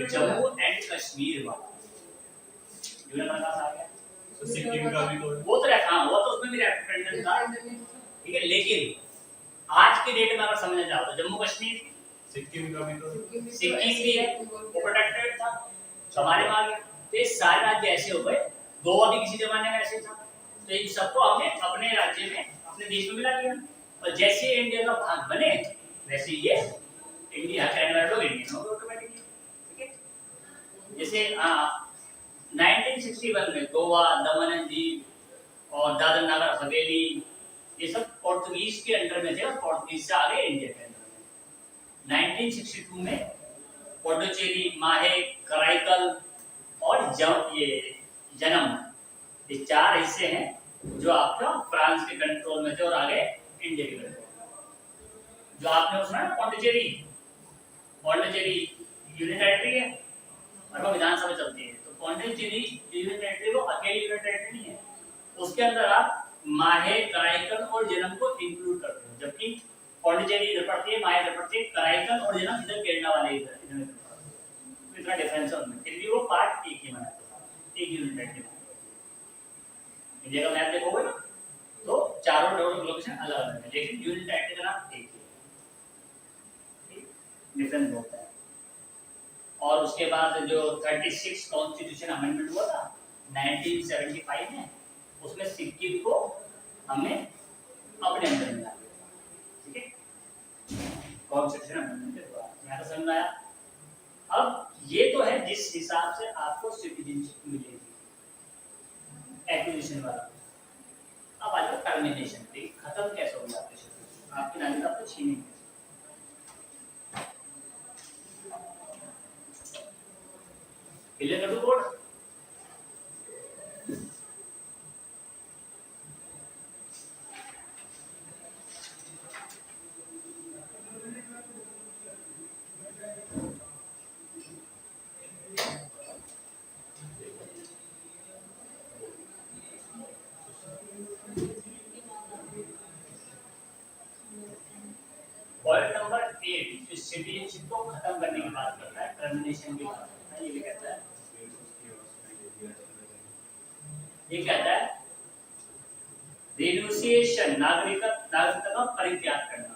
जम्मू एंड कश्मीर वाला, जो ना प्रकाश आ गया। तो सिक्किम का भी वो तो रखा, वो तो उसमें भी रेफरेंडम था। ठीक है, लेकिन आज के डेट में अगर समझना चाहो तो जम्मू कश्मीर, सिक्किम का भी तो सिक्किम भी है, वो प्रोटेक्टेड था, हमारे में आ गया। तो ये सारे राज्य ऐसे हो गए। गोवा भी किसी जमाने में ऐसे था। तो इन सबको हमने अपने राज्य में, अपने देश में मिला लिया, और जैसे इंडिया का भाग बने वैसे ये इंडिया के रहने वाले लोग इंडियन हो गए ऑटोमेटिकली। ठीक है, जैसे 1961 में गोवा, दमन एंड दीव और दादर नगर हवेली, ये सब पोर्तुगीज के अंडर में थे और पोर्तुगीज से आगे इंडिया के अंडर में। 1962 में पुडुचेरी, माहे, कराईकल और जनम, ये 4 हिस्से हैं जो आपका फ्रांस के कंट्रोल में थे और आगे इंडिया के कंट्रोल में। जो आपने सुना ना पौंडीचेरी यूनियन टेरिटरी है और वो विधानसभा चलती है। तो पौंडीचेरी यूनियन टेरिटरी वो अकेली यूनियन टेरिटरी नहीं है, उसके अंदर आप माहे, कराईकल और जनम को इंक्लूड करते हो। जबकि पौंडीचेरी इधर पड़ती है, माहे इधर पड़ती है, कराईकल और जनम इधर केरला वाले इधर पड़ते हैं। तो इतना डिफरेंस है उनमें, फिर भी वो पार्ट एक ही बनाते हैं, एक यूनियन टेरिटरी। इंडिया का मैप देखोगे ना तो चारों लोकेशन अलग अलग है, लेकिन यूनियन टेरिटरी का नाम एक ही है। डिफरेंस बहुत है। और उसके बाद जो 36 कॉन्स्टिट्यूशन अमेंडमेंट हुआ था 1975 में, उसमें सिक्किम को हमने अपने अंदर मिला दिया। ठीक है, कॉन्स्टिट्यूशन अमेंडमेंट के द्वारा। यहाँ तो समझ आया? अब ये तो है जिस हिसाब से आपको सिटीजनशिप मिलेगी, एक्विजिशन वाला। अब आ जाओ टर्मिनेशन पे, खत्म कैसे होगा आपकी नागरिकता आपको छीनेंगे। क्लियर कर दो कोड? पॉइंट नंबर 8 इस सिटीजनशिप को खत्म करने की बात करता है, टर्मिनेशन की बात करता है। ये कहता है, ये कहता है रिन्यूसिएशन, नागरिकता का परित्याग करना।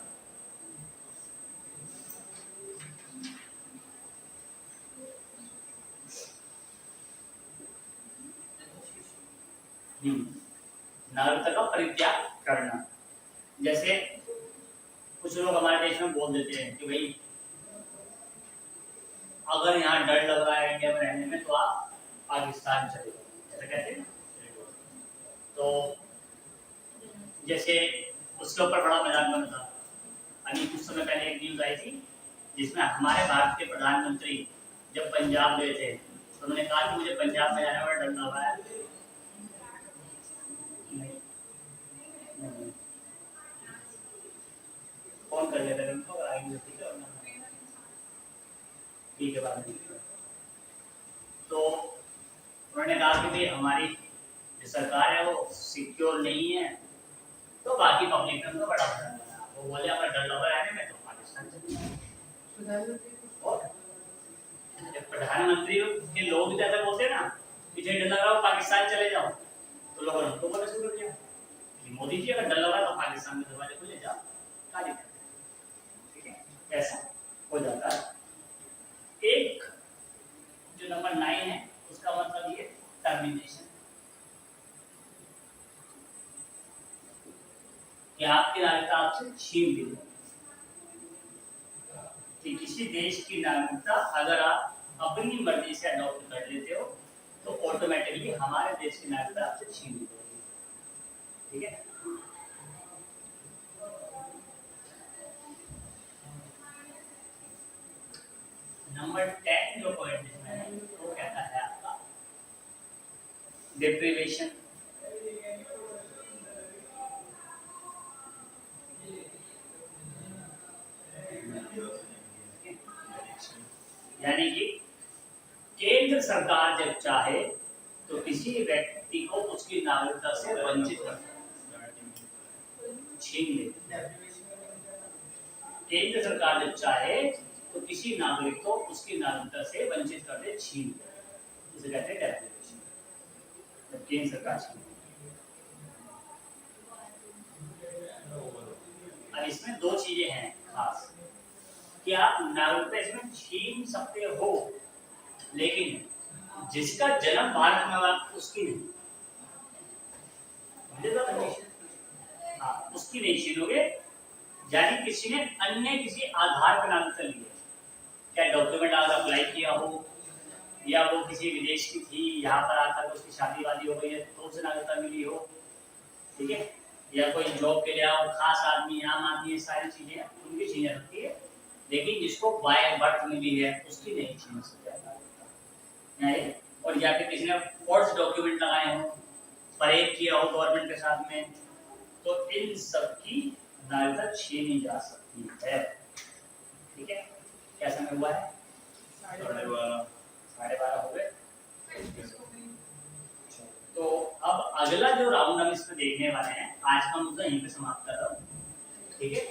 नागरिकता का परित्याग करना। जैसे कुछ लोग हमारे देश में बोल देते हैं कि भाई अगर यहाँ डर लग रहा है इंडिया में रहने में तो आप पाकिस्तान चले जाओ, ऐसा कहते हैं ना। तो जैसे उसके ऊपर बड़ा मैदान बना था। अभी कुछ समय पहले एक न्यूज आई थी जिसमें हमारे भारत के प्रधानमंत्री जब पंजाब गए थे तो उन्होंने कहा कि मुझे पंजाब में जाने में डर लग रहा है। नहीं। फोन कर लेते उनको अगर आएंगे ठीक है बात। तो उन्होंने कहा कि भाई हमारी जो सरकार है वो सिक्योर नहीं है, तो बाकी पब्लिक ने उनको बड़ा डर लगा। वो बोले अगर डर लग रहा है मैं तो पाकिस्तान चले जाऊँ। प्रधानमंत्री के लोग भी ऐसा बोलते हैं ना कि डर लग रहा हो पाकिस्तान चले जाओ, तो लोगों ने उनको बोलना शुरू कर दिया कि मोदी जी अगर डर लग रहा है तो पाकिस्तान में दरवाजे खुले जाओ, क्या दिक्कत है। ठीक है, ऐसा हो जाता है। एक जो नंबर 9 है उसका मतलब ये टर्मिनेशन, कि आपकी नागरिकता आपसे छीन ली जाए। कि किसी देश की नागरिकता अगर आप अपनी मर्जी से अडॉप्ट कर लेते हो तो ऑटोमेटिकली हमारे देश की नागरिकता आपसे छीन ली जाएगी। ठीक है, नंबर 10 जो पॉइंट इसमें है वो कहता है आपका डिप्रीवेशन। यानी कि केंद्र सरकार जब चाहे तो किसी व्यक्ति को उसकी नागरिकता से वंचित कर छीन ले। केंद्र सरकार जब चाहे तो किसी नागरिक को उसकी नागरिकता से वंचित कर दे, छीन ले, इसे कहते हैं डेप्रिवेशन। जब केंद्र सरकार छीन। अब इसमें दो चीजें हैं खास कि आप नागरिकता इसमें छीन सकते हो, लेकिन जिसका जन्म भारत में हुआ उसकी नहीं। हाँ, उसकी नहीं छीनोगे। यानी किसी ने अन्य किसी आधार पर नागरिकता ली है, क्या डॉक्यूमेंट अगर अप्लाई किया हो या वो किसी विदेश की थी, यहाँ पर आकर उसकी शादी वादी हो गई है तो उसे नागरिकता मिली हो। ठीक है, या कोई जॉब के लिए आओ, खास आदमी, आम आदमी, सारी चीजें उनकी छीन सकती है, लेकिन जिसको बाय बर्थ मिली है उसकी नहीं छीन सकता। और या फिर किसी ने फॉल्स डॉक्यूमेंट लगाए हो, परहेज किया हो गवर्नमेंट के साथ में, तो इन सब की नागरिकता छीनी जा सकती है। ठीक है, क्या समय हुआ है? 12:30 हो गए। तो अब अगला जो राउंड हम इसमें देखने वाले हैं, आज का मुद्दा यहीं पे समाप्त कर रहा हूँ। ठीक है।